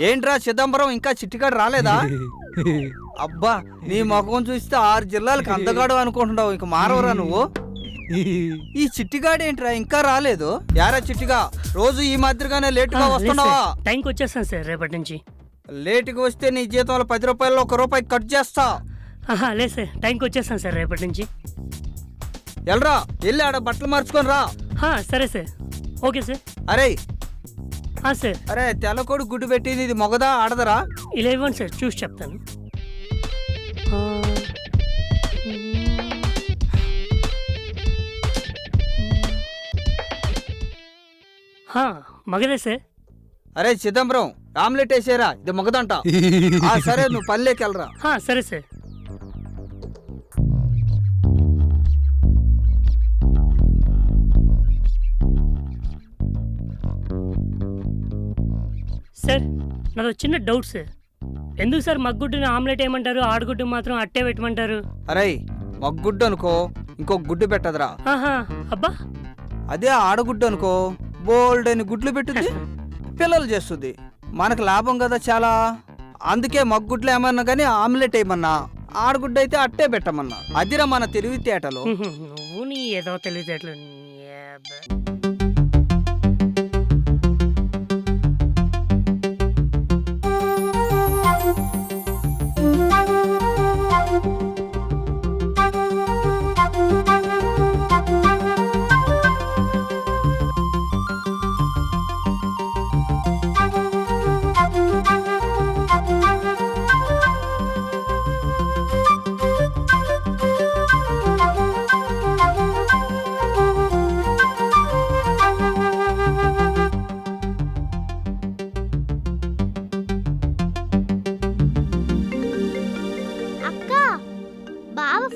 ఏంట్రా చిదంబరం ఇంకా చిట్టిగాడు రాలేదా? అబ్బా నీ ముఖం చూస్తే 6 జిల్లాలకు అందగాడు అనుకుంటున్నావు, ఇంక మారవరా నువ్వు. ఈ చిట్టిగాడు ఏంట్రా ఇంకా రాలేదు? యారా చిట్టిగా, రోజు ఈ మాదిరిగానే లేటుగా వస్తున్నావా? టైంకి వచ్చేస్తాను సార్ రేపటి నుంచి. లేటుగా వస్తే నీ జీతంలో 10 రూపాయలు 1 రూపాయి కట్ చేస్తా. లేదు సార్, టైంకి వచ్చేస్తాను సార్ రేపటి నుంచి. ఎల్రా వెళ్ళి ఆడ బట్టలు మార్చుకొని రా. సరే సార్. Okay sir. అరే సార్. అరే తెల్లకోడి గుడ్డు పెట్టింది, ఇది మొగదా ఆడదరా? ఇలా ఇవ్వండి సార్, చూసి చెప్తాను. మగదే సార్. అరే చిదంబరం ఆమ్లెట్ వేసేరా, ఇది మొగదంట. సరే నువ్వు పల్లెకి వెళ్ళరా. సరే సార్. సార్ నాది చిన్న డౌట్ సార్. ఎందుకు సార్ మగ్గుడ్డుని ఆమ్లెట్ వేయమంటారు, ఆడగుడ్డు మాత్రం అట్టే పెట్టమంటారు? అరే మగ్గుడ్డు అనుకో ఇంకో గుడ్డు పెట్టదురా. అబ్బా అదే ఆడగుడ్డు అనుకో బోల్డ్ అని గుడ్లు పెట్టుద్ది, పిల్లలు చేస్తుంది, మనకు లాభం కదా చాలా. అందుకే మగ్గుడ్లు ఏమన్నా కానీ ఆమ్లెట్ వేయమన్నా, ఆడగుడ్డు అయితే అట్టే పెట్టమన్నా. అదిరా మన తెలివితేటలు. నువ్వు నీ ఏదో తెలివితేటలు.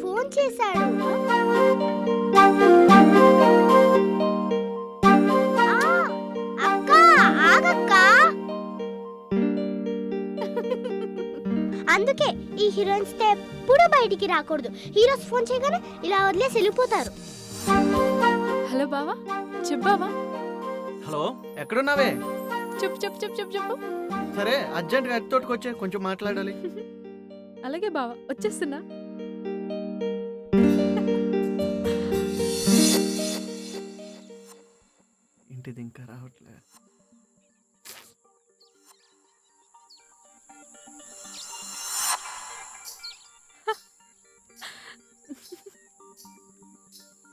ఫోన్ చేశాడు. అక్క ఆగక్క. అందుకే ఈ హీరోయిన్స్ ఎప్పుడు బయటికి రాకూడదు. హీరోస్ ఫోన్ చేయగానే ఇలా వదిలేసి వెళ్ళిపోతారు. హలో బావా, చెప్పావా? హలో ఎక్కడున్నావే? చెప్పు చెప్పు చెప్పు చెప్పు చెప్పు. సరే అర్జెంట్గా అత్తోటికి వచ్చే, కొంచెం మాట్లాడాలి. అలాగే బావా, వచ్చేస్తున్నా. ఇంటిది ఇంకా రావట్లే.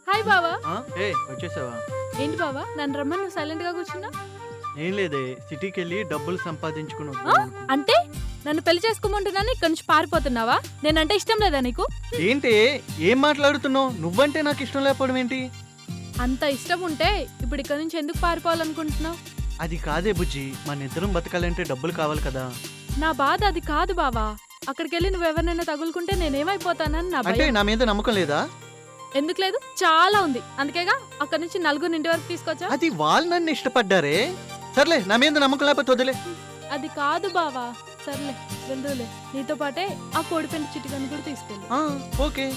హాయ్ బావా. వచ్చేసావా? ఏంటి బావా నన్ను రమ్మని నువ్వు సైలెంట్ గా కూర్చున్నా? ఏం లేదే, సిటీకి వెళ్ళి డబ్బులు సంపాదించుకుని. అంటే నన్ను పెళ్లి చేసుకోమంటున్నాను, ఇక్కడ నుంచి పారిపోతున్నావా? నేనంటే ఇష్టం లేదా నీకు? ఏంటి ఏం మాట్లాడుతున్నావు? నువ్వంటే నాకు ఇష్టం లేకపోవడం ఏంటి? అంత ఇష్టం ఉంటే ఇప్పుడు ఇక్కడ నుంచి ఎందుకు పారిపోవాలనుకుంటున్నావు? అది కాదే బుజ్జి, మన ఇద్దరం బతకాలంటే డబ్బులు కావాలి కదా. నా బాధ అది కాదు బావా. అక్కడికి వెళ్ళి నువ్వు ఎవరినైనా తగులుకుంటే నేనేమైపోతానని నా అంటే భయం. నా మీద నమ్మకం లేదా? ఎందుకు లేదు, చాలా ఉంది. అందుకేగా అక్కడ నుంచి 4 ఇంటి వరకు తీసుకొచ్చా. అది వాళ్ళు నన్ను ఇష్టపడ్డారే. సర్లే, నా మీద నమ్మకం లేకపోతే వదిలే. అది కాదు బావా. సర్లే వెళ్దులే, నీతో పాటే ఆ కోడిపెంట చిటికని కూడా తీసుకెళ్ళి. ఓకే.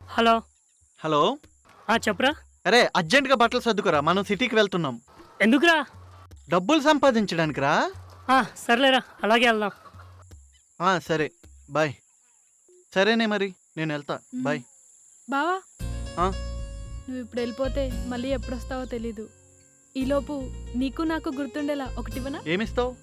హలో. హలో చెప్పురా. అరే అర్జెంట్గా బట్టలు సర్దుకురా, మనం సిటీకి వెళ్తున్నాం. ఎందుకురా? డబ్బులు సంపాదించడానికి రా. సర్లేరా, అలాగే వెళ్దాం. సరే బాయ్. సరేనే మరి, నేను వెళ్తా. బాయ్. బావా నువ్వు ఇప్పుడు వెళ్ళిపోతే మళ్ళీ ఎప్పుడు వస్తావో తెలీదు. ఈలోపు నీకు నాకు గుర్తుండేలా ఒకటివనా? ఏమిస్తావు?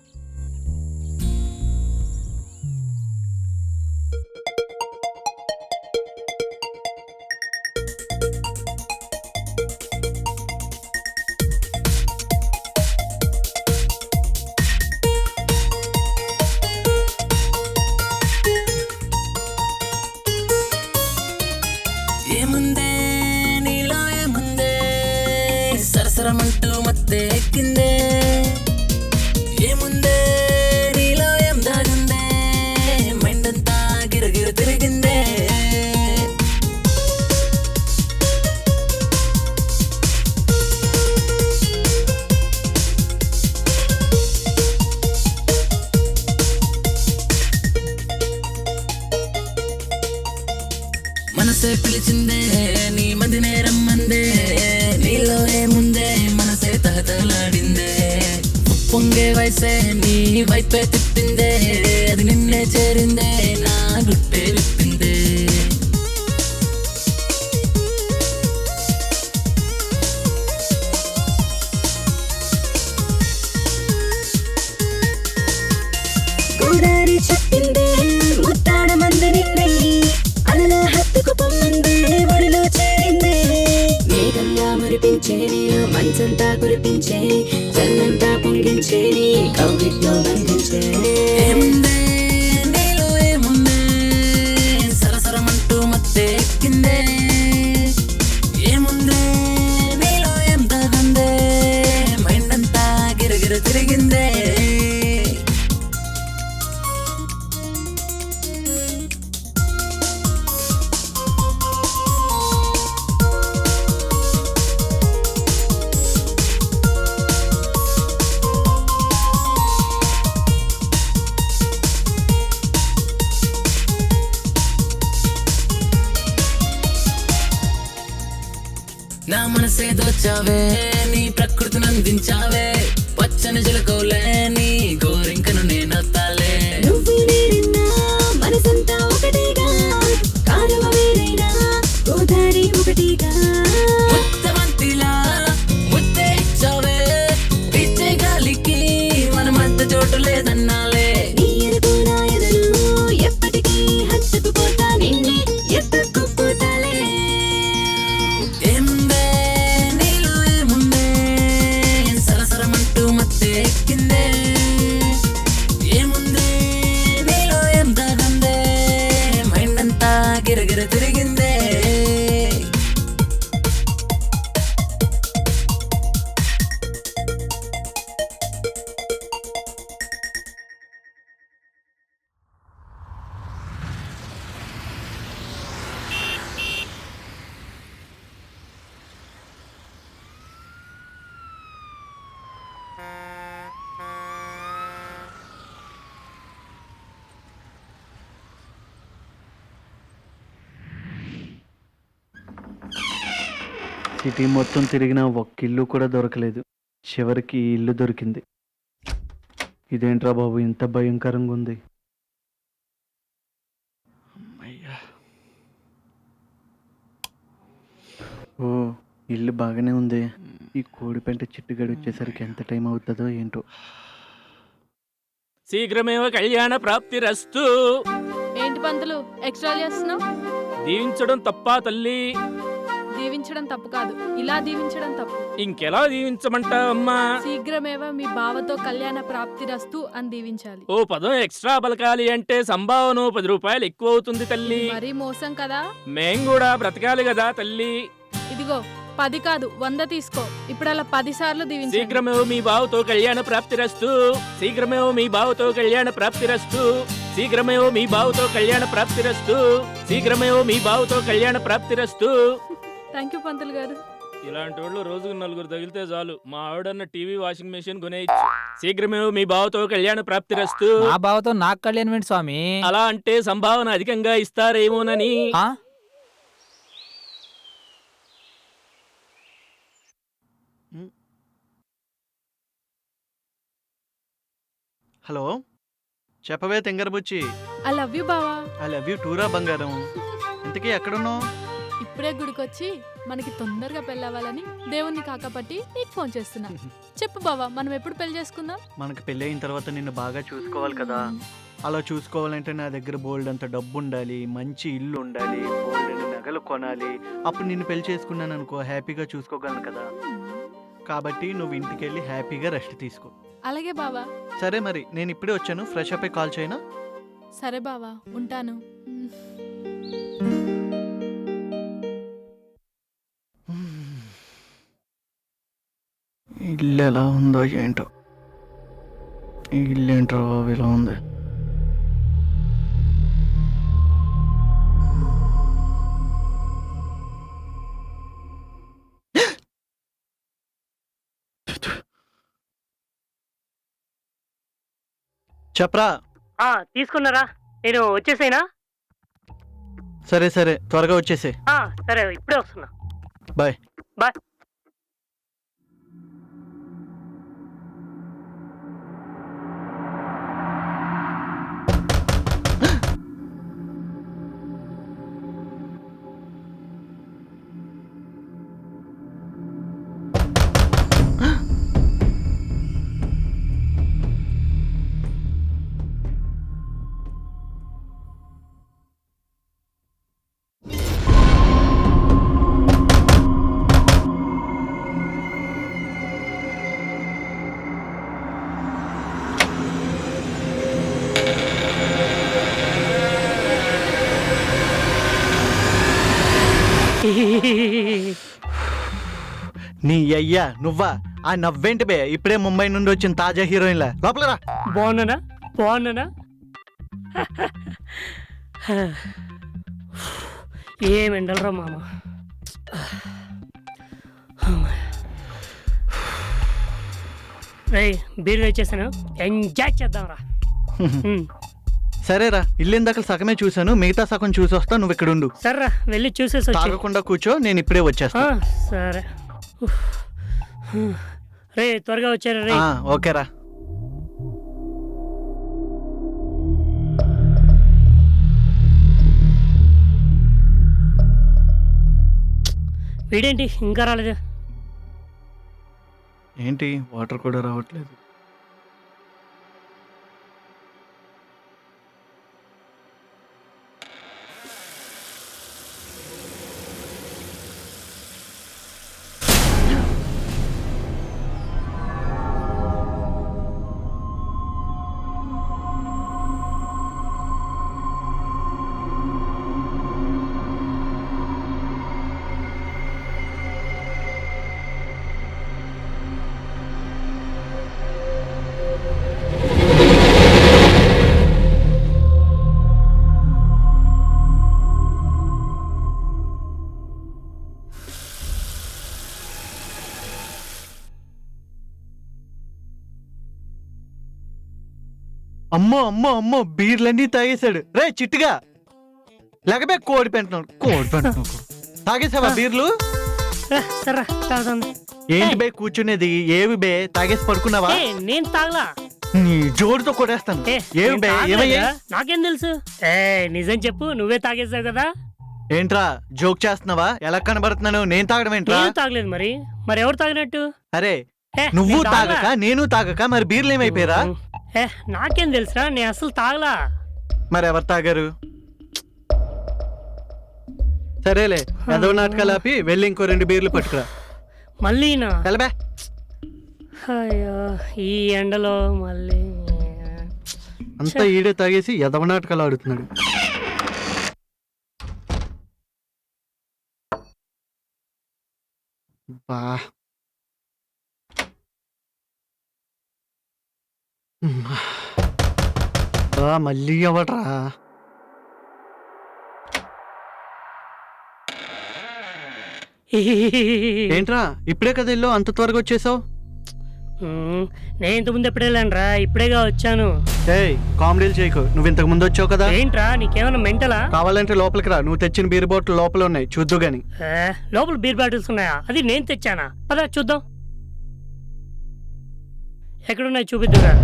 ఏముందే నీలో ఏముందే, సరసరమంటూ మత్తే ఎక్కిందే. ఏముందే నీలో ఏం దాగుందే, మైండంతా గిరగిర తిరిగిందే. మనసే పిలిచిందే పొంగే వయసే నీ వైపే తిప్పిందే, అది నిన్నే చేరిందే, నా గుట్టే విప్పిందే. గోదారి చెప్పిందే ముత్తాడ మంది నిన్నే, అలల హత్తుకు పొమ్మందే, ఒడిలో చేరిందే. మేఘంగా మురిపించే నీలో మంచంతా కురిపించే, జన్నంతా పొంగించే నీ కౌగిట్లో బంధించే. ఏముందే నీలో ఏముందే, సరసరమంటూ మత్తే ఎక్కిందే. ఏముందే నీలో ఏం తగందే, మైండ్ అంతా గిరగిర తిరిగిందే. నా మనసే దోచావే, నీ ప్రకృతిని అందించావే, పచ్చని జలకోలే నీ గోరింకను నేనొత్తాలే. నువ్వు నేనన్నా మనసంతా ఒకటిగా, కాలువ వేరైనా గోదారి ఒకటిగా. ముత్తమంతిలా ముత్తే ఇచ్చావే, పిచ్చే గాలికి మన మధ్య చోటు లేదన్నాలే. నీ ఎదుగు నా ఎదురు ఎప్పటికీ హత్తుకుపోతా, నిన్నే ఎత్తుకుపోతాలే. ఏముందే నీలో ఏముందే, సరసరమంటూ మత్తే ఎక్కిందే. ఏముందే నీలో ఏం దాగందే, మైండ్ అంతా గిరగిర తిరిగిందే. సిటీ మొత్తం తిరిగినా ఒక్క ఇల్లు కూడా దొరకలేదు. చివరికి ఈ ఇల్లు దొరికింది. ఇదేంట్రా బాబు ఇంత భయంకరంగా ఉంది. అమ్మయ్యా. ఓ ఇల్లు బాగానే ఉంది. ఈ కోడిపెంట చిట్టుగడి వచ్చేసరికి ఎంత టైం అవుతుందో ఏంటో. శీఘ్రమేవ కళ్యాణ ప్రాప్తిరస్తు. ఏంటి పంతులు ఎక్స్ట్రా చేస్తున్నావు? దీవించడం తప్ప తల్లి? దీవించడం తప్పు కాదు, ఇలా దీవించడం తప్పు. ఇంకెలా దీవించమంటావమ్మా? శీఘ్రమేవ మీ బావతో కళ్యాణ ప్రాప్తిరస్తు అని దీవించాలి. ఓ పదం ఎక్స్ట్రా బలకాలి అంటే సంభావన 10 రూపాయలు ఎక్కువ అవుతుంది తల్లి. మరీ మోసం కదా. మేం కూడా బ్రతకాలి కదా తల్లి. ఇదిగో 10 కాదు 100 తీసుకో. ఇప్పుడు అలా 10 సార్లు దీవించండి. శీఘ్రమేవ మీ బావతో కళ్యాణ ప్రాప్తిరస్తు. శీఘ్రమేవ మీ బావతో కళ్యాణ ప్రాప్తిరస్తు. శీఘ్రమేవ మీ బావతో కళ్యాణ ప్రాప్తిరస్తు. శీఘ్రమేవ మీ బావతో కళ్యాణ ప్రాప్తిరస్తు. థ్యాంక్ యూ పంతులు గారు. ఇలాంటి వాళ్ళు రోజుకు 4 తగిలితే చాలు, మా ఆవిడన్న టీవీ వాషింగ్ మెషిన్ కొనేయచ్చు. శీఘ్రమేవ మీ బావతో కళ్యాణ ప్రాప్తిరస్తు. మా బావతో నాకు కళ్యాణం ఏంటి స్వామి? అలా అంటే సంభావన అధికంగా ఇస్తారేమోనని. ఆ? హలో చెప్పవే తెంగరబుచ్చి. ఐ లవ్ యూ బావా. ఐ లవ్ యూ టూరా బంగారం. ఇంతకీ ఎక్కడున్నావు? ఇప్పుడే గుడికొచ్చి మనకి తొందరగా పెళ్ళవ్వాలని దేవుణ్ణి కాకపట్టి నీకు ఫోన్ చేస్తున్నా. చెప్పు బావా, మనం ఎప్పుడు పెళ్లి చేసుకుందాం? మనకు పెళ్ళి అయిన తర్వాత నిన్ను బాగా చూసుకోవాలి కదా. అలా చూసుకోవాలంటే నా దగ్గర బోల్డ్ అంత డబ్బు ఉండాలి, మంచి ఇల్లు ఉండాలి, బోల్డ్ నగలు కొనాలి. అప్పుడు నిన్ను పెళ్లి చేసుకున్నాను అనుకో, హ్యాపీగా చూసుకోగలను కదా. కాబట్టి నువ్వు ఇంటికి వెళ్ళి హ్యాపీగా రెస్ట్ తీసుకో. అలాగే బావా. సరే మరి నేను ఇప్పుడే వచ్చాను, ఫ్రెష్ అప్ అయి కాల్ చేయనా? సరే బావా, ఉంటాను. ఇల్లు ఎలా ఉందో ఏంటో. ఈ ఇల్లు ఏంటో ఇలా ఉంది. చెప్పరా. తీసుకున్నారా? నేను వచ్చేసేనా? సరే సరే త్వరగా వచ్చేసే. సరే ఇప్పుడే వస్తున్నా. బాయ్. బాయ్. నీ అయ్యా నువ్వా? ఆ నవ్వేంటి బే? ఇప్పుడే ముంబై నుండి వచ్చిన తాజా హీరోయిన్లా. లోపలరా. బాగున్నానా? బాగున్నానా? ఏం ఎండలరా మామ. రేయ్ బీర్ వచ్చేసాను, ఎంజాయ్ చేద్దాంరా. సరేరా, ఇల్లేందాక సగమే చూశాను, మిగతా సగం చూసి వస్తా. నువ్వు ఇక్కడ ఉండు. సర్రా వెళ్ళి చూసేసి వచ్చి. తాగకుండా కూర్చో, నేను ఇప్పుడే వచ్చేస్తా. సరే రే త్వరగా వచ్చారా రే. ఓకేరా. వీడేంటి ఇంకా రాలేదు? ఏంటి వాటర్ కూడా రావట్లేదు? అమ్మో అమ్మో అమ్మో, బీర్లన్నీ తాగేశాడు. రే చిట్టుగా లేకపోతే కోడి పెంటున్నాడు. తాగేసావా బీర్లు? సరే తాగుతుంది. ఏంటి బే కూర్చునేది? ఏవి బే? తాగేసి పడుకున్నావా? నేను తాగలా. నీ జోడుతో కొడేస్తాను. ఏవి బే? ఏమయ్యా? నాకేం తెలుసు? నిజం చెప్పు, నువ్వే తాగేసావు కదా. ఏంట్రా జోక్ చేస్తున్నావా? ఎలా కనబడుతున్నాను? నేను తాగడం ఏంట్రా? నేను తాగలేదు. మరి ఎవరు తాగినట్టు? అరే నువ్వు తాగక నేను తాగక మరి బీర్లు ఏమైపోయారా? నాకేం తెలుసురా, నేను అసలు తాగలా. మరి ఎవరు తాగారు? సరేలే, ఏదో నాటకాలు ఆపి వెళ్ళి ఇంకో 2 బీర్లు పట్టుకురా. మళ్ళీనా? వెళ్ళబే. అయ్యో ఈ ఎండలో మళ్ళీ అంతా ఈడే తాగేసి ఎదవ నాటకాలు ఆడుతున్నాడు. బా మళ్ళీ ఎవడ్రా? ఏంట్రా ఇప్పుడే కదా ఇల్లు అంత త్వరగా వచ్చేసావు? నేను ఇంతకుముందు ఎప్పుడు వెళ్ళానురా, ఇప్పుడేగా వచ్చాను. కామెడీలు చేయకు, నువ్వు ఇంతకు ముందు వచ్చావు కదా. ఏంట్రా నీకేమైనా మెంటలా? కావాలంటే లోపలికి రా, నువ్వు తెచ్చిన బీర్ బాటిల్ లోపల ఉన్నాయి, చూద్దు గాని. లోపల బీర్ బాటిల్స్ ఉన్నాయా? అది నేను తెచ్చానా? పదా చూద్దాం. ఎక్కడున్నాయి చూపిద్దురా.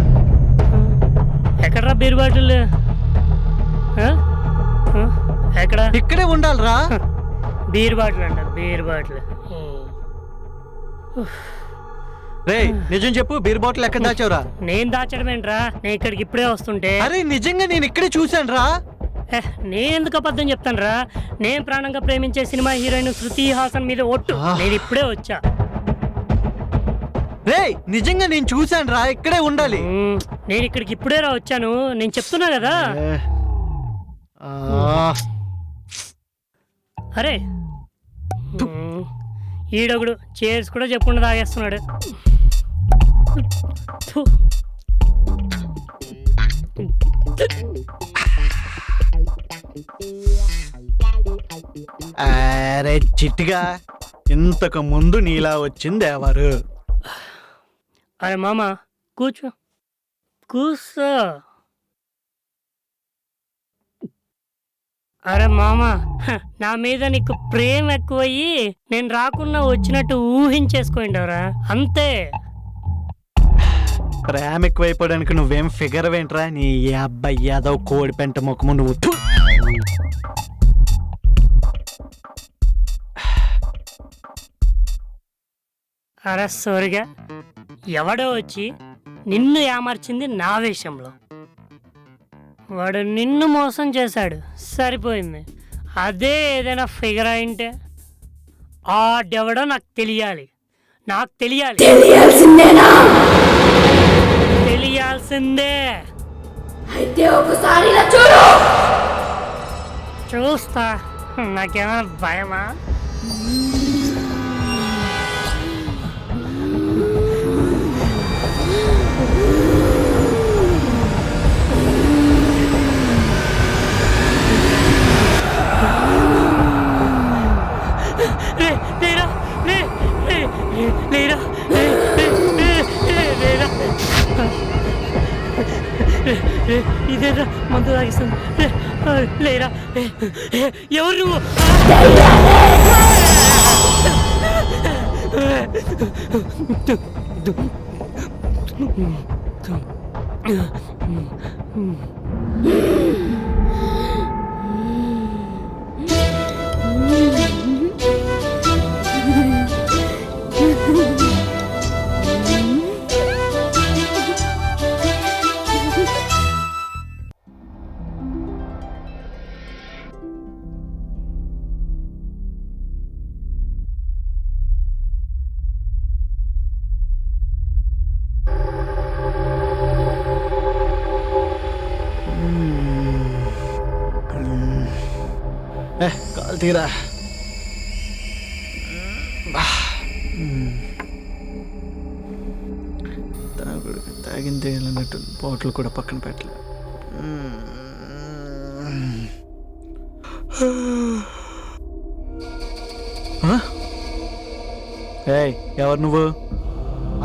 ఎక్కడరా బీర్ బాటిల్? ఎక్కడ? ఇక్కడే ఉండాలిరా. బీర్ బాటిల్ అంట, బీర్ బాటిల్. రే నిజం చెప్పు, బీర్ బాటిల్ ఎక్కడ దాచావురా? నేను దాచడం ఏంట్రా, నేను ఇక్కడికి ఇప్పుడే వస్తుంటే. అరే నిజంగా నేను ఇక్కడే చూశాను రా. నేను ఎందుకు అబద్ధం చెప్తాను రా? నేను ప్రాణంగా ప్రేమించే సినిమా హీరోయిన్ శృతి హాసన్ మీద ఒట్టు, నేను ఇప్పుడే వచ్చా. రే నిజంగా నేను చూశాను రా, ఇక్కడే ఉండాలి. నేను ఇక్కడికి ఇప్పుడే రా వచ్చాను, నేను చెప్తున్నా కదా. అరే ఈడొకడు చేర్స్ కూడా చెప్పకుండా తాగేస్తున్నాడు. అరే చిట్టిగా, ఇంతకు ముందు నీలా వచ్చింది ఎవరు? అరే మామ కూర్చో, కూర్చో. అరే మామ, నా మీద నీకు ప్రేమ ఎక్కువయ్యి నేను రాకుండా వచ్చినట్టు ఊహించేసుకోండవరా, అంతే. ప్రేమ ఎక్కువైపోవడానికి నువ్వేం ఫిగర్ ఏంట్రా? నీ అబ్బాయి యాదవ్ కోడి పెంట ముఖము నువ్వు. అరే సోరిగా, ఎవడో వచ్చి నిన్ను ఏమార్చింది నా వేషంలో. వాడు నిన్ను మోసం చేశాడు, సరిపోయింది. అదే ఏదైనా ఫిగర్ అయింటే ఆడెవడో నాకు తెలియాలి, నాకు తెలియాలి. తెలియాల్సిందే. అయితే ఒకసారి చూడు. చూస్తా. నాకేమైనా భయమా? ఇదేరా మందు తాగిస్తుంది. లేరా ఎవరు నువ్వు? కాలు తీరా. తాగింది తేయాలన్నట్టు బాటిల్ కూడా పక్కన పెట్టలే. ఏయ్, ఎవరు నువ్వు?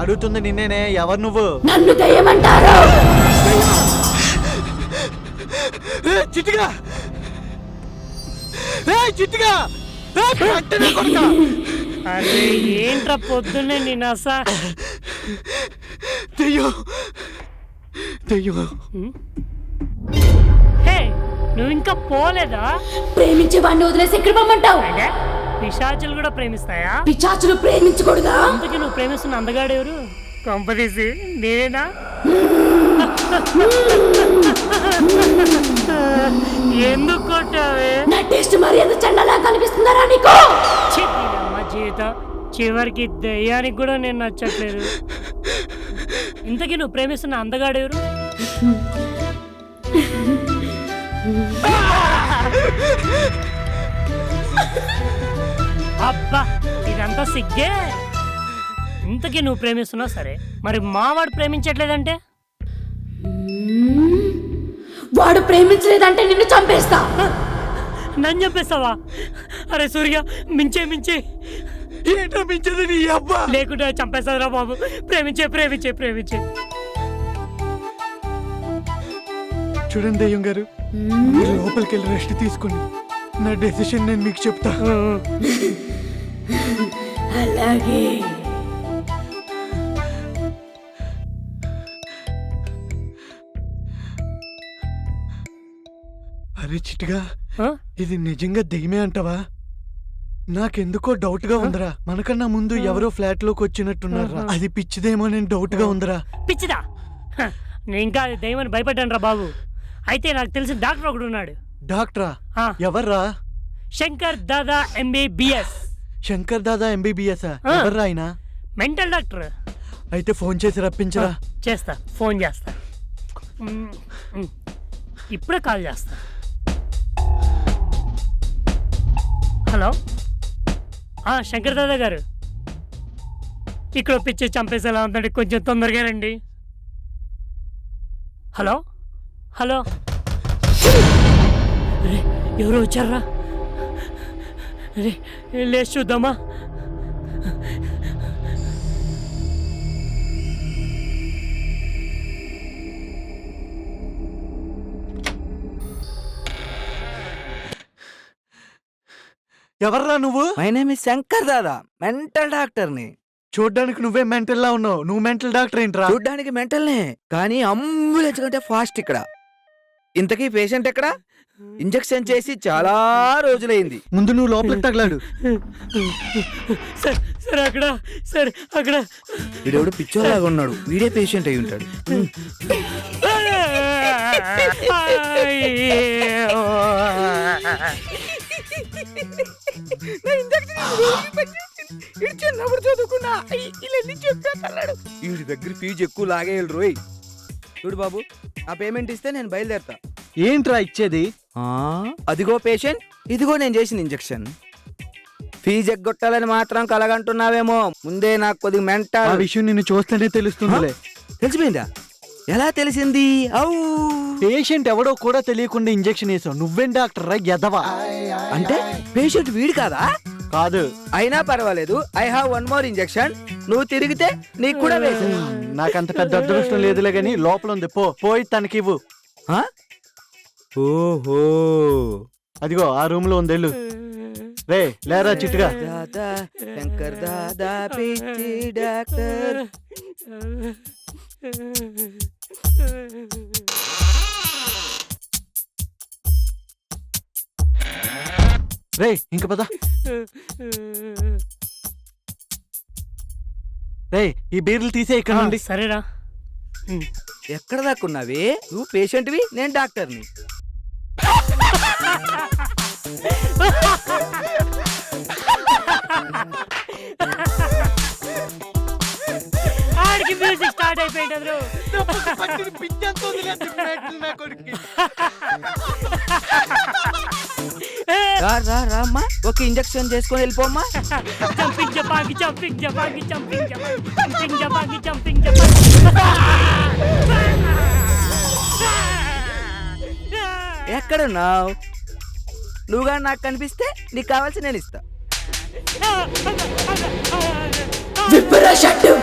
అడుగుతుంది నిన్నేనే. ఎవరు నువ్వు? నన్ను దయ్యమంటారు. చిట్టుగా చిట్టుగా అరే ఏంట్రా పొద్దున్నే నేను అసా దెయ్యం దెయ్యం. హే నువ్వు ఇంకా పోలేదా? ప్రేమించే వాడిని వదిలేసి ఎక్కడ పొమ్మంటావు? అంటే పిశాచులు కూడా ప్రేమిస్తాయా? పిశాచులు ప్రేమించకూడదా? అందుకే నువ్వు ప్రేమిస్తున్న అందగాడు ఎవరు? కొంపదీసి నేనా? ఎందుకు కొట్టావే? నా టేస్ట్ మరి ఎంత చండాలా కనిపిస్తుందరా నీకు? అమ్మ జీవితం చివరికి దయ్యానికి కూడా నేను నచ్చట్లేదు. ఇంతకీ నువ్వు ప్రేమిస్తున్న అందగాడు ఎవరు? అబ్బా ఇదంతా సిగ్గే. ఇంతకీ నువ్వు ప్రేమిస్తున్నావు సరే, మరి మావాడు ప్రేమించట్లేదంటే? వాడు ప్రేమించలేదంటే నిన్ను చంపేస్తా. నన్ను చంపేస్తావా? అరే సూర్య మించే మించే. ఏంటో మించదు నీ అబ్బా. లేకుంటే చంపేస్తారా బాబు. ప్రేమించే ప్రేమించే ప్రేమించే. చూడండి దయ్యం గారు, లోపలికి వెళ్ళి రెస్ట్ తీసుకుని నా డెసిషన్ నేను మీకు చెప్తా. అలాగే. అరే చిట్టుగా, ఇది నిజంగా దెయ్యమే అంటావా? నాకెందుకో డౌట్ గా ఉందరా. మనకన్నా ముందు ఎవరో ఫ్లాట్ లోకి వచ్చినట్టున్నారా. అది పిచ్చిదేమో నేను డౌట్ గా ఉందరా. పిచ్చిదా? నేను ఇంకా దయ్యమని భయపడ్డాను రా బాబు. అయితే నాకు తెలిసిన డాక్టర్ ఒకడు ఉన్నాడు. డాక్టరా? ఆ. ఎవర్రా? శంకర్ దాదా MBBS. శంకర్ దాదా MBBS? ఎవర్రా ఆయన? Mental doctor. అయితే ఫోన్ చేసి రప్పించరా. చేస్తా, ఫోన్ చేస్తా. ఇప్పుడే కాల్ చేస్తా. హలో, శంకర్ దాదా గారు, ఇక్కడ పిచ్చి చంపేసేలా ఉందండి, కొంచెం తొందరగా రండి. హలో హలో, అరే ఎవరు వచ్చారా? అరే లేచి చూద్దామా? ఎవర్రా నువ్వు? My name is Shankar Dada, mental డాక్టర్ని. చూడ్డానికి నువ్వే మెంటల్ లా ఉన్నావు. నువ్వు మెంటల్ డాక్టర్ ఏంట్రా? చూడ్డానికి మెంటల్నే కానీ అంబులెన్స్ కంటే ఫాస్ట్ ఇక్కడ. ఇంతకీ పేషెంట్ ఎక్కడ? ఇంజెక్షన్ చేసి చాలా రోజులైంది. ముందు నువ్వు లోపలికి తగలాడు. సార్ సార్ అక్కడ, సార్ అక్కడ. వీడెవడు పిచ్చోలాగా ఉన్నాడు. వీడే పేషెంట్ అయి ఉంటాడు. వీడి దగ్గర ఫీజు ఎక్కువ లాగేయాలి రోయ్. చూడు బాబు, ఆ పేమెంట్ ఇస్తే నేను బయలుదేరతా. ఏంట్రా ఇచ్చేది? అదిగో పేషెంట్, ఇదిగో నేను చేసిన ఇంజెక్షన్. ఫీజు ఎగ్గొట్టాలని మాత్రం కలగంటున్నావేమో. ముందే నాకు కొద్దిగా ఆ మెంటల్. విషయం నిన్ను చూస్తేనే తెలుస్తుందిలే. తెలిసిపోయిందా? ఎలా తెలిసింది? అవు పేషెంట్ ఎవడో కూడా తెలియకుండా ఇంజెక్షన్ వేసావు. నువ్వేం డాక్టర్ రా ఎదవా? అంటే పేషెంట్ వీడు కాదా? కాదు. అయినా పర్వాలేదు, I have one more injection. నువ్వు తిరిగితే నీకు కూడా వేసా. నాకంత పెద్ద అదృష్టం లేదులే గాని లోపల ఉంది. పోయి తనకివ్వు. ఓహో, అదిగో ఆ రూమ్ లో ఉంది. వెళ్ళు. రే లేరా చిట్టుగా. దాదా శంకర్ దాదా పిచ్చి డాక్టర్. రే ఇంక పద. రే ఈ బీర్లు తీసే ఇక్కడ నుండి. సరేరా. ఎక్కడ దాక్కున్నావి? నువ్వు పేషెంట్వి, నేను డాక్టర్ని. ఆడికి మ్యూజిక్ స్టార్ట్ అయిపోయింది. రామ్మా, ఒక ఇంజెక్షన్ చేసుకొని వెళ్ళిపోమ్మా. జంపింగ్ జపాంగి జంపింగ్ జపాంగి జంపింగ్ జంపింగ్ జపాంగి జంపింగ్ ఎక్కడున్నావు? నువ్వుగా నాకు కనిపిస్తే నీకు కావాల్సి నేను ఇస్తా. విప్పరా షట్టు.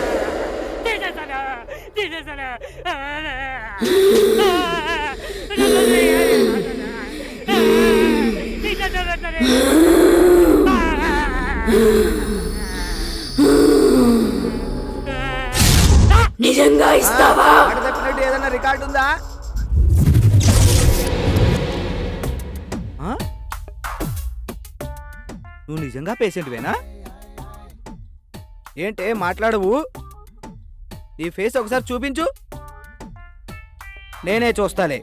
నిజంగా ఇస్తావా? మాట తప్పినట్టు ఏదైనా రికార్డు ఉందా? నువ్వు నిజంగా పేషెంట్వేనా? ఏంటే మాట్లాడవు? నీ ఫేస్ ఒకసారి చూపించు, నేనే చూస్తాలే.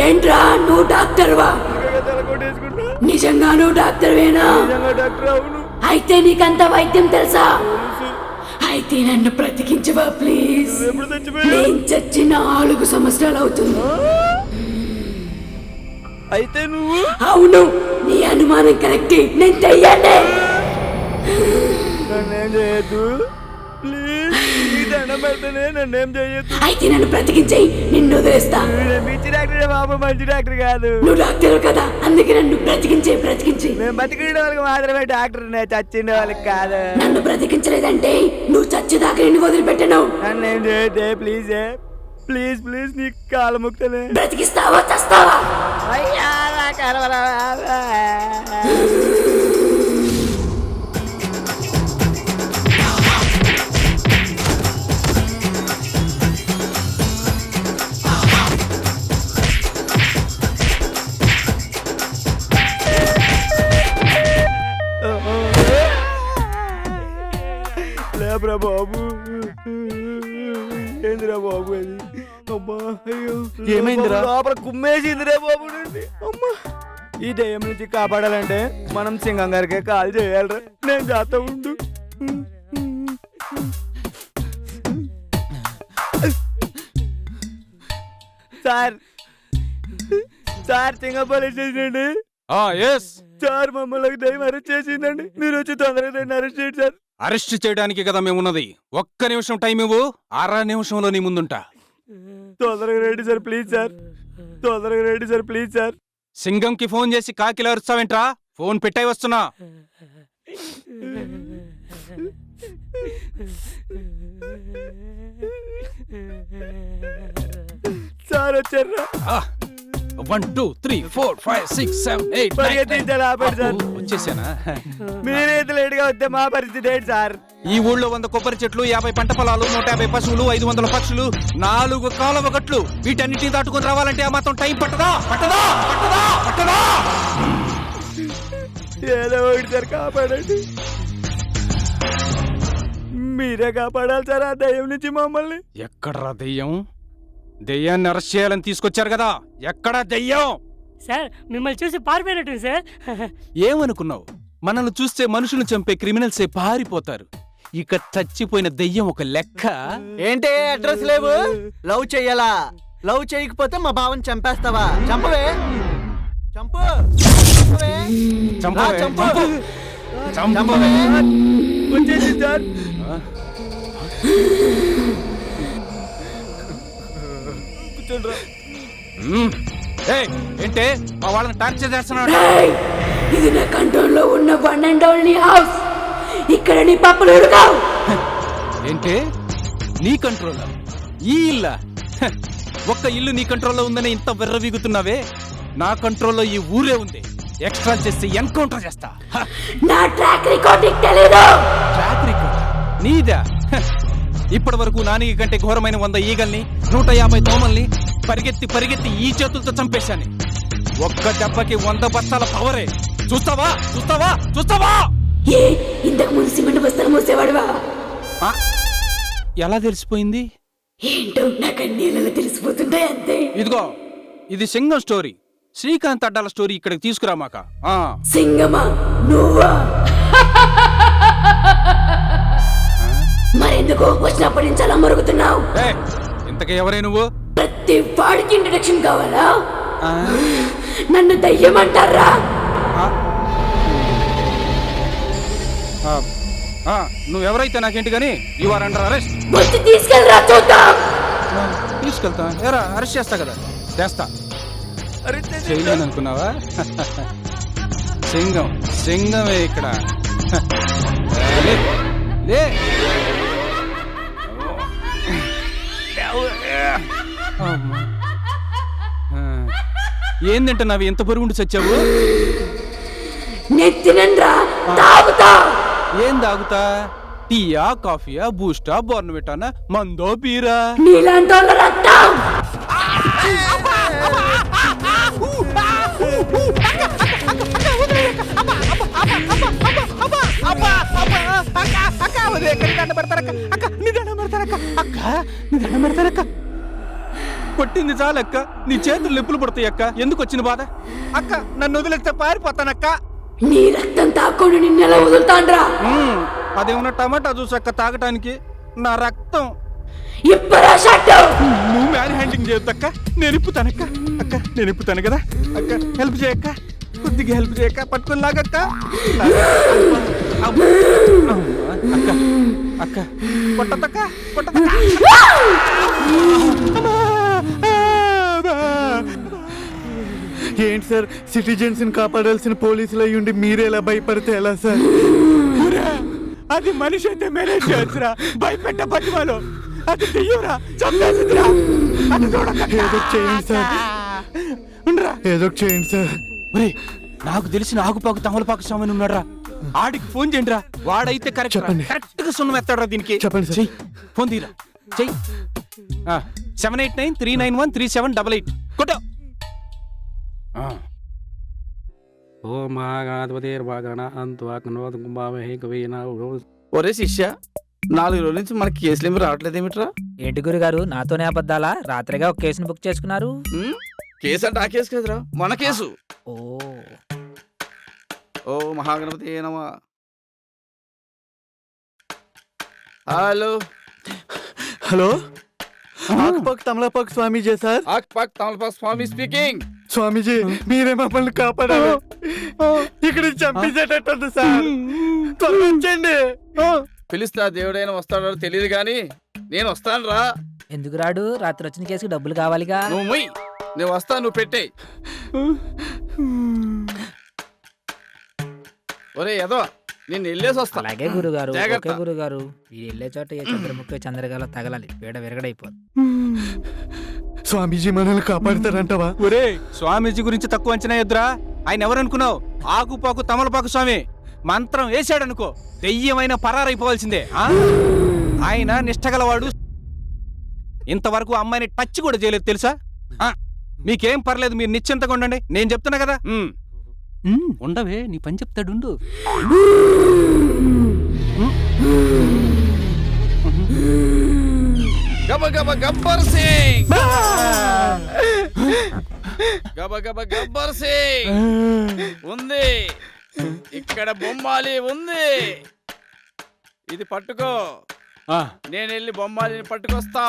ఏంట్రా నువ్వు డాక్టర్వా? నిజంగా నువ్వు డాక్టర్వేనా? అయితే నీకంత వైద్యం తెలుసా? అయితే నన్ను బ్రతికించవా ప్లీజ్. నేను చచ్చి 4 సంవత్సరాలు అవుతుంది. అయితే నువ్వు? అవును, నీ అనుమానం కరెక్టే. నేను చెయ్యండి. నన్నేం చేయొద్దు ప్లీజ్, నీ దండం పెడతానే, నన్నేం చేయొద్దు. అయితే నన్ను బ్రతికించేయి, నిన్ను వదిలేస్తా. పిచ్చి డాక్టర్ బాబు, మంచి డాక్టర్ కాదు. నువ్వు డాక్టర్ కదా, అందుకే నన్ను బ్రతికించే. మేము బతికిన వాళ్ళకి మాత్రమే డాక్టర్, చచ్చిన వాళ్ళకి కాదు. నన్ను బ్రతికించలేదంటే నువ్వు చచ్చేదాకా నిన్ను వదిలిపెట్టను. నన్నేం చేయొద్దే ప్లీజ్, ప్లీజ్ ప్లీజ్, నీ కాలు ముక్తనే. బ్రతికిస్తావా చస్తావా? అయ్యా నా కలవరా. లేబ్రా బాబు, ఏందిరా బాబు అది? అమ్మా అయ్యో, ఏమైందిరా? లోపల కుమ్మేసిందిరా బాబు నుండి. అమ్మా, ఈ దయ్యం నుంచి కాపాడాలంటే మనం సింగం గారికే కాల్ చేయాలరా. నేను చేస్తా ఉండు. Sir, sir Singam police station అండి. సార్ మమ్మల్ని దయ్యం అరెస్ట్ చేసిందండి. మీరు వచ్చి తొందరగా దాన్ని అరెస్ట్ చేయండి సార్. అరెస్ట్ చేయడానికి కదా మేమున్నది. ఒక్క నిమిషం టైం ఇవ్వు, 6 నిమిషంలో నీ ముందుంటా. తొందరగా రండి సార్ ప్లీజ్ సార్, తొందరగా రండి సార్ ప్లీజ్ సార్. సింగంకి ఫోన్ చేసి కాకిలా అరుస్తావేంట్రా? ఫోన్ పెట్టాయి వస్తున్నా. సార్ వచ్చారా? 1 2 3 4 5 6 7 8 పరిగెత్తించాలి, ఆపండి సార్. వచ్చేసానా? మీరే ఇంత లేట్ గా వస్తే మా పరిస్థితి ఏంటి సార్? ఈ ఊళ్ళో 100 కొబ్బరి చెట్లు, 50 పంట పొలాలు, 150 పశువులు, 500 పక్షులు, 4 కాలువ గట్లు, వీటన్నిటిని దాటుకుని రావాలంటే ఆ మాత్రం టైం పట్టదా? పట్టదా? పట్టదా? పట్టదా? ఏదో ఒకటి సార్ కాపాడండి. మీరే కాపాడాలి సార్ ఆ దయ్యం నుంచి మమ్మల్ని. ఎక్కడ్రా దెయ్యం? దెయ్యాన్ని అరెస్ట్ చేయాలని తీసుకొచ్చారు కదా, ఎక్కడా దెయ్యం? సార్ మిమ్మల్ని చూసి పారిపోయినట్టు సార్. ఏమనుకున్నావు? మనల్ని చూస్తే మనుషులను చంపే క్రిమినల్సే పారిపోతారు. ఇక చచ్చిపోయిన దెయ్యం ఒక లెక్క. ఏంటి అడ్రస్ లేవు? లవ్ చెయ్యాలా? లవ్ చేయకపోతే మా బావని చంపేస్తావా? చంపవే, చంపు, చంపవే, చంపవే, చంపు, చంపవే. వచ్చేసి సార్. ఏంటే మా వాళ్ళని టార్చర్ చేస్తున్నాడు? రేయ్, ఇది నా కంట్రోల్లో ఉన్న వన్ అండ్ ఓన్లీ హౌస్. ఇక్కడ నీ పప్పులు ఉడకావు. ఏంటే నీ కంట్రోల్? ఈ ఇల్లా? ఒక్క ఇల్లు నీ కంట్రోల్లో ఉందని ఇంత వెర్రవీగుతున్నావే. నా కంట్రోల్లో ఈ ఊరే ఉంది. ఎక్స్ట్రా చేస్తే ఎన్కౌంటర్ చేస్తా. నా ట్రాక్ రికార్డ్ నీకు తెలీదు. ట్రాక్ రికార్డ్ నీదా? ఇప్పటి వరకు నాని కంటే ఘోరమైన 100 ఈగల్ని 150 దోమల్ని పరిగెత్తి ఈ చేతులతో చంపేశాను. ఒక్క దెబ్బకి 100 బస్తాల పవరే. చూస్తావా? ఏ ఇంతకు ముందు సిమెంట్ బస్తాలు మోసేవాడువా? ఆ, ఎలా తెలిసిపోయింది? ఏంటో నాకు నీళ్ళలో తెలిసిపోతుంటాయి అంతే. ఇదిగో, ఇది సింగం స్టోరీ. శ్రీకాంత్ అడ్డాల స్టోరీ ఇక్కడికి తీసుకురామాక. సింగమా నువ్వా? మరెందుకు వచ్చినప్పటి నుంచి అలా మరుగుతున్నావు? ఇంతకీ ఎవరే నువ్వు? ప్రతి వాడికి ఇంట్రడక్షన్ కావాలా? నన్ను దయ్యమంటారా? నువ్వెవరైతే నాకేంటి గానీ యు ఆర్ అండర్ అరెస్ట్. వచ్చి తీసుకెళ్ళరా చూద్దాం. తీసుకెళ్తా ఎరా? అరెస్ట్ చేస్తా కదా. చేస్తా. చేయలేను అనుకున్నావా? సింగమే ఇక్కడ. లే. ఏందంటున్నావి? ఎంత పొరుగుండి చచ్చావు? నేను తినరా, తాగుతా. ఏం తాగుతా? టీయా, కాఫీయా, బూస్టా, బోర్నవిటానా, మందో బీరా? నీలాంటి వాళ్ళ రక్తం. కొట్టింది చాలక్క. నీ చేతులు నిప్పులు పడతాయి అక్క. ఎందుకు వచ్చిన బాధ అక్క? నన్ను వదిలేస్తే పారిపోతానక్క. నీ రక్తం తాక్కుండా నిన్నెలా వదులుతాండ్రా? అదేమన్నా టమాటా జ్యూస్ అక్క తాగటానికి? నా రక్తం ఇప్పరా షట్టు. నువ్వు మ్యాన్ హ్యాండింగ్ చేయొద్దక్క. నేను ఇప్పుతానక్క. అక్క నేను ఇప్పుతాను కదా అక్క. హెల్ప్ చేయక్క, కొద్దిగా హెల్ప్ చేయక్క. పట్టుకుని లాగక్క. అక్క అక్క కొట్టదక్క, కొట్టదక్క. ఏంటి సార్, సిటిజన్స్ ని కాపాడాల్సిన పోలీసులు అయ్యుండి మీరేలా భయపడితే ఎలా సార్? అది మనిషి అయితే మేనేజ్ చేయొచ్చురా. భయపెట్ట బతిమాలు. అది దెయ్యంరా, చంపేసిందిరా. అది ఏదో చేయండి సార్, ఏదో చేయండి సార్. నాకు తెలిసిన ఆకుపాకు తమలపాకు స్వామి ఉన్నాడురా. ఆడికి ఫోన్ చేయండి రా. వాడైతే కరెక్ట్ గా సున్నం ఎత్తాడురా దీనికి. చెప్పండి సార్. ఫోన్ తీరా, చెయ్యి. 7893913788 కొట్టు. ఒరే శిష్య, 4 రోజుల నుంచి మనకి కేసులు ఏమి రావట్లేదేమిట్రా? ఏంటి గురుగారు, నాతోనే అబద్ధాలా? రాత్రిగా ఒక కేసును బుక్ చేసుకున్నారు. కేసు అంటే ఆ కేసు కదరా, మన కేసు. ఓ మహాగణపతి నమః. హలో, ఆకుపాకు తమలపాకు స్వామీజీ సార్? ఆకుపాకు తమలపాకు స్వామి స్పీకింగ్. స్వామీజీ, మీరే మమ్మల్ని కాపాడాలి. ఇక్కడ చంపేసేటట్టుంది సార్. త్వరగా వచ్చేయండి. పిలిస్తే ఆ దేవుడైనా వస్తాడో తెలియదు గాని నేను వస్తాను రా. ఎందుకు రాడు? రాత్రి వచ్చిన కేసుకి డబ్బులు కావాలిగా. నువ్వు మొయ్, నేను వస్తాను, నువ్వు పెట్టే. ఒరే ఏదో నేను వెళ్ళేసి వస్తా. అలాగే గురుగారు. జాగ్రత్త. ఓకే గురుగారు. మీరు వెళ్ళే చోట ఏ చంద్రముఖి చంద్రగాల తగలాలి. వేడ విరగడైపోదు. స్వామీజీ మనల్ని కాపాడతారంటవా? ఒరే, స్వామీజీ గురించి తక్కువ అంచనా ఎద్దురా. ఆయన ఎవరనుకున్నావు? ఆకుపాకు తమలపాకు స్వామి. మంత్రం వేసాడనుకో దెయ్యమైన పరారైపోవాల్సిందే. ఆయన నిష్టగలవాడు. ఇంతవరకు అమ్మాయిని టచ్ కూడా చేయలేదు తెలుసా? మీకేం పర్లేదు, మీరు నిశ్చింతగా ఉండండి. నేను చెప్తున్నా కదా. ఉండవే, నీ పని చెప్తాడు. గబగబ గబ్బర్ సింగ్, గబగబ గబ్బర్ సింగ్ ఉంది. ఇక్కడ బొమ్మాలి ఉంది. ఇది పట్టుకో, ఆ, నేను వెళ్ళి బొమ్మాలిని పట్టుకొస్తా.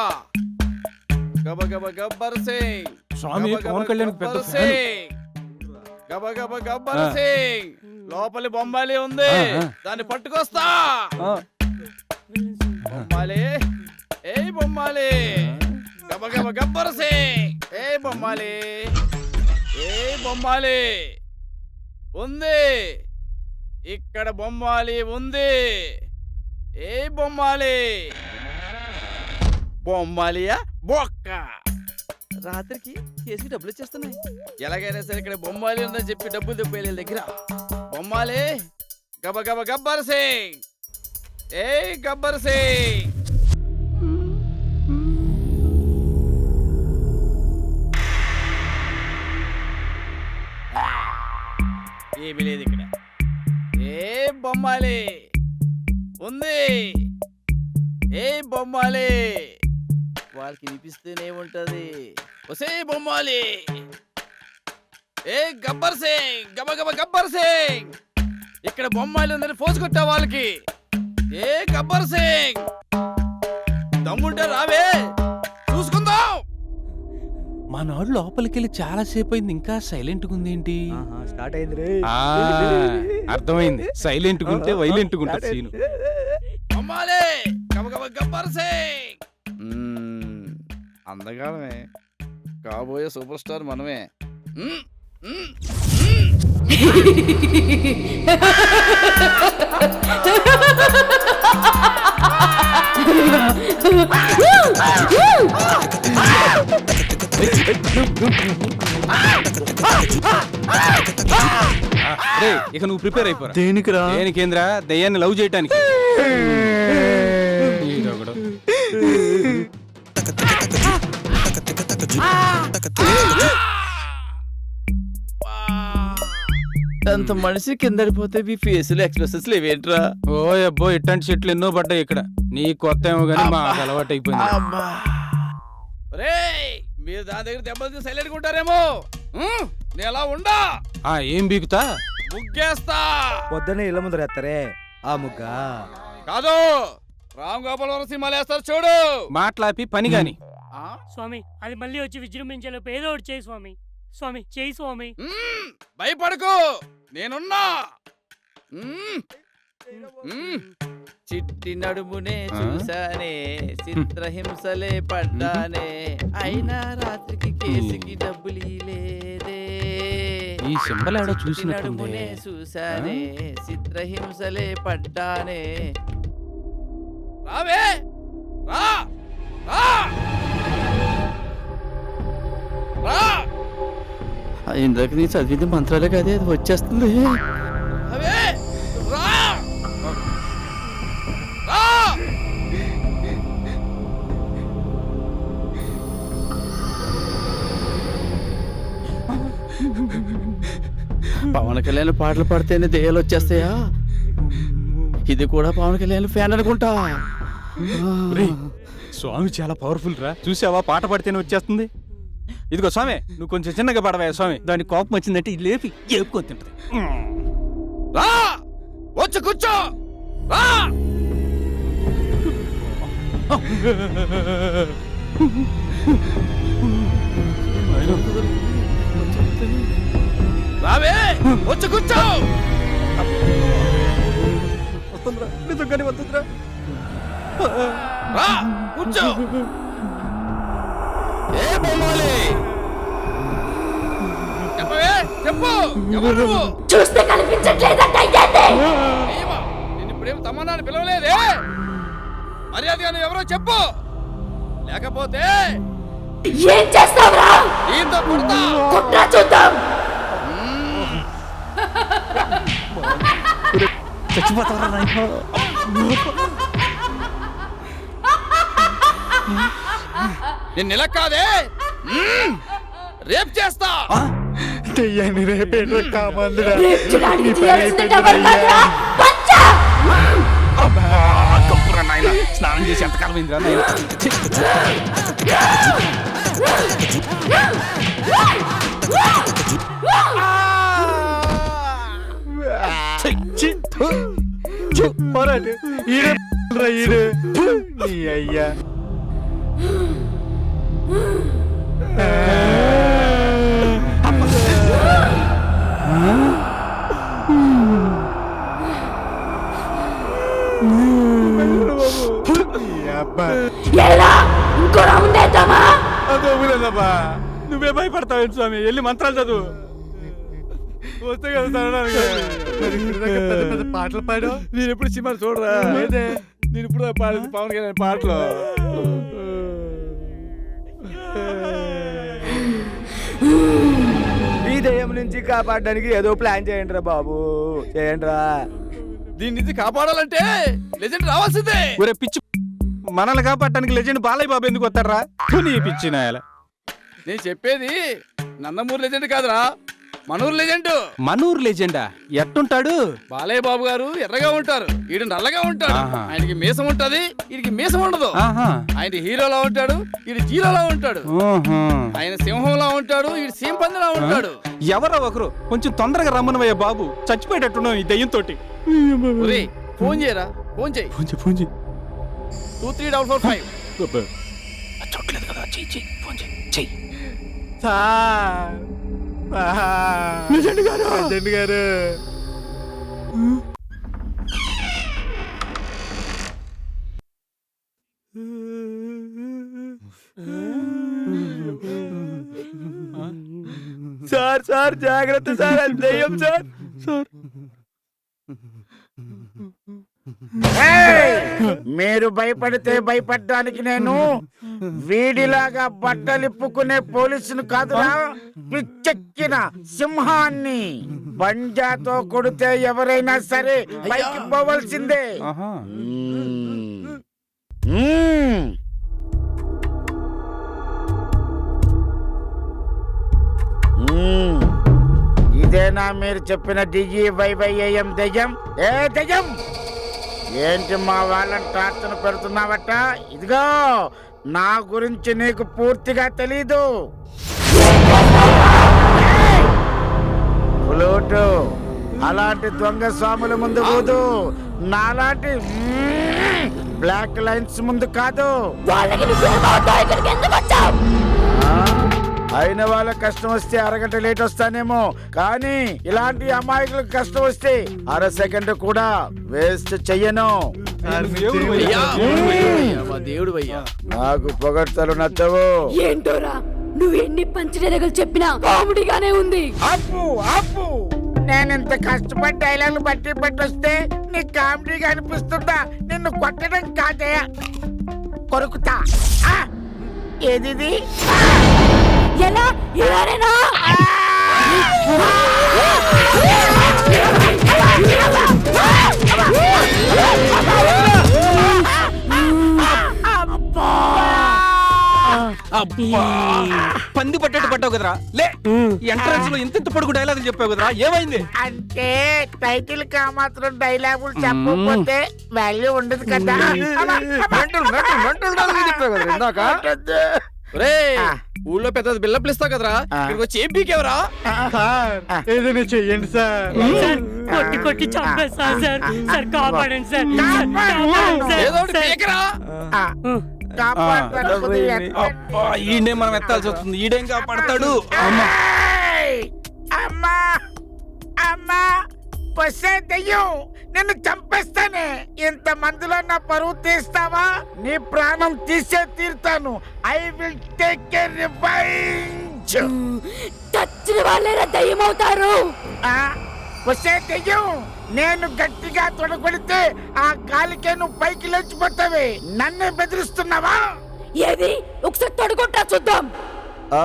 గబ గబ గబ్బర్ సింగ్, స్వామి గబ గబ పవన్ కళ్యాణ్ పెద్ద గబ్బర్ ఫ్యాను. సింగ్, గబ గబ గబ్బర్ ఆ. సింగ్. లోపలి బొమ్మాలి ఉంది, ఆ. దాన్ని పట్టుకొస్తా. ఆ. బొమ్మాలి, ఏ బొమ్మాలి, గబ గబ గబ్బర్ సింగ్. ఏ బొమ్మాలి, ఏ బొమ్మాలి ఉంది, ఇక్కడ బొమ్మాలి ఉంది. ఏ బొమ్మాలి, బొమ్మాలియా బొక్క. రాత్రికి కేసుకి డబ్బులు వచ్చేస్తున్నాయి. ఎలాగైనా సరే ఇక్కడ బొమ్మాలి ఉందని చెప్పి డబ్బులు తెప్పేళ్ళ దగ్గర. బొమ్మాలి, గబ గబ గబ్బర్ సింగ్, ఏ గబ్బర్ సింగ్. ఏమీ లేదు ఇక్కడ. ఏ బొమ్మాలి ఉంది, ఏ బొమ్మాలి. వాళ్ళకి వినిపిస్తూనే ఉంటది. ఒసే బొమ్మాలి, ఏ గబ్బర్ సింగ్, గబ గబ గబ్బర్ సింగ్. ఇక్కడ బొమ్మాలి ఉందని ఫోర్స్ కొట్టా వాళ్ళకి. ఏ గబ్బర్ సింగ్, దమ్ముంటే రావే, చూసుకుందాం. మా నాడు లోపలికి వెళ్ళి చాలా సేపు అయింది, ఇంకా సైలెంట్ గా ఉంది ఏంటి? స్టార్ట్ అయింది అర్థమైంది, సైలెంట్ గా ఉంటే వైలెంట్ గా ఉంటుంది సీను. బొమ్మాలి, గబ గబ గబ్బర్ సింగ్. అందగానే కాబోయే సూపర్ స్టార్ మనమే. ఇక నువ్వు ప్రిపేర్ అయిపోరా. దేనికిరా? దేనికేంద్రా, దయ్యాన్ని లవ్ చేయటానికి. అంత మనిషి కిందడిపోతే మీ ఫేసులు ఎక్స్ప్రెషన్స్ లేవేంట్రా? ఓ అబ్బో, ఇట్లాంటి చెట్లు ఎన్నో పడ్డాయి ఇక్కడ. నీ కొత్త ఏమో గానీ మా అలవాటు అయిపోయింది. మీరు దాని దగ్గర దెబ్బలు సైలెంట్ ఉంటారేమో. నేను ఎలా ఉండా? ఏం బీకుతా? ముగ్గేస్తా. పొద్దున్నే ఇళ్ళ ముందర ఎత్తారే ఆ ముగ్గ కాదు, రామ్ గోపాల్ వరం సినిమాలు వేస్తారు చూడు. మాట్లాపి పని గాని. స్వామి అది మళ్ళీ వచ్చి విజృంభించేలోపు ఏదో ఒకటి చేయి స్వామి. స్వామి చేయి స్వామి. భయపడకు, నేనున్నా. చిట్టి నడుమునే చూసానే, చిత్రహింసలే పడ్డానే, అయినా రాత్రికి కేసుకి డబ్బులు లేదే. ఈ సింబల్ ఎవడో చూసినట్టుంది. నడుమునే చూసానే, చిత్రహింసలే పడ్డానే. రావే, రా రా రా. ఇందాక నీ చదివింది మంత్రాలే కదే, అది వచ్చేస్తుంది. అవే రా రా. పవన్ కళ్యాణ్ పాటలు పాడితేనే దెయ్యాలు వచ్చేస్తాయా? ఇది కూడా పవన్ కళ్యాణ్ ఫ్యాన్ అనుకుంటా. స్వామి చాలా పవర్ఫుల్ రా, చూసావా? పాట పడితేనే వచ్చేస్తుంది. ఇదిగో స్వామి, నువ్వు కొంచెం చిన్నగా పడవా స్వామి. దాని కోపం వచ్చిందంటే ఇది లేపి ఏపుకొని తింటది. రా, వచ్చి కూర్చో. రా. రావే, వచ్చి కూర్చో. వస్తుందిరా, నిజంగానే వస్తుందిరా. రా, కూర్చో. ఏ బొమ్మాలి, చెప్పవే, చెప్పు. ఎవరు నువ్వు? చూస్తే కనిపించట్లేదంట. నేను ఇప్పుడేం తమ్మన్నాను పిలవలేదే. మర్యాదగా నువ్వు ఎవరో చెప్పు, లేకపోతే ఏం చేస్తావురా? దీంతో కొడతా. కుట్రా చూద్దాం. చచ్చిపోతావరా నాయనా. నేను ఇలా కాదే, రేప్ చేస్తా. దెయ్యాన్ని రేపేట్రా కామందురా. రేప్ చేయడానికి చేయాల్సిన డబల్ కాదురా, పంచా. స్నానం చేసి ఎంతకాలం అయిందిరా నాయనా? పోరాడు. ఎవడ్రా ఈడు? నీ అయ్యా ఇంకో రౌండ్ వేద్దామా? నువ్వే భయపడతావు స్వామి, వెళ్ళి మంత్రాలు చదువు. వస్తే కదా తనడానికి. పెద్ద పాటలు పాడు. నేను ఎప్పుడు సినిమా చూడరా? లేదే. నేను ఇప్పుడు పాడేది పవన్ కళ్యాణ్ పాటలు. ఈ దయ్యం నుంచి కాపాడడానికి ఏదో ప్లాన్ చేయండి రా బాబు, చేయండి రా. దీని నుంచి కాపాడాలంటే లెజెండ్ రావాల్సిందే. ఒరే పిచ్చి, మనల్ని కాపాడటానికి లెజెండ్ బాలయ్య బాబు ఎందుకు వస్తారా? నీ పిచ్చి నాయల. నేను చెప్పేది నందమూరి లెజెండ్ కాదురా, మనూరు లెజెండ్. మనూరు లెజెండా? ఎట్టుంటాడు? బాలయ్య బాబు గారు ఎర్రగా ఉంటారు, ఈడు నల్లగా ఉంటాడు. ఆయనకి మీసం ఉంటది, వీడికి మీసం ఉండదు. ఆయన హీరోలా ఉంటాడు, ఈడు జీరోలా ఉంటాడు. ఆయన సింహంలా ఉంటాడు, ఈడు సింపందిలా ఉంటాడు. ఎవరో ఒకరు కొంచెం తొందరగా రమ్మనవయ్య బాబు, చచ్చిపోయేటట్టున్నావు ఈ దయ్యంతో. ఫోన్ చేయరా, ఫోన్ చేయి. 2345. చూడలేదు కదా, చెయ్యి ఫోన్ చెయ్యి. గారు సార్ సార్ జాగ్రత్త సార్, అది దయ్యం సార్. మీరు భయపడితే భయపడడానికి నేను వీడిలాగా బట్టలిప్పుకునే పోలీసును కాదురా, పిచ్చెక్కిన సింహాన్ని. పంజాతో కొడితే ఎవరైనా సరే పైకి పోవలసిందే. ఇదేనా మీరు చెప్పిన DGYYAM దయ్యం? ఏ దయ్యం, ఏంటి మా వాళ్ళని టార్చన పెడుతున్నావట? ఇదిగో, నా గురించి నీకు పూర్తిగా తెలీదు. ఫ్లూటు అలాంటి దొంగ స్వాముల ముందు పోదు, నాలాంటి బ్లాక్ లైన్స్ ముందు కాదు. అయిన వాళ్ళ కష్టం వస్తే అరగంట లేట్ వస్తానేమో, కానీ ఇలాంటి అమాయకులకు కష్టం వస్తే అర సెకండ్ కూడా వేస్ట్ చెయ్యను. దేవుడు అయ్యా, నాకు పొగడ్తలు నచ్చవు. ఏంటోరా, నువ్వు ఎన్ని పంచడేరగలు చెప్పినా కామెడీగానే ఉంది. ఆపు ఆపు, నేను ఇంత కష్టపడి డైలాగులు బట్టి వస్తే నీకు కామెడీగా అనిపిస్తుందా? నిన్ను కొట్టడం కాదే, కొరుకుతా. ఏది ఎలా ఇలానేనా? పంది పట్టేట్టు పట్టావు కదరా. లే, ఎంట్రన్స్ లో ఇంత పొడుగు డైలాగులు చెప్పావు కదరా, ఏమైంది? అంటే టైటిల్ కా మాత్రం డైలాగులు చెప్పకపోతే వాల్యూ ఉండదు కదా. ఊళ్ళో పెద్ద బిల్లప్లు ఇస్తావు కదరా, ఇక్కడికి వచ్చి ఏం పీకేవరా? ఏదైనా చెయ్యండి సార్. కొట్టి కొట్టి చంపేస్తా సార్. సార్ కాపాడండి సార్. ఏదో ఒకటి పీకరా. ఈడే మనం ఎత్తాల్సి వస్తుంది, ఈడేం కాపాడతాడు. అమ్మా అమ్మా, వస్తే దయ్యం, నిన్ను చంపేస్తానే. ఇంత మందిలో నా పరువు తీస్తావా? నీ ప్రాణం తీసే తీరుతాను. I will take a revenge. చచ్చిన వాళ్ళేరా దయ్యం అవుతారు. వస్తే దయ్యం, నేను గట్టిగా తొడగొడితే ఆ గాలికే నువ్వు పైకి లేచిపోతావే. నన్నే బెదిరిస్తున్నావా? ఏది, ఒకసారి తొడగొట్టా చూద్దాం. ఓ,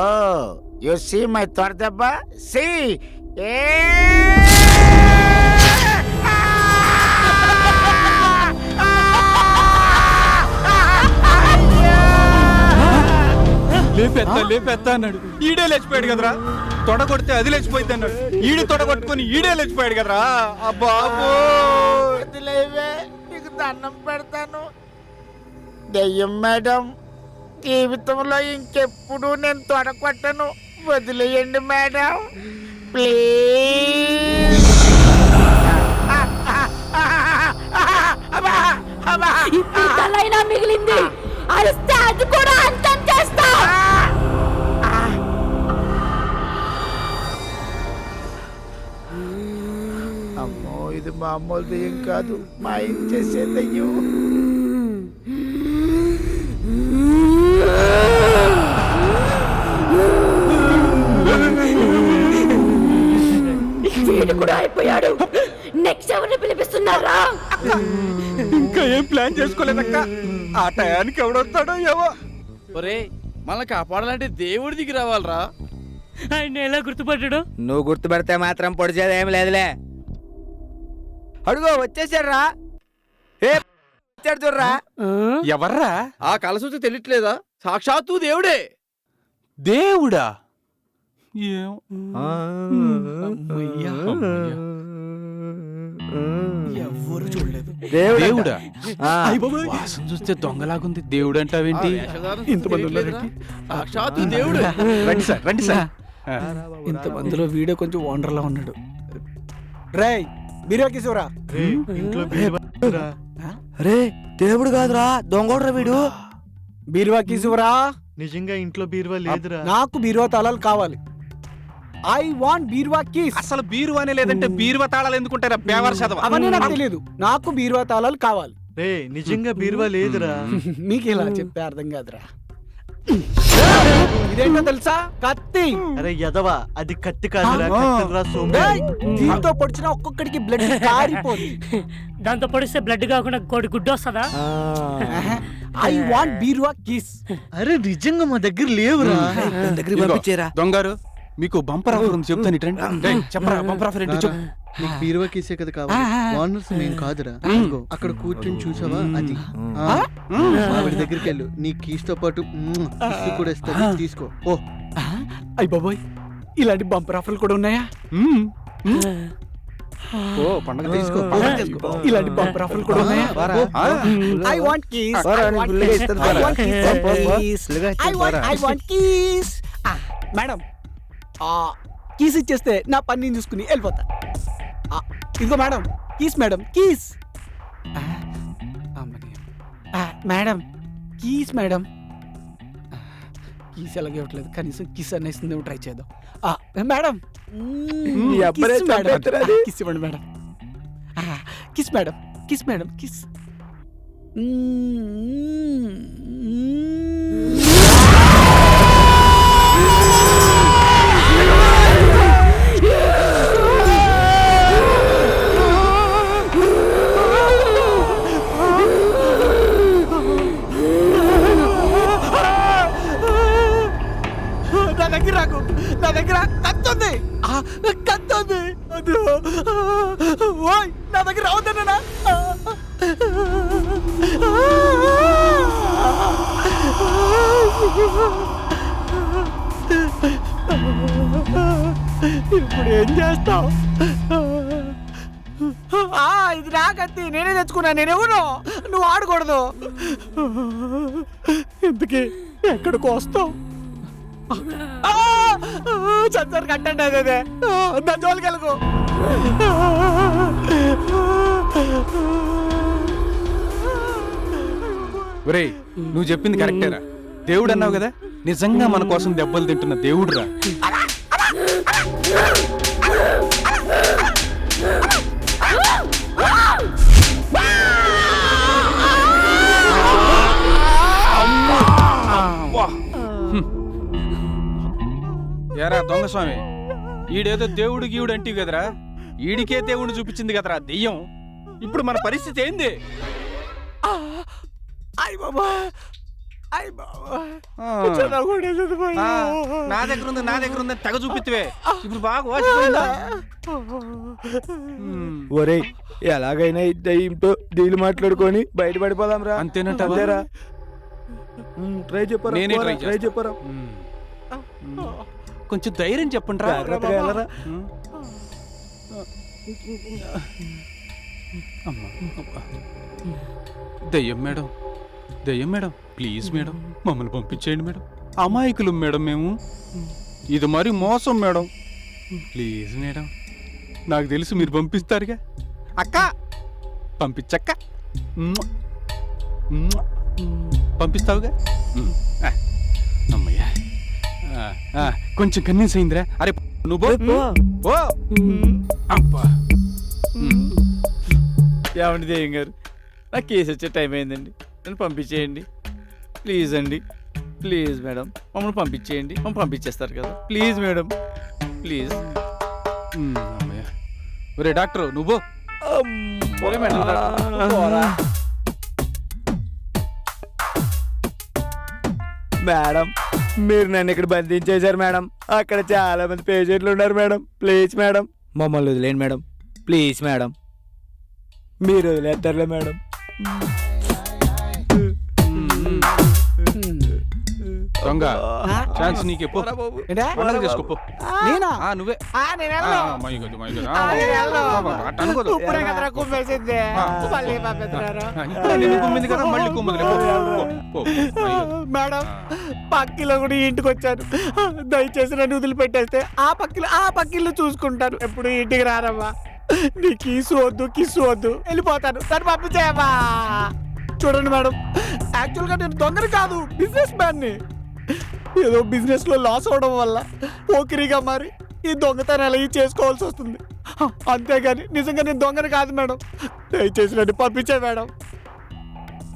యు సీ మై తొడదెబ్బ? సీ. లేపేత్తా అన్నాడు, ఈడే లేచిపోయాడు కదరా. తొడగొడితే అది లేచిపోయింది అన్నాడు, ఈడు తొడగొట్టుకుని ఈడే లేచిపోయాడు కదరా. అబ్బాబో, నీకు దండం పెడతాను దయ్యం మేడం, జీవితంలో ఇంకెప్పుడు నేను తొడగొట్టను. వదిలేయండి మేడం, ప్లీజ్. ఇప్పుడు తలైనా మిగిలింది, అరిస్తే అది కూడా అంతం చేస్తా. అమ్మో, ఇది మామూలు దెయ్యం కాదు, మా ఏం చేసే దెయ్యం. వీడు కూడా అయిపోయాడు. నెక్స్ట్ ఎవరిని పిలిపిస్తున్నారా? ఇంకా ఏం ప్లాన్ చేసుకోలేదక్క. ఆ టయానికి ఎవడొస్తాడో ఏవో. ఒరే, మనల్ని కాపాడాలంటే దేవుడి దిగి రావాలరా. ఆయన ఎలా గుర్తుపట్టాడు? నువ్వు గుర్తుపెడితే మాత్రం పొడిచేది ఏం లేదులే. అడుగో వచ్చేసారా? చూడరా ఎవర్రా? ఆ కలసూచి తెలియట్లేదా? సాక్షాత్తు దేవుడే. దేవుడా? ఎవ్వరు చూడలేదు. దేవుడా? వాసన చూస్తే దొంగలాగుంది. దేవుడు అంటావేంటి? ఇంతమంది ఉన్నారేంటి? సాక్షాత్తు దేవుడు. రండి సార్, రండి సార్. ఇంతమందిలో వీడియో కొంచెం వండర్లా ఉన్నాడు. రేయ్ బీరువా కిసురా. రే దేవుడు కాదురా, దొంగోడ్రా వీడు. బీరువా కిసురా. నిజంగా ఇంట్లో బీరువా లేదురా. నాకు బీరువా తాళాలు కావాలి. ఐ వాంట్ బీరువా కీస్. అసలు బీరువానే లేదంటే బీరువా తాళాలు ఎందుకుంటారా? బేవర్ చదవ. అవన్నీ నాకు తెలియదు. నాకు బీరువా తాళాలు కావాలి. రే నిజంగా బీరువా లేదురా. మీకు ఇలా చెప్తే అర్థం కాదురా. ఇదేంటో తెలుసా? కత్తి. అరే యదవా, అది కత్తి కాదురా, కత్తిరా సోంబేరి. దీంతో పొడిచిన ఒక్కొక్కడికి బ్లడ్ కారిపోతుంది. దాంతో పొడిస్తే బ్లడ్ కాకుండా కోడి గుడ్డు వస్తుందా? ఐ వాంట్ బీరువా కీస్. అరే నిజంగా మా దగ్గర లేవురా. దగ్గరికి పంపించేరా. దొంగారు, మీకు బంపర్ ఆఫర్ ఉంది, చెప్తాను. ఇటండి. చెప్పరా బంపర్ ఆఫర్ ఏంటో చెప్పు. నీకు బీరువా కీసే కదా కావాలి. వార్నర్స్ మేం కాదురా. అక్కడ కూర్చొని చూసావా, అది ఆవిడ దగ్గరికి వెళ్ళు. నీ కీస్ తో పాటు కిస్ కూడా ఇస్తాను, తీసుకో. ఓ అయ్య బాబోయ్, ఇలాంటి బంపర్ ఆఫర్లు కూడా ఉన్నాయా? ఓ పండగ తీసుకో. ఇలాంటి బంపర్ ఆఫర్లు కూడా ఉన్నాయా? I want keys. I want keys. Madam, keys ఇచ్చేస్తే నా పని నేను చూసుకుని వెళ్ళిపోతా. ఇదిగో madam, keys. Madam keys. Madam keys. Madam keys ఎలాగ ఇవ్వట్లేదు, కనీసం కిస్ అనేసి ట్రై చేద్దాం. మేడం కిస్ ఇవ్వండి madam. Kiss madam, kiss madam, kiss. నా దగ్గర రాకు, నా దగ్గర కత్తుంది. కత్తుంది. ఓయ్ నా దగ్గర రావద్దన్నా. ఇప్పుడు ఏం చేస్తావు? ఇది నా కత్తి, నేనే తెచ్చుకున్నా. నేనెవరు? నువ్వు ఆడకూడదు. ఇంతకీ ఎక్కడికి వస్తావు? చందర్ కట్టండి. అదే నా జోలికి వెళ్ళకు. ఒరేయ్, నువ్వు చెప్పింది కరెక్టేరా. దేవుడు అన్నావు కదా, నిజంగా మన కోసం దెబ్బలు తింటున్న దేవుడురా. ఏరా దొంగ స్వామి, ఈడేదో దేవుడు గీవుడు అంటివి కదరా. ఈడికే దేవుడిని చూపించింది కదరా దెయ్యం. ఇప్పుడు మన పరిస్థితి ఏంది? నా దగ్గర ఉంది, నా దగ్గర ఉంది తెగ చూపిత్తివే. ఇప్పుడు బాగా వాచిపోయిందా? ఒరే, ఎలాగైనా దయ్యంతో డీల్ మాట్లాడుకొని బయటపడిపోదాం రా. అంతేనంటారా? ట్రై చెప్పరా. నేనే ట్రై చెప్పరా. కొంచెం ధైర్యం చెప్పండి రా. దయ్యం మేడం, దయ్యం మేడం, ప్లీజ్ మేడం, మమ్మల్ని పంపించేయండి మేడం. అమాయకులు మేడం మేము. ఇది మరి మోసం మేడం. ప్లీజ్ మేడం, నాకు తెలుసు మీరు పంపిస్తారుగా. అక్క పంపించక్క. పంపిస్తావుగా? అమ్మయ్యా, కొంచెం కన్విన్స్ అయిందిరా. అరే నువ్వు ఏమండి దేయం గారు, నాకు కేసు వచ్చే టైం అయిందండి, నన్ను పంపించేయండి ప్లీజ్ అండి. ప్లీజ్ మేడం, మమ్మల్ని పంపించేయండి, మమ్మల్ని పంపించేస్తారు కదా, ప్లీజ్ మేడం ప్లీజ్. ఒరే డాక్టర్ నువ్వు మేడం, మీరు నన్ను ఇక్కడ బంధించేశారు మేడం. అక్కడ చాలా మంది పేషెంట్లు ఉన్నారు మేడం. ప్లీజ్ మేడం, మమ్మల్ని వదిలేండి మేడం. ప్లీజ్ మేడం, మీరు వదిలేస్తారులే మేడం. దొంగ ఛాన్స్ నీకే, పో పండగ చేసుకోపో. నేనా? నువ్వే నిన్ను కుమ్మింది కదా, మళ్ళీ కుమ్మదిలే. మేడం, పక్కిలో కూడా ఇంటికి వచ్చాను, దయచేసి నన్ను వదిలిపెట్టేస్తే ఆ పక్కిళ్ళు చూసుకుంటాను. ఎప్పుడు ఇంటికి రారమ్మా. నీ కిసు వద్దు, వెళ్ళిపోతాను. తను పంపించేయమ్మా. చూడండి మేడం, యాక్చువల్గా నేను దొంగని కాదు, బిజినెస్ మ్యాన్ని. ఏదో బిజినెస్ లో లాస్ అవడం వల్ల పోకిరిగా మారి ఈ దొంగతనాలు అవి చేసుకోవాల్సి వస్తుంది. అంతేగాని నిజంగా నేను దొంగని కాదు మేడం. దయచేసి నన్ను పంపించే మేడం.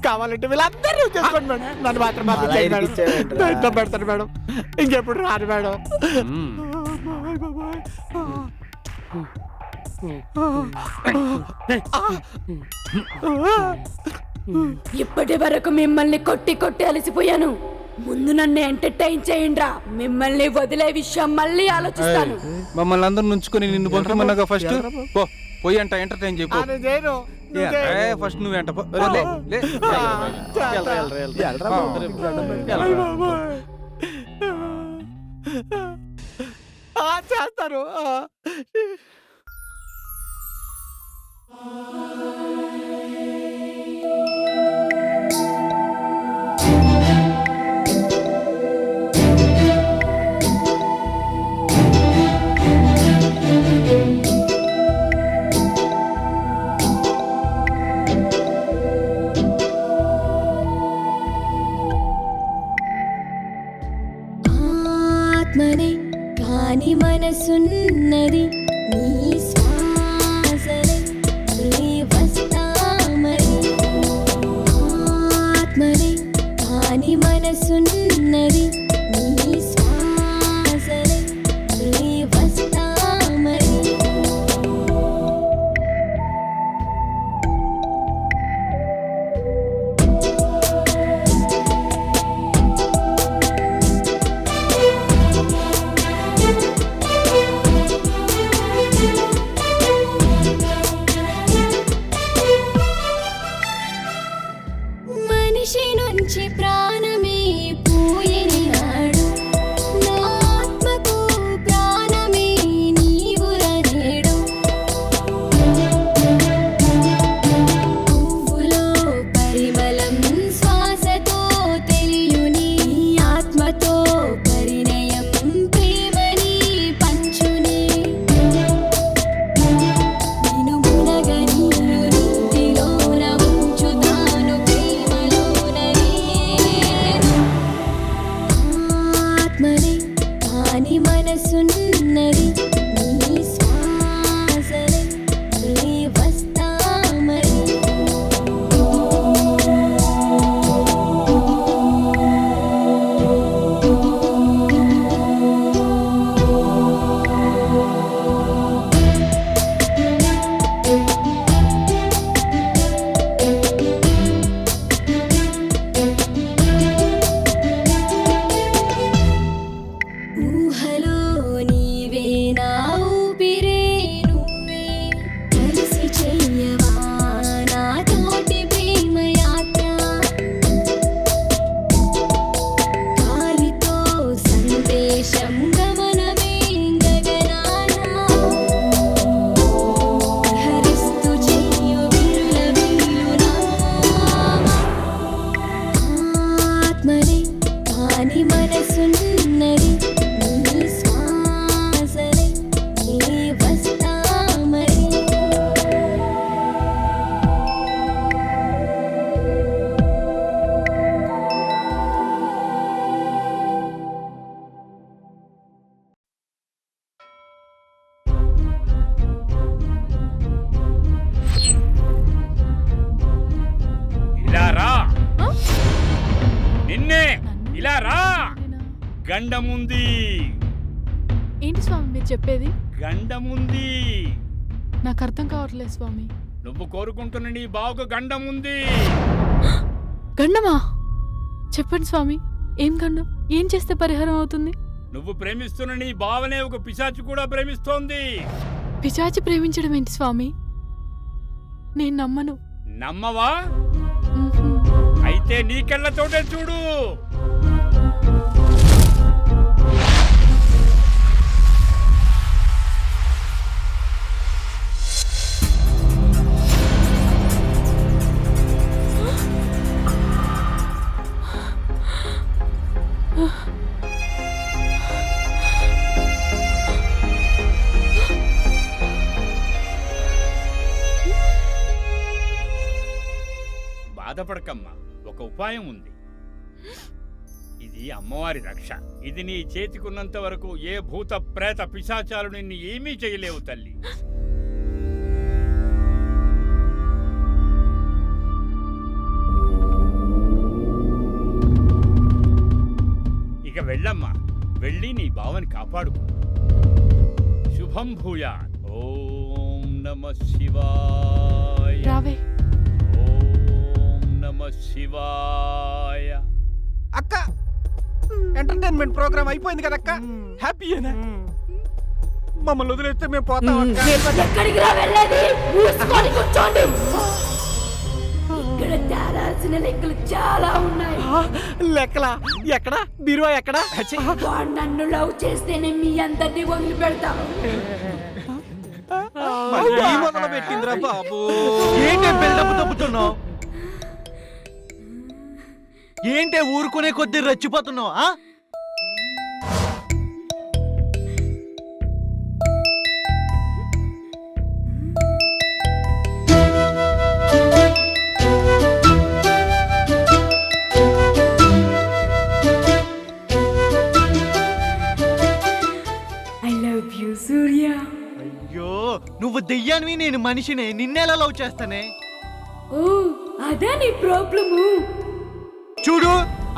కావాలంటే వీళ్ళందరూ చేసుకోండి మేడం, నన్ను మాత్రం పంపించేయండి. పెడతాను మేడం, ఇంకెప్పుడు రాను మేడం. ఇప్పటి వరకు మిమ్మల్ని కొట్టి అలసిపోయాను. ముందు నన్ను ఎంటర్టైన్ చేయండి. మిమ్మల్ని వదిలే విషయం మళ్ళీ ఆలోచిస్తాను. మమ్మల్ని అందరూ నుంచుకొని నిన్ను పంపమన్నాగా, ఫస్ట్ పోయి అంట ఎంటర్టైన్ చేయు. ఫస్ట్ నువ్వు ఎంట చేస్తారు. ఆత్మనే కాని మనసున్నది, నీ శ్వాసనే నీ వస్తామని. ఆత్మనే కాని మనసున్నది, నీ శ్వాసనే నీ వస్తామని. నిన్నే ఇలా రా. గండముంది. ఏంటి స్వామి మీరు చెప్పేది? గండముంది. నాకు అర్థం కావట్లేదు స్వామి. నువ్వు కోరుకుంటున్న నీ బావకు గండముంది. గండమా? చెప్పండి స్వామి, ఏం గండం? ఏం చేస్తే పరిహారం అవుతుంది? నువ్వు ప్రేమిస్తున్న నీ బావనే ఒక పిశాచి కూడా ప్రేమిస్తోంది. పిశాచి ప్రేమించడం ఏంటి స్వామి? నేను నమ్మను. నమ్మవా? అయితే నీ కళ్ళతోటే చూడు. బాధపడకమ్మా, ఒక ఉపాయం ఉంది. ఇది అమ్మవారి రక్ష. ఇది నీ చేతికున్నంత వరకు ఏ భూత ప్రేత పిశాచాలు నిన్ను ఏమీ చేయలేవు తల్లి. ఇక వెళ్ళమ్మా, వెళ్ళి నీ బావని కాపాడుకో. శుభం భూయాత్. ఓం నమః శివాయ. రావే. శివాయ. అక్క, ఎంటర్టైన్మెంట్ ప్రోగ్రామ్ అయిపోయింది కదా అక్క? హ్యాపీయేనా? మమ్మల్ని వదిలేస్తే మేము పోతాం అక్క. ఎక్కడికి రా వెళ్ళేది? మూసుకొని కూర్చోండి. ఇక్కడ తేరాల్సిన లెక్కలు చాలా ఉన్నాయి. లెక్కలా? ఎక్కడ? బీరువా ఎక్కడ? వాడు నన్ను లవ్ చేస్తేనే మీ అందరినీ వదిలిపెడతాం. మొదలు పెట్టిందిరా బాబు. ఏంటి బిల్డప్ దొబ్బుతున్నావు? ఏంటే ఊరుకునే కొద్దీ రెచ్చిపోతున్నావు? ఐ లవ్ యూ సూర్య. అయ్యో, నువ్వు దెయ్యానివి, నేను మనిషినే. నిన్నెలా లవ్ చేస్తానే? ఓ, అదా నీ ప్రాబ్లము? చూడు,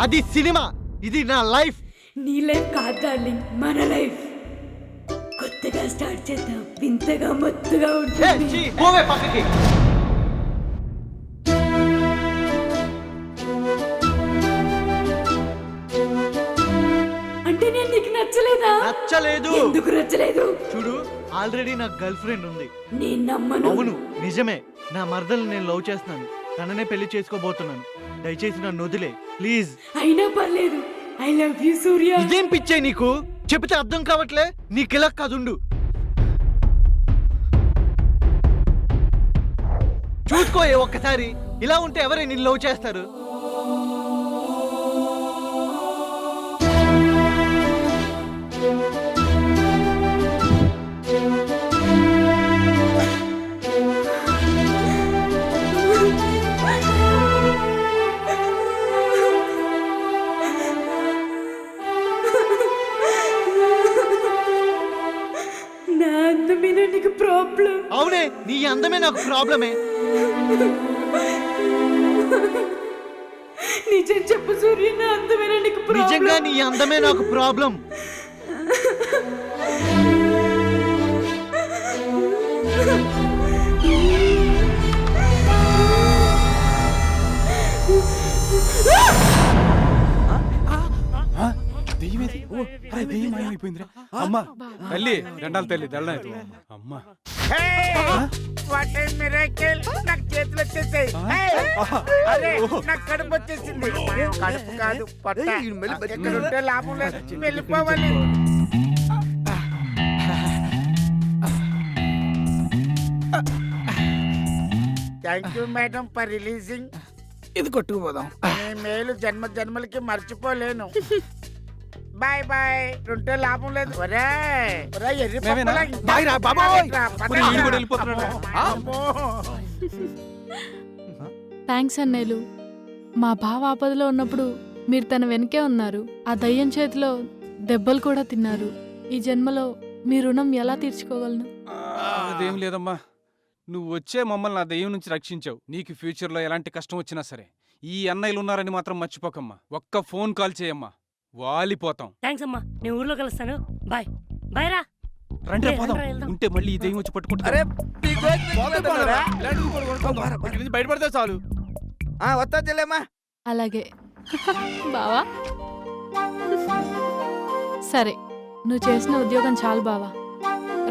అది సినిమా, ఇది నా లైఫ్. నీ లైఫ్ కాదు డార్లింగ్, మన లైఫ్. కొత్తగా స్టార్ట్ చేద్దాం. వింతగా మత్తుగా ఉంటుంది. పోవే పక్కకి. అంటే నేను నీకు నచ్చలేదా? నచ్చలేదు. ఎందుకు నచ్చలేదు? చూడు, ఆల్రెడీ నాకు గర్ల్ ఫ్రెండ్ ఉంది. నేను నమ్మను. అవును, నిజమే. నా మరదలు నేను లవ్ చేస్తున్నాను. తననే పెళ్లి చేసుకోబోతున్నాను. దయచేసి నన్ను వదిలే ప్లీజ్. అయినా పర్లేదు. ఐ లవ్ యూ సూర్య. ఇదేం పిచ్చే నీకు? చెబితే అర్థం కావట్లే. నీకెలా కాదుండు. చూసుకోయే ఒక్కసారి. ఇలా ఉంటే ఎవరే నిన్ను లవ్ చేస్తారు? నా అందమైన నీకు ప్రాబ్లం. అవునే, నీ అందమే నాకు ప్రాబ్లమే. నిజం చెప్పు సూర్య, నా అందమైన నీకు ప్రాబ్లం. నిజంగా నీ అందమే నాకు ప్రాబ్లం. అమ్మా తల్లి, దండాలు తల్లి, దండాలు. అమ్మా వాట్ ఏ మిరాకిల్. నాకు చేతులు వచ్చేసాయి. అరే, నాకు కడుపు వచ్చేసింది. కడుపు కాదు, పొట్ట. ఎక్కడ ఉంటే లాభం లేదు, వెళ్ళిపోవాలి. Thank you madam for releasing. ఇది కొట్టుకుపోదాం. నీ మేలు జన్మ జన్మలకి మర్చిపోలేను. Bye bye. ఉంటే లాభం లేదు. ఎర్రి బాయ్ రా బాబాయ్. వీడు కూడా వెళ్ళిపోతున్నాడు. థ్యాంక్స్ అన్నయ్యలు. మా బావ ఆపదలో ఉన్నప్పుడు మీరు తన వెనకే ఉన్నారు. ఆ దయ్యం చేతిలో దెబ్బలు కూడా తిన్నారు. ఈ జన్మలో మీ రుణం ఎలా తీర్చుకోగలను? అదేం లేదమ్మా, నువ్వు వచ్చే మమ్మల్ని నా దెయ్యం నుంచి రక్షించావు. నీకు ఫ్యూచర్లో ఎలాంటి కష్టం వచ్చినా సరే ఈ అన్నయ్యలు ఉన్నారని మాత్రం మర్చిపోకమ్మా. ఒక్క ఫోన్ కాల్ చేయమ్మా, వాలిపోతాం. థ్యాంక్స్ అమ్మా, నేను ఊర్లో కలుస్తాను. బాయ్ బాయ్ రా. రండి రే, పోదాం. రండ్రా, వెళ్దాం. ఉంటే మళ్ళీ ఈ దెయ్యం వచ్చి పట్టుకుంటా. బయటపడితే చాలు. వస్తా చెల్లెమ్మా. అలాగే బావా. సరే, నువ్వు చేసిన ఉద్యోగం చాలు బావా.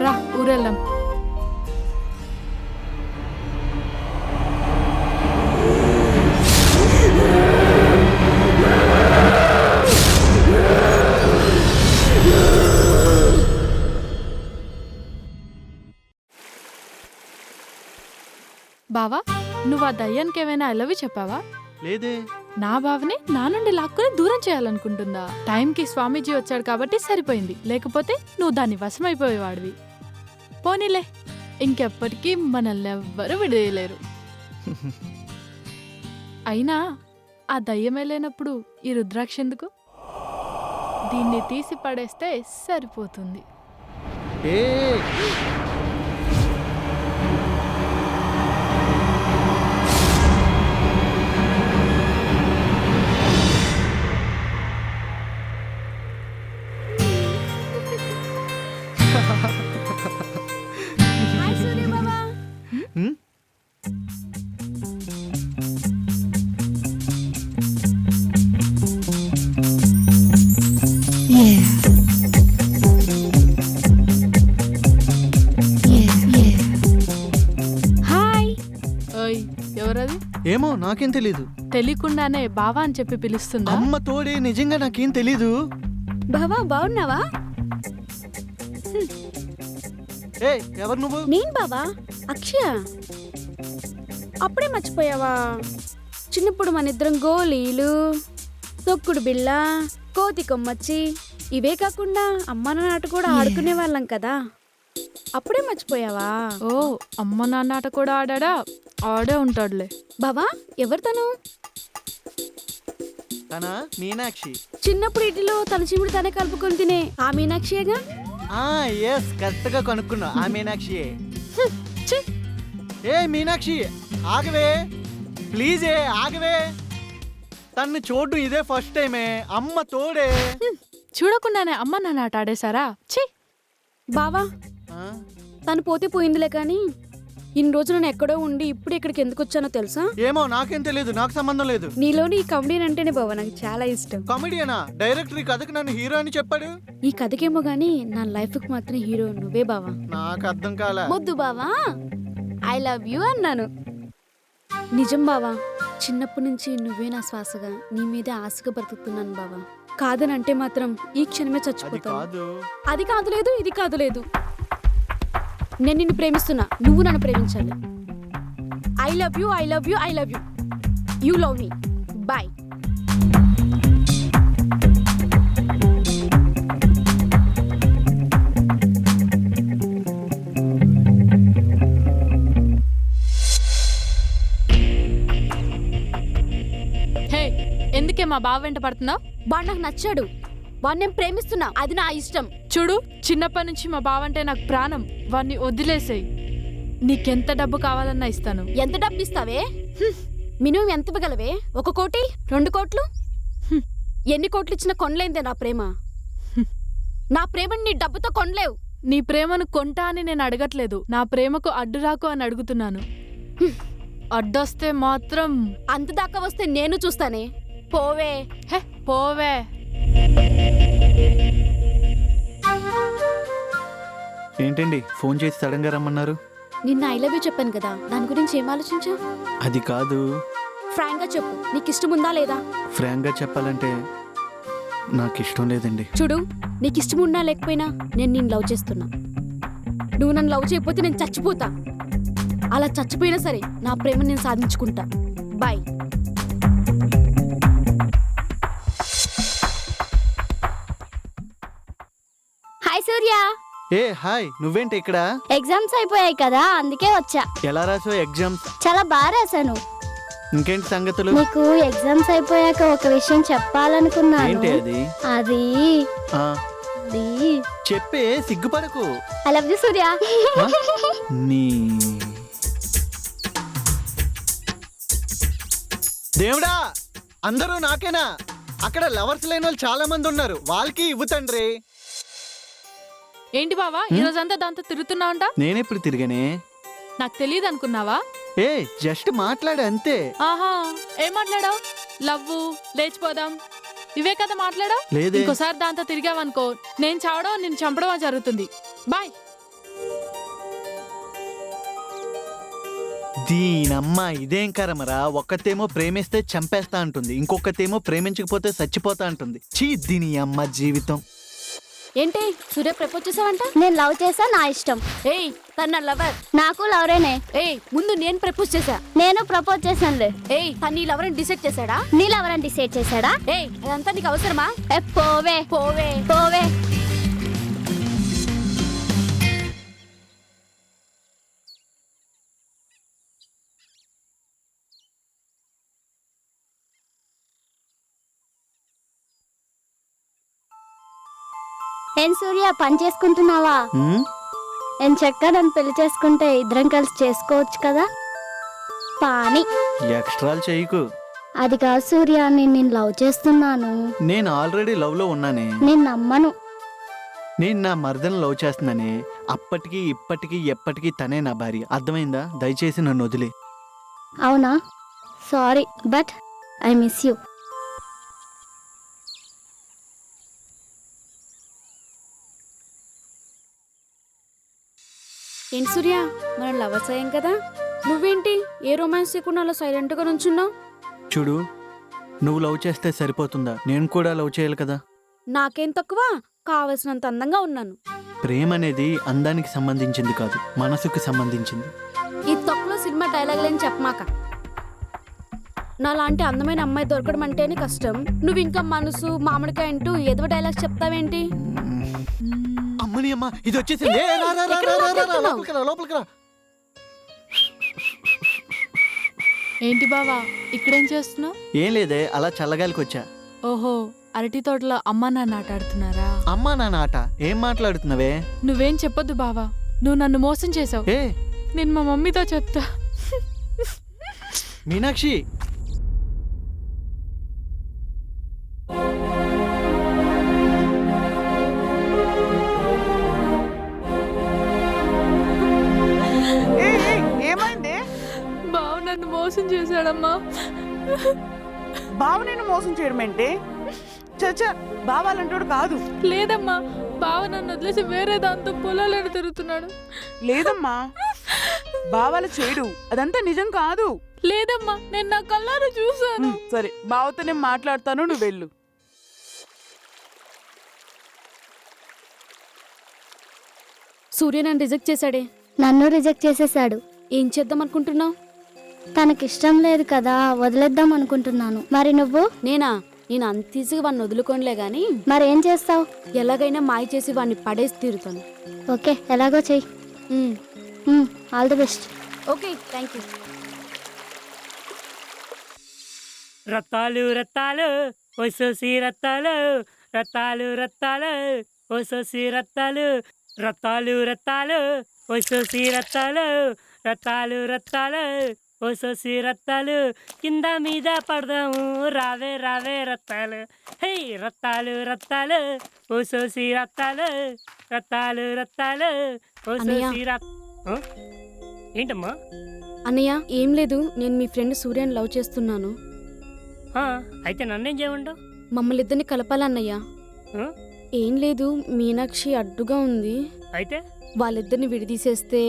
రా ఊరెళ్దాం. బావా, నువ్వు ఆ దయ్యానికి ఏమైనా అలవి చెప్పావా? లేదే. నా బావని నా నుండి లాక్కుని దూరం చేయాలనుకుంటుందా? టైంకి స్వామీజీ వచ్చాడు కాబట్టి సరిపోయింది, లేకపోతే నువ్వు దాన్ని వశమైపోయేవాడివి. పోనీలే, ఇంకెప్పటికీ మనల్ని ఎవ్వరూ విడదీయలేరు. అయినా ఆ దయ్యమే లేనప్పుడు ఈ రుద్రాక్ష ఎందుకు? దీన్ని తీసి పడేస్తే సరిపోతుంది. ఎవరది? ఏమో నాకేం తెలీదు. తెలియకుండానే బావా అని చెప్పి పిలుస్తుందా? అమ్మ తోడే, నిజంగా నాకేం తెలీదు. బావా బాగున్నావా? ఎవరు నువ్వు? నేను బావా, అక్షయ. అప్పుడే మర్చిపోయావా? చిన్నప్పుడు మన ఇద్దరం గోళీలు, తొక్కుడు బిళ్ళ, కోతి కొమ్మచ్చి, ఇవే కాకుండా అమ్మ నాన్న ఆట కూడా ఆడుకునే వాళ్ళం కదా. అప్పుడే మర్చిపోయావా? ఓ, అమ్మ నాన్న ఆట కూడా ఆడా? ఆడే ఉంటాడులే. బావా, ఎవరు తను? తనా మీనాక్షి. చిన్నప్పుడు ఇంటిలో తన చీముడు తనే కలుపుకొని తినే ఆ మీనాక్షియేగా? ఎస్, కరెక్ట్ గా కనుక్కున్నా. ఆ మీనాక్షియే. ఏ మీనాక్షి, ఆగవే ప్లీజే, ఆగవే. తన్ని చూడ్డు ఇదే ఫస్ట్ టైమే. అమ్మ తోడే. చూడకుండానే అమ్మ నాన్న ఆట ఆడేశారా? ఛీ బావా, తను పోతే పోయిందిలే కానీ ఇన్ని రోజులు నేను ఎక్కడో ఉండి ఇప్పుడు ఇక్కడికి ఎందుకు వచ్చానో తెలుసా? ఏమో నాకేం తెలియదు, నాకు సంబంధం లేదు. నీలోని ఈ కమెడియన్ అంటేనే బావా నాకు చాలా ఇష్టం. కామెడియనా? డైరెక్టర్ ఈ కథకు నన్ను హీరో అని చెప్పాడు. ఈ కథకేమో గానీ నా లైఫ్ కి మాత్రం హీరో నువ్వే బావా. నాకు అర్థం కాలే. వద్దు బావా, ఐ లవ్ యూ అన్నాను. నిజం బావా, చిన్నప్పటి నుంచి నువ్వే నా శ్వాసగా, నీ మీదే ఆశగా బ్రతుకుతున్నాను బావా. కాదనంటే మాత్రం ఈ క్షణమే చచ్చిపోతాను. అది కాదు లేదు, ఇది కాదు లేదు. నేను నిన్ను ప్రేమిస్తున్నా, నువ్వు నన్ను ప్రేమించాలి. I love you, I love you, I love you. You love me. Bye. హే, ఎందుకే మా బావ వెంట పడుతున్నావు? వాడు నాకు నచ్చాడు, వాడు నేను ప్రేమిస్తున్నా, అది నా ఇష్టం. చూడు, చిన్నప్పటి నుంచి మా బావంటే నాకు ప్రాణం. వాడిని వదిలేసేయి. నీకెంత డబ్బు కావాలన్నా ఇస్తాను. ఎంత డబ్బు ఇస్తావే? మినిమం ఎంత ఇవ్వగలవే? 1 కోటి, 2 కోట్లు? ఎన్ని కోట్లు ఇచ్చినా కొనలేందే నా ప్రేమ. నా ప్రేమని నీ డబ్బుతో కొనలేవు. నీ ప్రేమను కొంటా అని నేను అడగట్లేదు, నా ప్రేమకు అడ్డురాకు అని అడుగుతున్నాను. అడ్డొస్తే మాత్రం. అంత దాకా వస్తే నేను చూస్తానే. పోవే. హే, పోవే. ఏంటండి ఫోన్ చేసి సడన్ గా రమ్మన్నారు? నిన్న ఐ లవ్ యూ చెప్పాను కదా, దాని గురించి ఏం ఆలోచించా? అది కాదు. ఫ్రాంక్ గా చెప్పు, నీకు ఇష్టం ఉందా లేదా? ఫ్రాంక్ గా చెప్పాలంటే నాకు ఇష్టం లేదండి. చూడు, నీకు ఇష్టం ఉన్నా లేకపోయినా నేను నిన్ను లవ్ చేస్తున్నా. నువ్వు నన్ను లవ్ చేయకపోతే నేను చచ్చిపోతా. అలా చచ్చిపోయినా సరే నా ప్రేమను నేను సాధించుకుంటా. బాయ్. హాయ్ సూర్య. ఏ హాయ్, నువ్వేంటి ఇక్కడ? ఎగ్జామ్స్ అయిపోయాయి కదా, అందుకే వచ్చా. ఎలా రాసావు ఎగ్జామ్స్? చాలా బాగా రాశాను. ఇంకేంటి సంగతులు? నీకు ఎగ్జామ్స్ అయిపోయాక ఒక విషయం చెప్పాలనుకున్నాను. ఏంటి అది? అది చెప్పే, సిగ్గుపడకు. ఐ లవ్ యూ సూర్య. దేవుడా, అందరూ నాకేనా? అక్కడ లవర్స్ లేని వాళ్ళు చాలా మంది ఉన్నారు, వాళ్ళకి ఇవ్వు తండ్రి. ఏంటి బావా ఈరోజంతా దాంతో తిరుగుతున్నావు అంట? నేనెప్పుడు తిరిగానే? నాకు తెలియదు అనుకున్నావా? ఏ జస్ట్ మాట్లాడే అంతే. ఆహా, ఏం మాట్లాడావు? లవ్వు, లేచిపోదాం, ఇవే కదా మాట్లాడావు? లేదే. ఇంకోసారి దాంతో తిరిగావనుకో నేను చావడం నిన్ను చంపడం జరుగుతుంది. బాయ్. దీనమ్మ ఇదేం కరమరా, ఒక్కతేమో ప్రేమిస్తే చంపేస్తా అంటుంది, ఇంకొకతేమో ప్రేమించకపోతే చచ్చిపోతా అంటుంది. చీ దీని అమ్మ జీవితం. ఏంటి సూర్య ప్రపోజ్ చేసావంట? నేను లవ్ చేసా, నా ఇష్టం. ఏయ్ తన లవర్. నాకు లవరేనే. ఏయ్ ముందు నేను ప్రపోజ్ చేసా. నేను ప్రపోజ్ చేశానులే. ఏయ్ తన నీ లవర్ అని డిసైడ్ చేశాడా? నీ లవరని డిసైడ్ చేశాడా? ఏయ్ అదంతా నీకు అవసరమా? పోవే పోవే పోవే. ఏం సూర్య, పని చేసుకుంటున్నావా? ఏం చెక్క, నన్ను పెళ్లి చేసుకుంటే ఇద్దరం కలిసి చేసుకోవచ్చు కదా. పాని ఎక్స్ట్రాలు చేయకు. అది కాదు సూర్య, నేను లవ్ చేస్తున్నాను. నేను ఆల్రెడీ లవ్ లో ఉన్నానే. నేను నమ్మను. నేను నా మర్దను లవ్ చేస్తున్నానే. అప్పటికి ఇప్పటికీ ఎప్పటికీ తనే నా భార్య, అర్థమైందా? దయచేసి నన్ను వదిలే. అవునా? Sorry, but I miss you. ఏంటి సూర్య, మనం లవర్స్ అయ్యాం కదా, నువ్వేంటి ఏ రొమాన్స్ చేయకుండా అలా సైలెంట్ గా నుంచున్నావు? చూడు, నువ్వు లవ్ చేస్తే సరిపోతుందా? నేను కూడా లవ్ చేయాలి కదా. నాకేం తక్కువ, కావలసినంత అందంగా ఉన్నాను. ప్రేమ అనేది అందానికి సంబంధించింది కాదు, మనసుకు సంబంధించింది. ఈ తొక్కలో సినిమా డైలాగులని చెప్పమాక. నాలాంటి అందమైన అమ్మాయి దొరకడం అంటేనే కష్టం, నువ్వు ఇంకా మనసు మామిడికాయ అంటూ ఏదో డైలాగ్స్ చెప్తావేంటి? అమ్మని అమ్మ, ఇది వచ్చేసింది. లోపలికి రా. ఏంటి బావా ఇక్కడేం చేస్తున్నావు? ఏం లేదే, అలా చల్లగాలికి వచ్చా. ఓహో, అరటి తోటలో అమ్మా నాన్న ఆట ఆడుతున్నారా? అమ్మా నాన్న ఆట? ఏం మాట్లాడుతున్నావే? నువ్వేం చెప్పొద్దు బావా, నువ్వు నన్ను మోసం చేసావు. నేను మా మమ్మీతో చెప్తా. మీనాక్షి, ఏమైంది? బావ నన్ను మోసం చేశాడమ్మా. బావ నిన్ను మోసం చేయడం ఏంటి? చచ్చా, బావాలంటాడు కాదు. లేదమ్మా, బావ నన్ను వదిలేసి వేరే దాంతో పొలాలను తిరుగుతున్నాడు. లేదమ్మా, బావాలు చేయడు, అదంతా నిజం కాదు. లేదమ్మా, నేను నా కళ్ళారా చూసాను. సరే, బావతో నేను మాట్లాడతాను, నువ్వు వెళ్ళు. సూర్య నన్ను రిజెక్ట్ చేశాడే. నన్ను రిజెక్ట్ చేసేసాడు. ఏం చేద్దాం అనుకుంటున్నావు? తనకిష్టం లేదు కదా, వదిలేద్దాం అనుకుంటున్నాను. మరి నువ్వు? నేను అంత ఈజీగా వాడిని వదులుకోనిలే గాని. మరేం చేస్తావు? ఎలాగైనా మాయ చేసి వాడిని పడేసి తీరుతాను. ఓకే, ఎలాగో చెయ్యి. All the best. Okay, thank you. రత్తాలు రత్తాలు ఓసోసి రత్తాలు, రత్తాలు రత్తాలు ఓసోసి రత్తాలు, రత్తాలు రత్తాలు ఓసోసి రత్తాలు, రత్తాలు రత్తాలు ఓసోసి రత్తాలు, కింద మీద పడదాము రావే రావే రత్తాలు. హే రత్తాలు రత్తాలు ఓసోసి రత్తాలు, రత్తాలు రత్తాలు ఓసోసి ఏంటమ్మా? అన్నయ్య ఏం లేదు, నేను మీ ఫ్రెండ్ సూర్యని లవ్ చేస్తున్నాను. అయితే నన్నేం చేయమంటావు? మమ్మల్ని ఇద్దరిని కలపాలన్నయ్య. ఏం లేదు, మీనాక్షి అడ్డుగా ఉంది. అయితే వాళ్ళిద్దరిని విడిదీసేస్తే.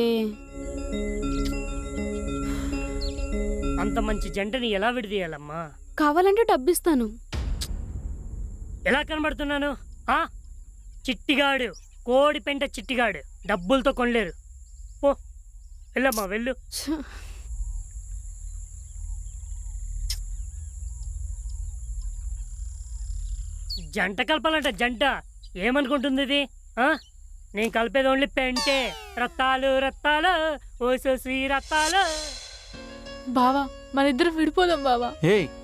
అంత మంచి జంటని ఎలా విడదీయాలమ్మా? కావాలంటే డబ్బిస్తాను. ఎలా కనబడుతున్నాను? చిట్టిగాడు, కోడి పెంట చిట్టిగాడు, డబ్బులతో కొనలేరు. ఓ వెళ్ళమ్మా, వెళ్ళు. జంట కలపాలంట, జంట ఏమనుకుంటుంది ఇది? నేను కలిపేది ఓన్లీ పెంటే. రత్తాలు రత్తాలు ఓసోసి రత్తాలు. బావా మన ఇద్దరం విడిపోదాం బావా.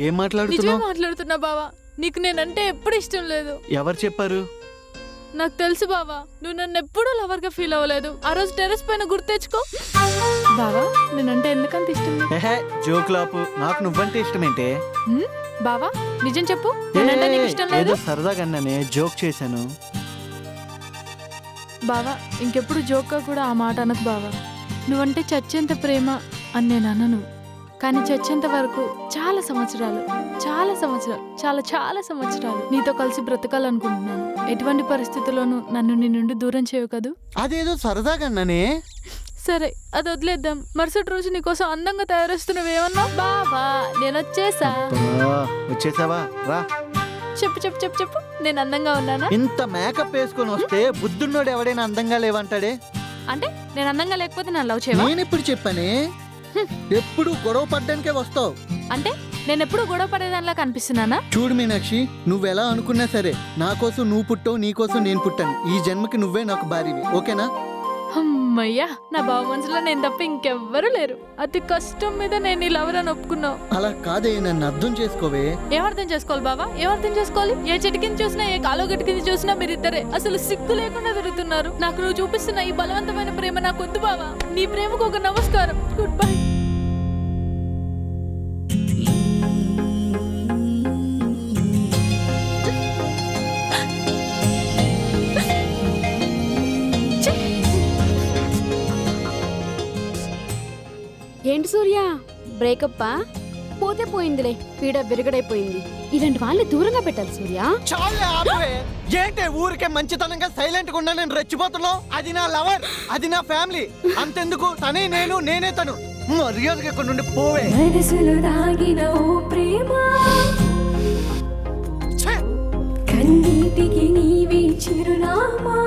ఏం మాట్లాడుతున్నావు? మాట్లాడుతున్నా బావా, నీకు నేనంటే ఎప్పుడు ఇష్టం లేదు. ఎవరు చెప్పారు? నాకు తెలుసు బావా, నువ్వు నన్ను ఎప్పుడూ లవర్ గా ఫీల్ అవ్వలేదు. ఆ రోజు టెర్రస్ పైన గుర్తు తెచ్చుకో. బావా నేనంటే ఎందుకంత ఇష్టం నీకు? జోకులాపు, నాకు నువ్వంటే ఇష్టమేంటే? బావా నిజం చెప్పు, నేనంటే నీకు ఇష్టం లేదు? ఏదో సరదాగా అన్నానే, జోక్ చేశాను. బావా ఇంకెప్పుడు జోక్గా కూడా ఆ మాట అనకు బావా. నువ్వంటే చచ్చేంత ప్రేమ అని నేను అనను, కానీ చచ్చేంత వరకు చాలా సంవత్సరాలు చాలా సంవత్సరాలు నీతో కలిసి బ్రతకాలనుకుంటున్నాను. ఎటువంటి పరిస్థితుల్లోనూ నన్ను నీ నుండి దూరం చేయవు కదూ? అదేదో సరదాగా అన్నానే. సరే అది వదిలేద్దాం. మరుసటి రోజు నీకోసం అందంగా తయారొస్తున్నవేమన్నా? బావా నేను వచ్చేసా. వచ్చేసావా? రా. చెప్పు చెప్పు చెప్పు చెప్పు, నేను అందంగా ఉన్నానా? ఇంత మేకప్ వేసుకొని వస్తే బుద్ధున్నోడు ఎవడైనా అందంగా లేవంటాడే. అంటే నేను అందంగా లేకపోతే నన్ను లవ్ చేయవా? నేను ఎప్పుడు చెప్పానే? ఎప్పుడు గొడవ పడ్డానికే వస్తావు. అంటే నేను ఎప్పుడు గొడవ పడేదానిలా కనిపిస్తున్నానా? చూడు మీనాక్షి, నువ్వెలా అనుకున్నా సరే నా కోసం నువ్వు పుట్టావు, నీ కోసం నేను పుట్టాను. ఈ జన్మకి నువ్వే నాకు భార్యవి, ఓకేనా? అమ్మయ్యా, నా బావ మనసులో నేను తప్ప ఇంకెవ్వరూ లేరు. అతి కష్టం మీద నేను నీ లవర్ అని ఒప్పుకున్నావు. అలా కాదే, నన్ను అర్థం చేసుకోవే. ఏమర్థం చేసుకోవాలి బావా, ఏమర్థం చేసుకోవాలి? ఏ చెట్టు కింద చూసినా, ఏ కాలో గట్టు కింద చూసినా మీరిద్దరే అసలు సిగ్గు లేకుండా తిరుగుతున్నారు. నాకు నువ్వు చూపిస్తున్న ఈ బలవంతమైన ప్రేమ నాకు వద్దు బావా. నీ ప్రేమకు ఒక నమస్కారం. Good bye. ఏంటి సూర్య, బ్రేకప్పా? పోతే పోయిందిలే, పీడ విరగడైపోయింది. ఇలాంటి వాళ్ళని దూరంగా పెట్టాలి సూర్య. ఏంటే ఊరికే మంచితనంగా సైలెంట్ గా ఉన్నా నేను రెచ్చిపోతున్నావు? అది నా లవర్, అది నా ఫ్యామిలీ. అంతెందుకు, తనే నేను, నేనే తను. మర్యాదగా ఇక్కడ నుండి పోవే. మనసులో దాగిన ఓ ప్రేమ, కన్నీటికి నీవే చిరునామా.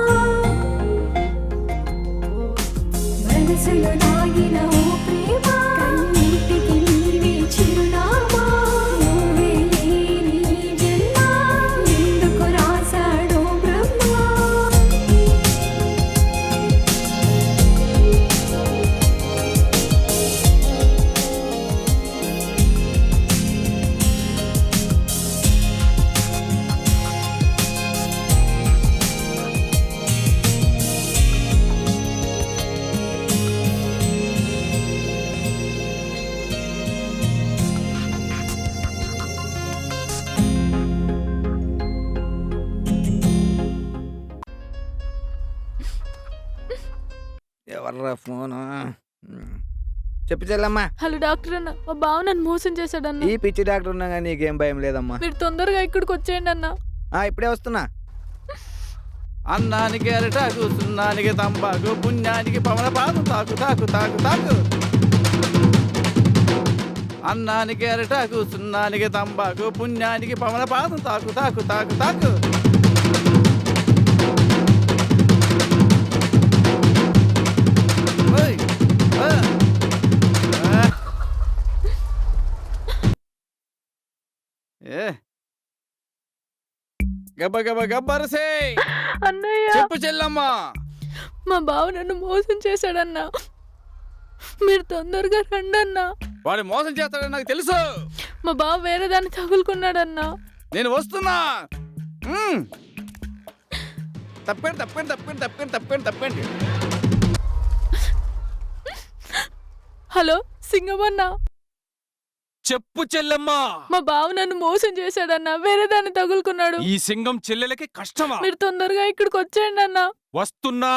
మనసులో దాగిన ఓ ప్రేమ, కన్నీటికి నీవే చిరునామా. నువ్వే లేని జన్మ ఎందుకు రాశాడో బ్రహ్మ. ఎవర్రా ఫోను? చెప్పు చెల్లమ్మా. హలో డాక్టర్ అన్న, మా బావ నన్ను మోసం చేశాడన్న. ఈ పిచ్చి డాక్టర్ ఉన్నా కానీ నీకేం భయం లేదమ్మా. మీరు తొందరగా ఇక్కడికి వచ్చేయండి అన్న. ఇప్పుడే వస్తున్నా. అన్నానికి అరటాకు, సున్నానికి తంబాకు, పుణ్యానికి పవన పాదు తాకు తాకు తాకు తాకు. అన్నానికి అరటాకు, సున్నానికి తంబాకు, పుణ్యానికి పవన పాదు తాకు తాకు తాకు తాకు. గబ్బ గబ్బ గబ్బరసే. అన్నయ్య చెప్పు చెల్లమ్మా. మా బావ నన్ను మోసం చేశాడన్నా. మీరు తొందరగా రండి అన్నా. వాడు మోసం చేస్తాడని నాకు తెలుసు. మా బావ వేరే దాన్ని తగులుకున్నాడన్నా. నేను వస్తున్నా. తప్పండి తప్పండి తప్పండి తప్పండి తప్పండి తప్పండి. హలో సింగమన్నా. చెప్పు చెల్లెమ్మా. మా బావ నన్ను మోసం చేశాడన్నా, వేరే దాన్ని తగులుకున్నాడు. ఈ సింగం చెల్లెలకి కష్టమా? మీరు తొందరగా ఇక్కడికి వచ్చేయండి అన్నా. వస్తున్నా.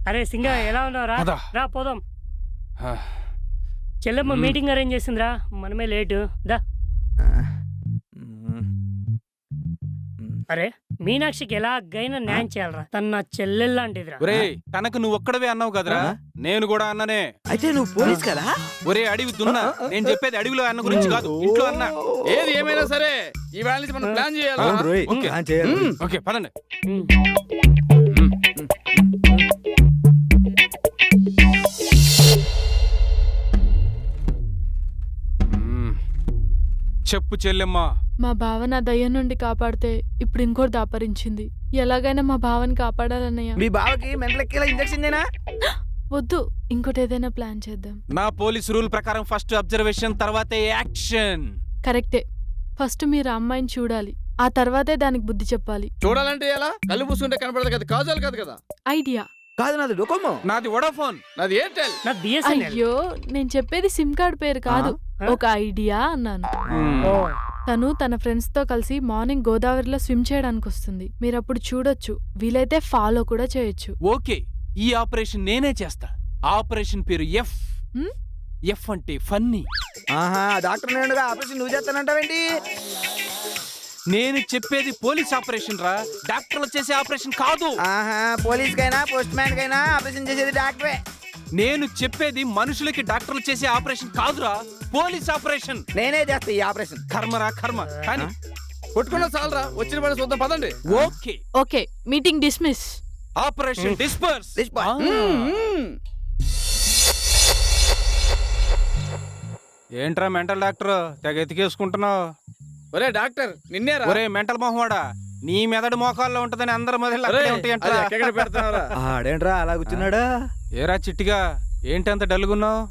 అరే సింగ, ఎలా ఉన్నావు? రా పోదాం. చెల్లెమ్మ మీటింగ్ అరేంజ్ చేసిందిరా, మనమే లేటు. దా. అరే మీనాక్షికి ఎలాగైనా న్యాయం చేయాలరా, తన నా చెల్లెల్లాంటిదిరా. ఒరే తనకు నువ్వు ఒక్కడవే అన్నావు కదరా, నేను కూడా అన్ననే. అయితే నువ్వు పోలీస్ కదా? ఒరే అడవి దున్నా, నేను చెప్పేది అడవిలో అన్న గురించి కాదు, ఇంట్లో అన్న. ఏది ఏమైనా సరే ఈవేళ నుంచి మనం ప్లాన్ చేయాలి. ఓకే పదండి. చెప్పు చెల్లెమ్మా. మా బావ నా దయ్యం నుండి కాపాడితే ఇప్పుడు ఇంకోటి దాపరించింది. ఎలాగైనా మా బావని కాపాడాలన్నయ్య. మీ బావకి మెంటలెక్కేలా ఇంజెక్షన్ చేనా? వద్దు, ఇంకోటి ఏదైనా ప్లాన్ చేద్దాం. నా పోలీస్ రూల్ ప్రకారం ఫస్ట్ అబ్జర్వేషన్, తర్వాతే యాక్షన్. కరెక్టే. ఫస్ట్ మీరు ఆ అమ్మాయిని చూడాలి, ఆ తర్వాతే దానికి బుద్ధి చెప్పాలి. చూడాలంటే ఎలా? కళ్ళు పూసుకుంటే కనపడదు కదా, కాజాలు కాదు కదా. ఐడియా. కాదు, నాది డొకోమో. నాది వోడాఫోన్. నాది ఎయిర్టెల్. నాకు బిఎస్ఎన్ఎల్. అయ్యో, నేను చెప్పేది సిమ్ కార్డ్ పేరు కాదు, ఒక ఐడియా అన్నాను. తను తన ఫ్రెండ్స్ తో కలిసి మార్నింగ్ గోదావరిలో స్విమ్ చేయడానికి వస్తుంది. మీరు అప్పుడు చూడొచ్చు, వీలైతే ఫాలో కూడా చేయొచ్చు. ఓకే, ఈ ఆపరేషన్ నేనే చేస్తా. ఆపరేషన్ పేరు ఎఫ్. ఎఫ్ అంటే ఫన్నీ. ఆహా, డాక్టర్ నేనుగా ఆపరేషన్ నువ్వు చేస్తానంటావేంటి? నేను చెప్పేది పోలీస్ ఆపరేషన్ రా, డాక్టర్లు చేసే ఆపరేషన్ కాదు. ఆహా, పోలీస్ కైనా పోస్ట్ మ్యాన్ కైనా ఆపరేషన్ చేసేది డాక్టరే. నేను చెప్పేది మనుషులకి డాక్టర్లు చేసే ఆపరేషన్ కాదురా, పోలీస్ ఆపరేషన్. నేనే చేస్తా ఈ ఆపరేషన్. కర్మరా కర్మ. కానీ కొట్టుకున్నా చాలరా, వచ్చిన పని చూద్దాం పదండి. Okay okay, meeting dismiss. Operation disperse. ఏంట్రా మెంటల్ డాక్టర్ తెగ ఎతికేసుకుంటున్నావు? ఒరే డాక్టర్, నిన్నేరా? ఒరే మెంటల్ మొహవాడా, నీ మెదడు మోకాల్లో ఉంటదని అందరి మొదలు ఆడేంట్రా అలా కూర్చున్నాడా? ఏరా చిట్టిగా, ఏంటంత డల్గున్నావు?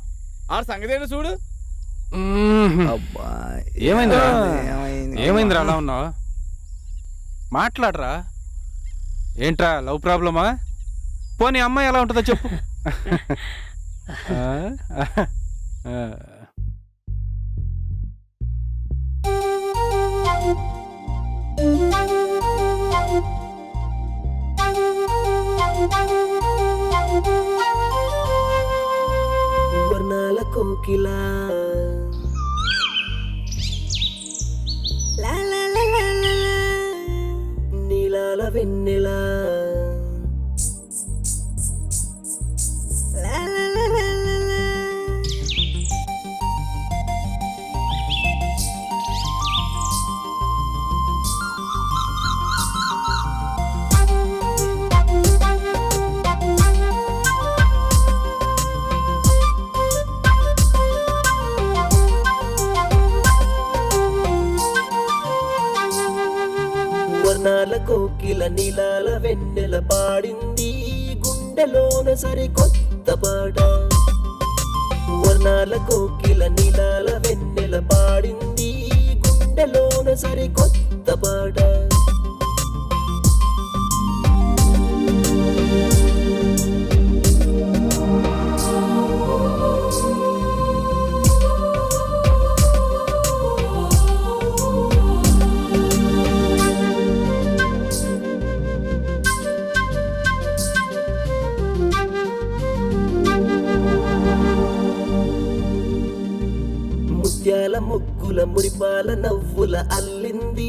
ఆ సంగతి ఏంటో చూడు. ఏమైందిరా? ఏమైందిరా అలా ఉన్నావు? మాట్లాడరా. ఏంట్రా లవ్ ప్రాబ్లమా? పోనీ అమ్మాయి ఎలా ఉంటుందో చెప్పు. వర్ణాల కోకిలా నీలాల వెన్నెలా వర్ణాల కోకిల నీలాల వెన్నెల పాడింది గుండెలోన సరి కొత్త పాట. వర్ణాల కోకిల నీలాల వెన్నెల పాడింది గుండెలోన సరి కొత్త పాట. ముత్యాల ముగ్గుల మురిపాల నవ్వుల అల్లింది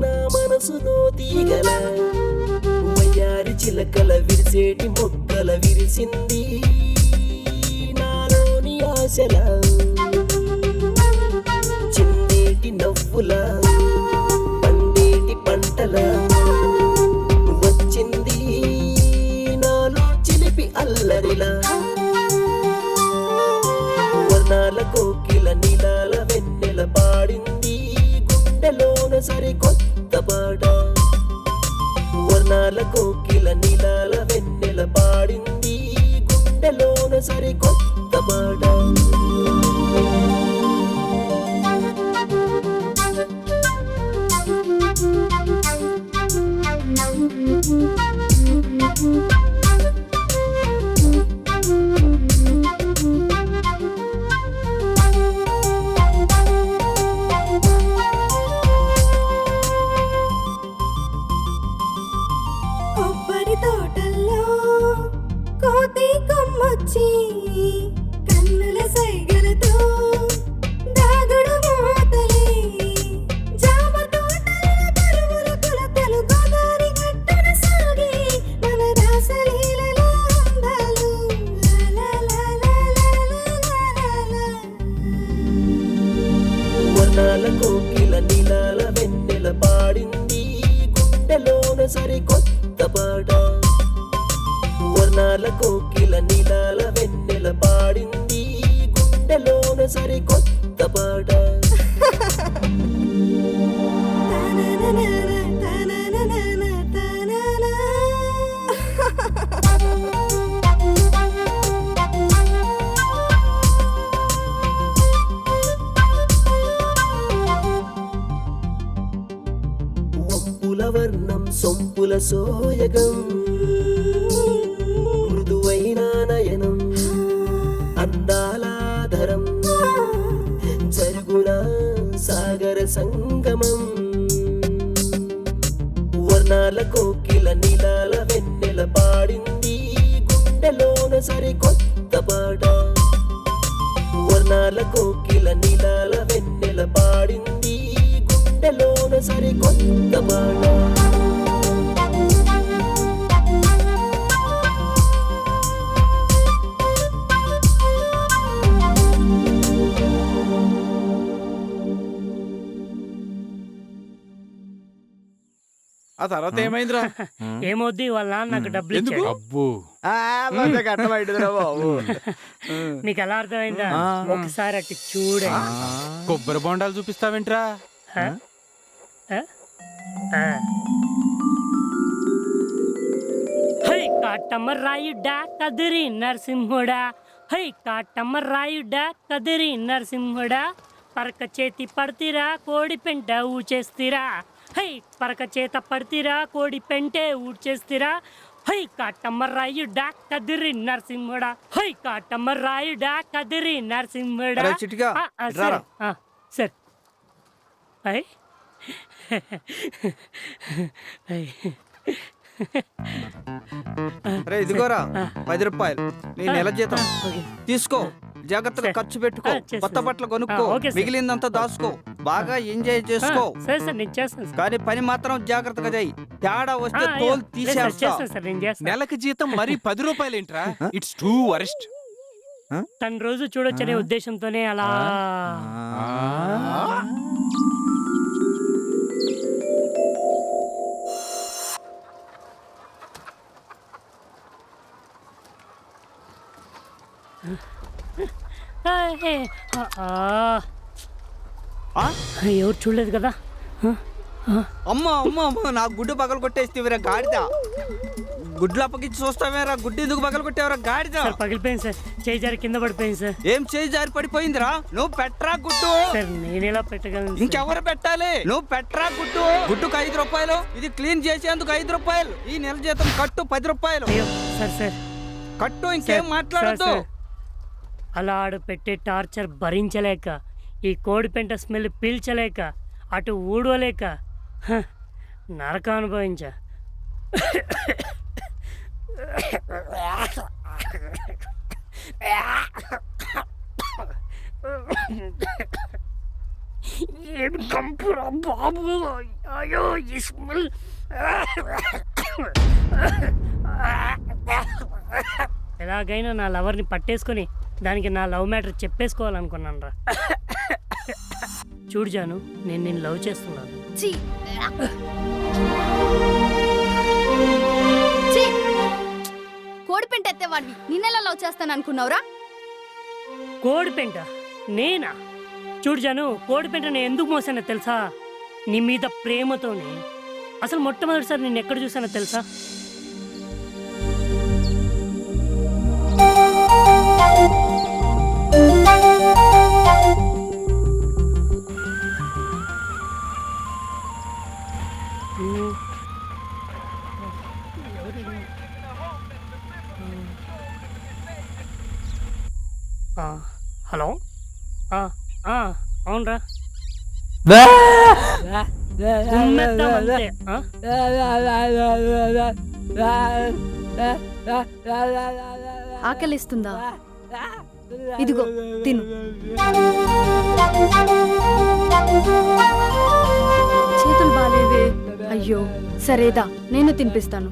నా మనసులో తీగల. వయ్యారి చిలకల విరిసేటి మొగ్గల విరిసింది నాలోని ఆశల. చిందేటి నవ్వుల పండేటి పంటల వచ్చింది నాలో చిలిపి అల్లరిలా. వర్ణాల కోకిల నీలాల వెన్నెల పాడింది గుండెలోన సరి కొత్త పాట. వర్ణాల కోకిల నీలాల వెన్నెల పాడింది గుండెలోన సరి కొత్త పాట. కొబ్బరి తోటల్లో కోతి కొమ్మొచ్చి కన్నుల సైగలతో దాగుడు మూతలే. జామ తోటల్లో తరువుల కొలతలు గోదారి గట్టున సాగి మన రాసలీలలో అందాలు. వర్ణాల కోకిల నీలాల వెన్నెల పాడింది గుండెలోన సరి కొత్త పాట. వర్ణాల కోకిల నీలాల వెన్నెల పాడింది గుండెలోన సరి కొత్త పాట. సోయగం మృదువైన నయనం అందాలాధరం జరుగున సాగర సంగమం వర్ణాల కోకిల నీలాల వెన్నెల పాడింది గుండెలోన సరికొత్త పాట వర్ణాల కోకిల నీలాల వెన్నెల పాడింది గుండెలోన సరికొత్త పాట ఆ తర్వాత ఏమైందిరా? ఏమొద్ది వాళ్ళ నాన్న నాకు డబ్బులు ఇచ్చాడు. అబ్బో అర్థమైందిరా బాబు. నీకు ఎలా అర్థమైందా? ఒకసారి అటు చూడండి. కొబ్బరి బొండాలు చూపిస్తావేంట్రా? హై కాటమ్మ రాయుడా కదిరి నరసింహుడా, హై కాటమ్మ రాయుడా కదిరి నరసింహుడా, పరక చేతి పడతీరా కోడి పెంట ఊచేస్తీరా, హై పరక చేత పడతీరా కోడి పెంటే ఊడ్చేస్తీరా, హై కాటమ్మ రాయుడా కదిరి నరసింహుడా, హై కాటమ్మ రాయుడా కదిరి నరసింహుడా. అరే చిట్టిగా, సరే సరే హై అరే ఇదిగోరా 10 రూపాయలు నీ నెల జీతం తీసుకో, జాగ్రత్తగా ఖర్చు పెట్టుకో, కొత్త బట్టలు కొనుక్కో, మిగిలిందంతా దాచుకో, బాగా ఎంజాయ్ చేసుకో. కానీ పని మాత్రం జాగ్రత్తగా చేయి, తేడా వస్తే తోలు తీసేస్తా. నెలకి జీతం మరి 10 రూపాయలేంట్రా? It's two worst. తన రోజు చూడొచ్చనే ఉద్దేశంతోనే అలా. ఎవరు చూడలేదు కదా? అమ్మ అమ్మ అమ్మ నా గుడ్డు పగలు కొట్టేస్తేవరా గాడిద, గుడ్లు అప్పగించి చూస్తావేరా, గుడ్డు ఎందుకు పగలు కొట్టేవరా గాడిద? పగిలిపోయింది సార్, చేయి జారి కింద పడిపోయింది సార్. ఏం చేయి జారి పడిపోయిందిరా? నువ్వు పెట్టరా గుడ్డు. సార్ నేను ఎలా పెట్టగలను? ఇంకెవరు పెట్టాలి? నువ్వు పెట్టరా గుడ్డు. గుడ్డుకు 5 రూపాయలు, ఇది క్లీన్ చేసేందుకు 5 రూపాయలు, ఈ నెల జీతం కట్టు 10 రూపాయలు. సార్ సార్ కట్టు, ఇంకేం మాట్లాడద్దు. అలా ఆడు పెట్టే టార్చర్ భరించలేక, ఈ కోడి పెంట స్మెల్ పీల్చలేక, అటు ఊడవలేక నరక అనుభవించా. ఏడు కంపురా బాబు, అయ్యో ఈ స్మెల్. ఎలాగైనా నా లవర్ని పట్టేసుకొని దానికి నా లవ్ మ్యాటర్ చెప్పేసుకోవాలనుకున్నాను రా. చూడు జాను, నేను నిన్ను లవ్ చేస్తున్నాను. కోడి పెంట ఎత్తేవాడివి నిన్నెలా లవ్ చేస్తాను అనుకున్నావురా? కోడి పెంట నేనా? చూడు జాను, కోడి పెంట నేను ఎందుకు మోసానో తెలుసా? నీ మీద ప్రేమతోనే. అసలు మొట్టమొదటిసారి నేను ఎక్కడ చూసానో తెలుసా? హలో, అవునరా, ఆకలిస్తుందా? ఇదిగో తిను. చేతులు బాలేవే. అయ్యో సరేదా, నేను తినిపిస్తాను.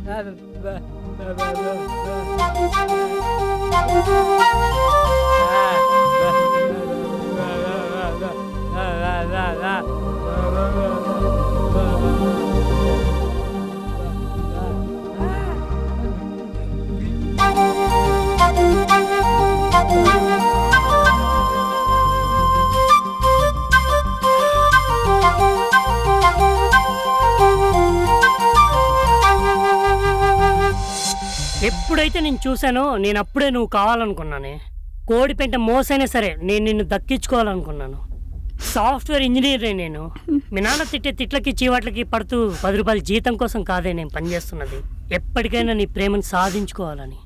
ఎప్పుడైతే నేను చూశానో నేను అప్పుడే నువ్వు కావాలనుకున్నానే. కోడి పెంట మోసైనా సరే నేను నిన్ను దక్కించుకోవాలనుకున్నాను. సాఫ్ట్వేర్ ఇంజనీర్ నేను. మీ నాన్న తిట్టే తిట్లకి చీవాట్లకి పడుతూ 10 రూపాయల జీతం కోసం కాదే నేను పనిచేస్తున్నది. ఎప్పటికైనా నీ ప్రేమను సాధించుకోవాలని.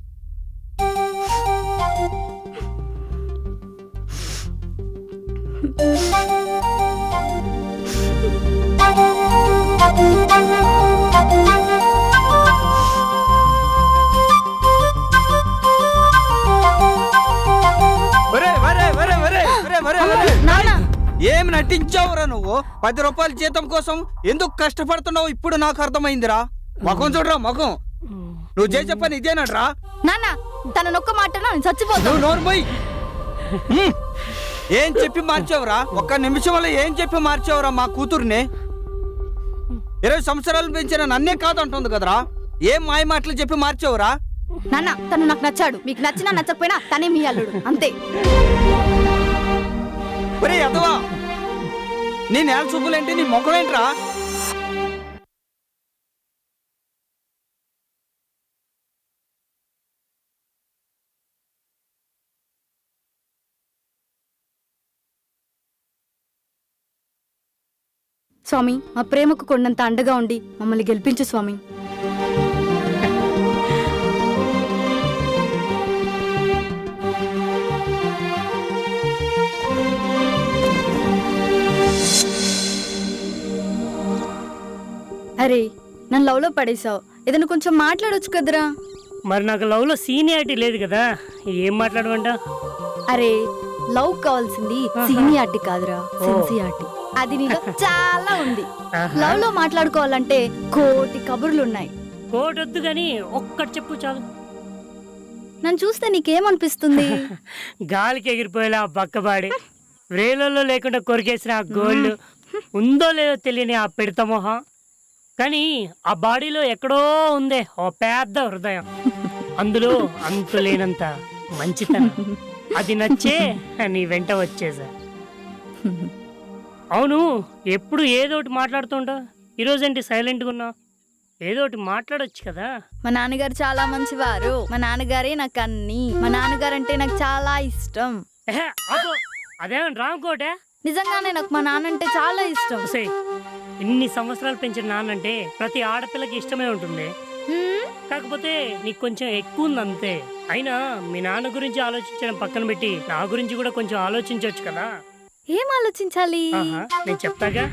ఏం నటించావురా నువ్వు? 10 రూపాయల జీతం కోసం ఎందుకు కష్టపడుతున్నావు ఇప్పుడు నాకు అర్థమైందిరా. మగం చూడరా మగం. నువ్వు చేసే పని ఇదేనట్రా? నాన్న తన నొక్క మాటలో చచ్చిపోతావు. నోర్మోయ్. ఏం చెప్పి మార్చావురా? ఒక్క నిమిషంలో ఏం చెప్పి మార్చావురా మా కూతుర్ని? 20 సంవత్సరాలు పెంచిన నన్నే కాదంటుంది కదరా. ఏం మాయ మాటలు చెప్పి మార్చావురా? నాన్న తను నాకు నచ్చాడు. మీకు నచ్చినా నచ్చకపోయినా తనే మీ అల్లుడు అంతే. ఒరే అదవా, నీ నేల చూపులేంటి, నీ మొఖం ఏంట్రా? స్వామి మా ప్రేమకు కొండంత అండగా ఉండి మమ్మల్ని గెలిపించు స్వామి. అరే నన్ను లవ్లో పడేసావు, ఏదైనా కొంచెం మాట్లాడొచ్చు కదరా. మరి నాకు లవ్లో సీనియారిటీ లేదు కదా, ఏం మాట్లాడమంట? అరే లవ్ కావాల్సింది సీనియారిటీ కాదురా, సిన్సియారిటీ. అది నీలో చాలా ఉంది. లవ్ లో మాట్లాడుకోవాలంటే కోటి కబుర్లున్నాయి. కోటొద్దు గాని ఒక్కటి చెప్పు చాలు. నన్ను చూస్తే నీకేమనిపిస్తుంది? గాలికి ఎగిరిపోయేలా బక్కబాడి, వేలల్లో లేకుండా కొరికేసిన ఆ గోల్డ్, ఉందో లేదో తెలియని ఆ పిడత మొహం, కానీ ఆ బాడీలో ఎక్కడో ఉందే ఓ పెద్ద హృదయం, అందులో అంతు లేనంత మంచితనం. అది నచ్చే నీ వెంట వచ్చేసా. అవును, ఎప్పుడు ఏదోటి మాట్లాడుతుంటావు, ఈరోజేంటి సైలెంట్గా ఉన్నావు? ఏదోటి మాట్లాడొచ్చు కదా. మా నాన్నగారు చాలా మంచివారు. మా నాన్నగారే నాకు అన్ని. మా నాన్నగారు అంటే నాకు చాలా ఇష్టం. అదేమన్నా రాంకోటే? నిజంగానే నాకు మా నాన్న అంటే చాలా ఇష్టం. ఇన్ని సంవత్సరాలు పెంచిన నాన్నంటే ప్రతి ఆడపిల్లకి ఇష్టమే ఉంటుంది. కాకపోతే నీకు కొంచెం ఎక్కువ ఉంది అంతే. అయినా మీ నాన్న గురించి ఆలోచించడం పక్కన పెట్టి నా గురించి కూడా కొంచెం ఆలోచించవచ్చు కదా. ఏం ఆలోచించాలి? నేను చెప్తాగా.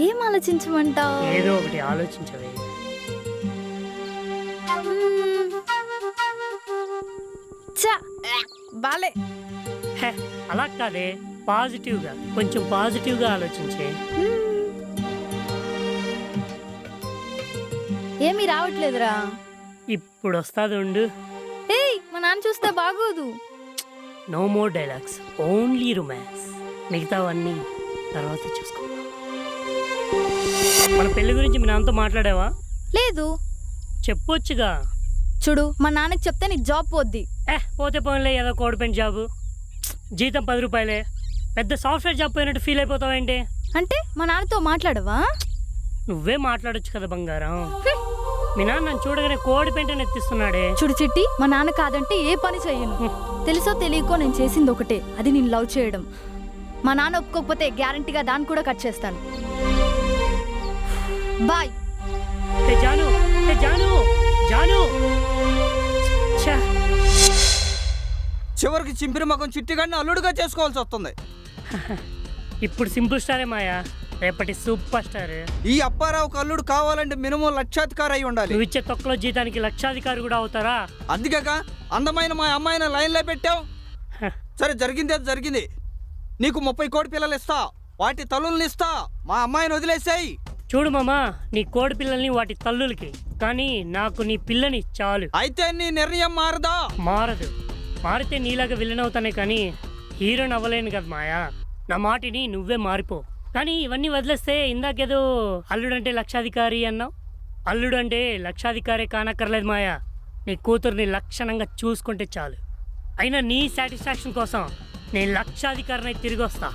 ఏం ఆలోచించమంటావు? ఏదో ఒకటి ఆలోచించవే. బాలే అలా కాదే, పాజిటివ్గా, కొంచెం పాజిటివ్గా ఆలోచించే. ఏమీ రావట్లేదురా. ఇప్పుడు వస్తాది ఉండు. ఏయ్ మా నాన్న చూస్తే బాగోదు. No more dialogues, only romance. మిగతావన్నీ తర్వాత చూసుకుందాం. మన పెళ్లి గురించి మీ నాన్నతో మాట్లాడావా? లేదు. చెప్పొచ్చుగా. చూడు మా నాన్నకి చెప్తే నీకు జాబ్ పోద్ది. పోతే పోన్లే, ఏదో కోడిపెంట్ జాబు, జీతం 10 రూపాయలే. పెద్ద సాఫ్ట్వేర్ జాబ్ పోయినట్టు ఫీల్ అయిపోతావేంటి? అంటే మా నాన్నతో మాట్లాడవా? నువ్వే మాట్లాడొచ్చు కదా బంగారం. మీ నాన్న నన్ను చూడగానే కోడిపెంటని ఎత్తిస్తున్నాడే. చూడు చిట్టి, మా నాన్న కాదంటే ఏ పని చెయ్యను. తెలుసో తెలియకో నేను చేసింది ఒకటే, అది నేను లవ్ చేయడం. మా నాన్న ఒప్పుకోకపోతే గ్యారంటీగా దాన్ని కూడా కట్ చేస్తాను. బాయ్. జాను, జాను, జాను. చివరికి చింపిరి మగం చిట్టిగాడిని అల్లుడుగా చేసుకోవాల్సి వస్తుంది. ఇప్పుడు సింపుల్ స్టారే మాయా, రేపటి సూపర్ స్టార్. ఈ అప్పారావుకు అల్లుడు కావాలంటే మినిమం లక్షాధికారి అయి ఉండాలి. నువ్వు ఇచ్చే తొక్కలో జీతానికి లక్షాధికారి కూడా అవుతారా? అందుకేక అందమైన మా అమ్మాయిని లైన్లో పెట్టావు. సరే జరిగింది అది జరిగింది. నీకు 30 కోడి పిల్లలు ఇస్తా, వాటి తల్లుల్ని ఇస్తా. మా అమ్మాయిని వదిలేసాయి. చూడు మామా, నీ కోడి పిల్లల్ని వాటి తల్లులకి, కానీ నాకు నీ పిల్లని చాలు. అయితే నీ నిర్ణయం మారదా? మారదు. మారితే నీలాగా విలన్ అవుతానే కానీ హీరోని అవ్వలేను కదా మాయా. నా మాటిని నువ్వే మారిపో. కానీ ఇవన్నీ వదిలేస్తే ఇందాకేదో అల్లుడంటే లక్షాధికారి అన్నావు. అల్లుడు అంటే లక్షాధికారి కానక్కర్లేదు మాయా, నీ కూతుర్ని లక్షణంగా చూసుకుంటే చాలు. అయినా నీ సాటిస్ఫాక్షన్ కోసం నేను లక్షాధికారిని తిరిగి వస్తా.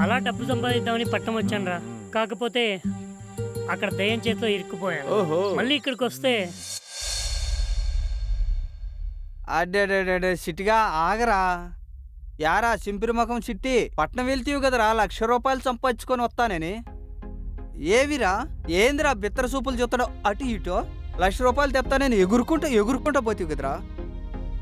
అలా డబ్బు సంపాదిద్దామని పట్టణం వచ్చానురా. కాకపోతే అక్కడ దయ్యం చేతిలో ఇరుక్కుపోయాను. ఓహో. మళ్ళీ ఇక్కడికి వస్తే అడ్డే చిట్టిగా ఆగరా. యారా సింపిరి ముఖం చిట్టి, పట్నం వెళ్తీవి కదరా 1,00,000 రూపాయలు సంపాదించుకొని వస్తానని. ఏవిరా ఏందిరా బిత్తర సూపులు చూస్తాడు అటు ఇటు. 1,00,000 రూపాయలు తెస్తా నేను ఎగురుకుంటా పోతీవి కదరా.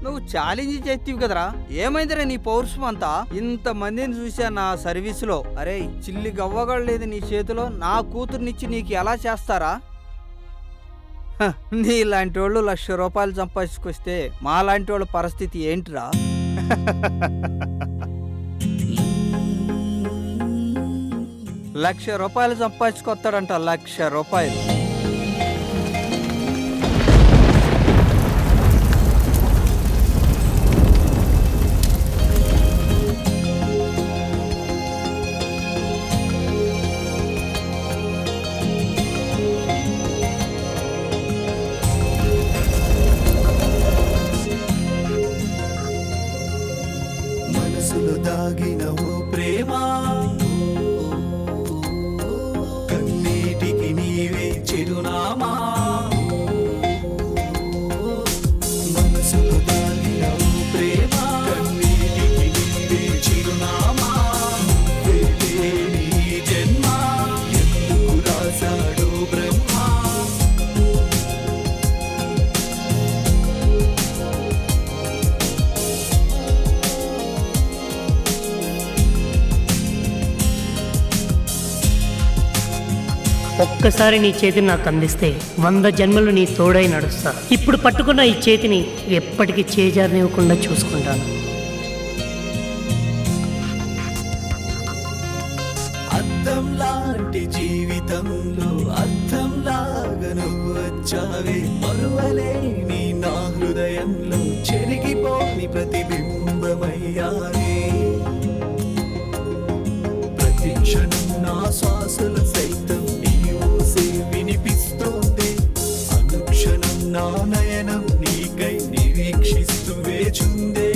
నువ్వు ఛాలెంజ్ చేస్తీవి కదరా. ఏమైందిరా నీ పౌరుషం అంతా? ఇంతమందిని చూసా నా సర్వీసులో. అరే చిల్లి గవ్వగలేదు నీ చేతిలో. నా కూతుర్నిచ్చి నీకు ఎలా చేస్తారా? నీలాంటి వాళ్ళు 1,00,000 రూపాయలు సంపాదించుకొస్తే మా లాంటి వాళ్ళ పరిస్థితి ఏంటిరా? ₹1,00,000 సంపాదించుకొస్తాడంట. 1,00,000 రూపాయలు. మనసులో దాగిన ఓ ప్రేమ, కన్నీటికి నీవే చిరునామా. మనసులో దాగిన ఓ ప్రేమ, కన్నీటికి నీవే చిరునామా. వేరే నీ జన్మ ఎందుకు రాశాడో బ్రహ్మ. ఒక్కసారి నీ చేతిని నాకు అందిస్తే 100 జన్మలు నీ తోడై నడుస్తా. ఇప్పుడు పట్టుకున్న ఈ చేతిని ఎప్పటికీ చేజారనివ్వకుండా చూసుకుంటాను. అద్దం లాంటి జీవితంలో అర్థం లాగా నువ్వు వచ్చావే. మరువలేని నా హృదయంలో చెరిగిపోని ప్రతిబింబమయ్యావే. ప్రతి క్షణం నా శ్వాసల సైతం నీ ఊసే వినిపిస్తోంది. అనుక్షణం నా నయనం నీకై నిరీక్షిస్తూ వేచుందే.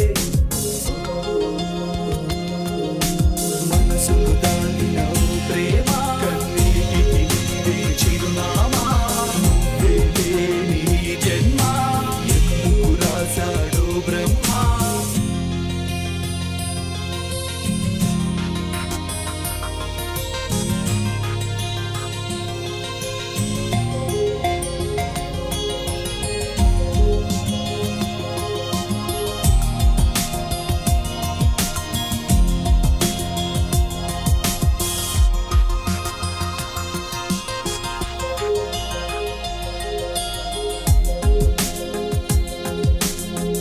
మనసులో దాగిన ఓ ప్రేమ, కన్నీటికి నీవే చిరునామా. వేరే నీ జన్మ ఎందుకు రాశాడో బ్రహ్మ.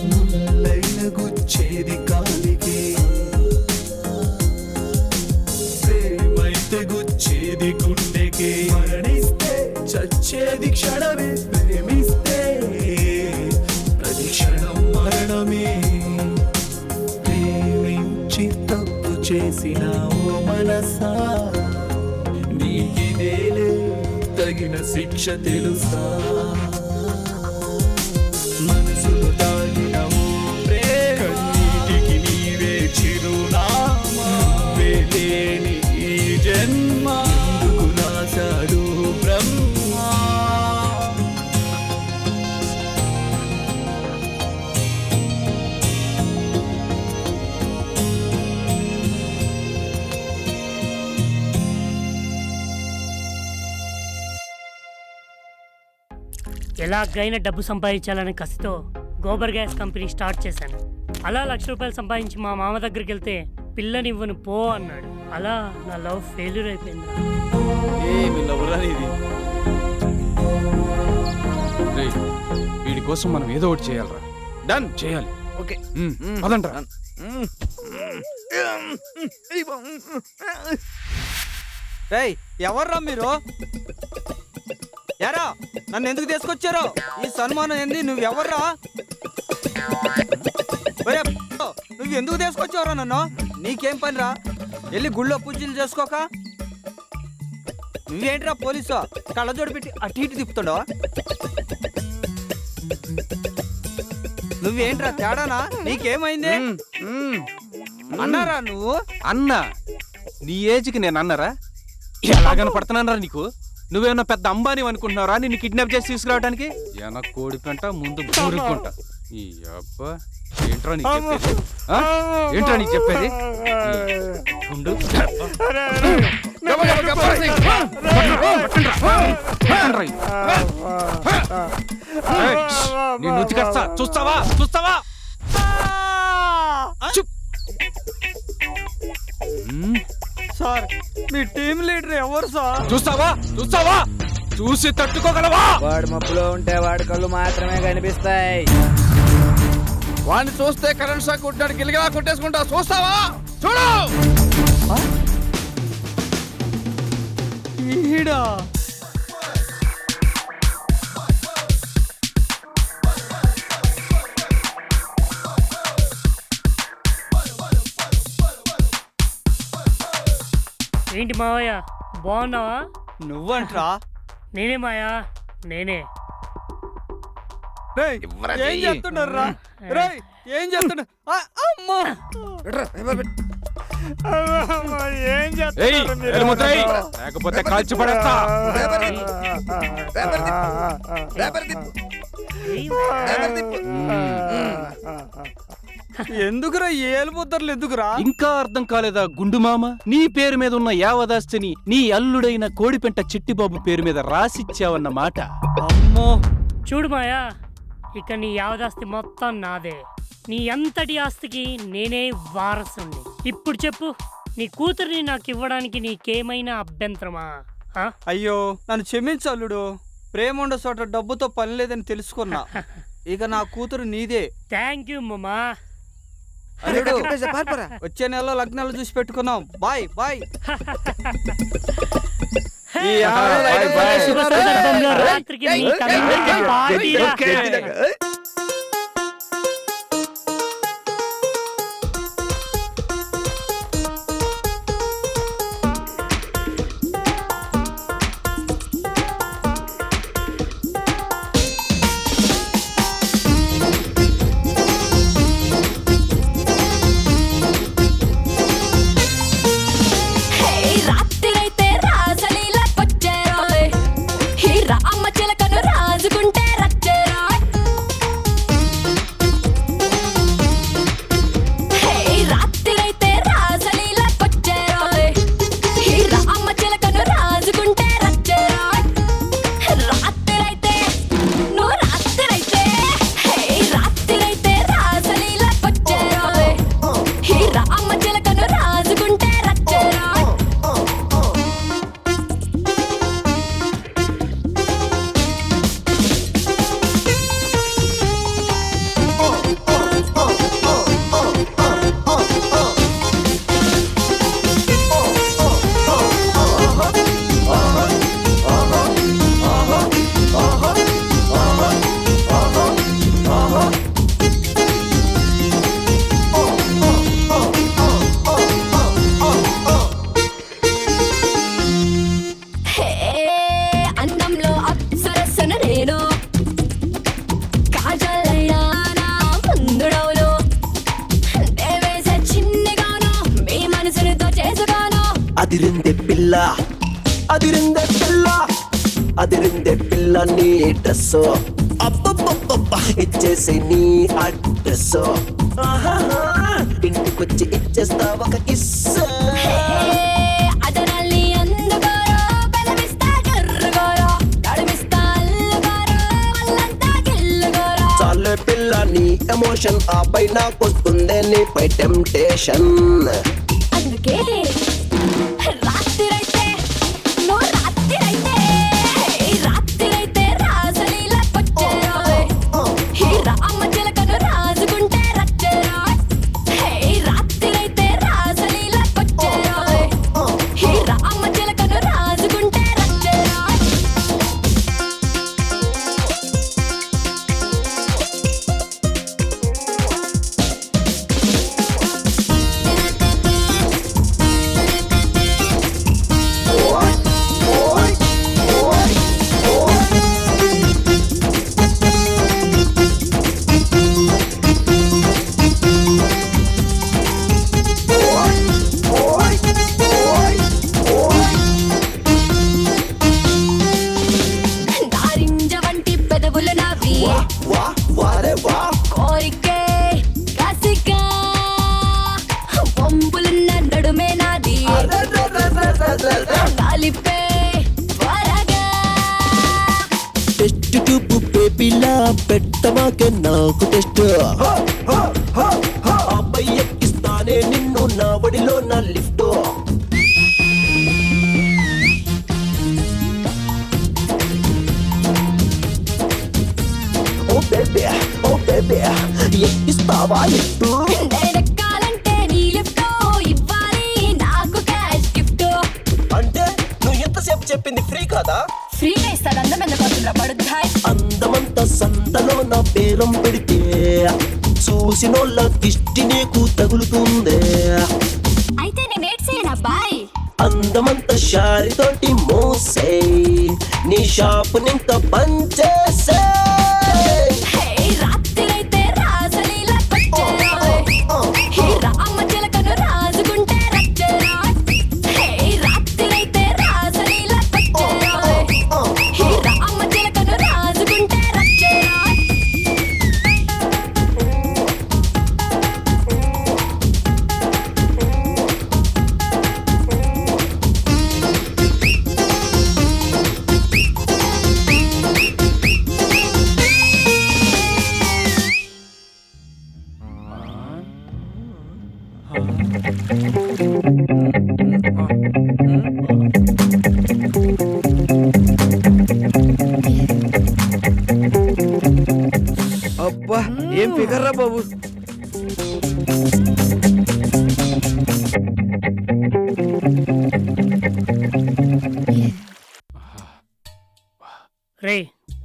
ముల్లైన గుచ్చేది కాలికి, ప్రేమైతే గుచ్చేది గుండెకి. మరణిస్తే చచ్చేది క్షణమే, ప్రేమిస్తే ప్రతి క్షణం మరణమే. ప్రేమించి తప్పు చేసిన ఓ మనసా, నీకిదేలే తగిన శిక్ష తెలుసా. మనసులో దాగిన ఓ ప్రేమ, కన్నీటికి నీవే చిరునామా. వేలేని ఈ జన్మ ఎందుకు రాశాడు బ్రహ్మ. ఎలాగైనా డబ్బు సంపాదించాలనే కసితో గోబర్ గ్యాస్ కంపెనీ స్టార్ట్ చేశాను. అలా 1,00,000 రూపాయలు సంపాదించి మా మామ దగ్గరికి వెళ్తే పిల్లనివ్వను పో అన్నాడు. అలా నా లవ్ ఫెయిల్యూర్ అయిపోయింది. ఏమి లవ్వురా ఇది. వీడి కోసం మనం ఏదో ఒకటి చేయాలరా. డన్ చేయాలి. ఓకే పదండ్రా. ఎవర్రా మీరు? యారా నన్ను ఎందుకు తీసుకొచ్చారో? ఈ సన్మానం ఏంది? నువ్వెవర్రా? నువ్వు ఎందుకు తీసుకొచ్చావురా నన్ను? నీకేం పనిరా? వెళ్ళి గుళ్ళో పూజలు చేసుకోక. నువ్వేంట్రా పోలీసు కళ్ళజోడు పెట్టి అటు ఇటు తిప్పుతాడో? నువ్వేంట్రా తేడానా? నీకేమైంది? అన్నారా నువ్వు? అన్నా నీ ఏజ్కి నేను అన్నారా? ఎలా కనపడుతున్నానరా నీకు? నువ్వేమన్నా పెద్ద అంబానీ అనుకుంటున్నారా నిన్ను కిడ్నాప్ చేసి తీసుకురావడానికి? ఏనా కోడి పెంట ముందు బూరుకుంటా. ఈ అబ్బా ఏంట్రా నీకు చెప్పేది? ఆ? ఏంట్రా నీకు చెప్పేది? ఉండు. నేను ఉతికేస్తా, చూస్తావా? చూస్తావా? సార్ మీ టీం లీడర్ ఎవరు సార్? చూస్తావా? చూస్తావా? చూసి తట్టుకోగలవా? వాడు మబ్బులో ఉంటే వాడి కళ్ళు మాత్రమే కనిపిస్తాయి. వాడిని చూస్తే కరెంట్ షాక్ కొట్టాడు గిలిగిలా కొట్టేసుకుంటా. చూస్తావా? చూడు. ఈడా ఏంటి మావయ్య బాగున్నావా? నువ్వంట్రా? నేనే మాయా, నేనే. ఏం చేస్తున్నారా? రేయ్ ఏం చేస్తున్నా? అమ్మా ఏం లేకపోతే కాల్చి పడేస్తా. ఎందుకురా ఏలుపోతారు? ఎందుకురా? ఇంకా అర్థం కాలేదా గుండు మామ? నీ పేరు మీద ఉన్న యావదాస్తిని నీ అల్లుడైన కోడిపెంట చిట్టిబాబు పేరు మీద రాసిచ్చావన్న మాట. అమ్మో చూడు మాయా, ఇక నీ యావదాస్తి మొత్తం నాదే. నీ అంతటి ఆస్తికి నేనే వారసుని. ఇప్పుడు చెప్పు, నీ కూతుర్ని నాకు ఇవ్వడానికి నీకేమైనా అభ్యంతరమా? అయ్యో నన్ను క్షమించు అల్లుడు. ప్రేమ ఉండే చోట డబ్బుతో పని లేదని తెలుసుకున్నా. ఇక నా కూతురు నీదే. థ్యాంక్ యూ మామా. అల్లుడు వచ్చే నెలలో లగ్నాలు చూసి పెట్టుకున్నాం. Bye bye. రాత్రికి మీకందరికీ పార్టీరా. అదిరిందే పిల్ల అదిరిందే పిల్ల అదిరిందే పిల్ల నీ డ్రెస్ అబ్బబ్బబ్బబ్బా ఇచ్చేసి నీ అడ్రస్ ఇంటికొచ్చి ఇచ్చేస్తా ఒక కిస్ చాలే పిల్ల నీ ఎమోషన్ ఆపై నాకొస్తుందే నీపై టెంప్టేషన్ అందుకే రాత్రిరైతే నువ్వు రాత్రిరైతే రాజలీల వచ్చేరా హీరా అమ్మ చిలకను రాజుకుంటే రచ్చేరా రాత్రిరైతే రాజలీల వచ్చేరా హీరా అమ్మ చిలకను రాజుకుంటే రచ్చేరా పెట్టమాకే నాకు టెస్ట్ అబ్బాయి ఎక్కిస్తానే నిన్ను నా ఒడిలో నా లిఫ్ట్ ఓ బేబీ ఎక్కిస్తావా లిఫ్ట్ ఎక్కాలంటే నీ లిఫ్ట్ ఇవ్వాలి నాకు క్యాష్ గిఫ్ట్. అంటే నువ్వు ఎంతసేపు చెప్పింది ఫ్రీ కదా? ఫ్రీగా ఇస్తాడు అందం ఎందుకు వస్తుందా పడుద్దాయ్. అందమంత సంతలో నా పేరం పెడితే చూసినోళ్ళ దిష్టి నీకు తగులుతుందే. అయితే నేను ఏడ్ చేయను అబ్బాయి. అందమంత షారితోటి మోసే నీ షాపు నింక పంచేసే. రాత్రిరైతే రాసలీలా కొచ్చేరాయ్. హే రామ చిలకను రాజుకుంటే రచ్చేరాయ్. హే రాత్రిరైతే రాసలీలా కొచ్చేరాయ్. హే రామ చిలకను రాజుకుంటే రచ్చేరాయ్. అబ్బా ఏం ఫిగర్ రా బాబు. రే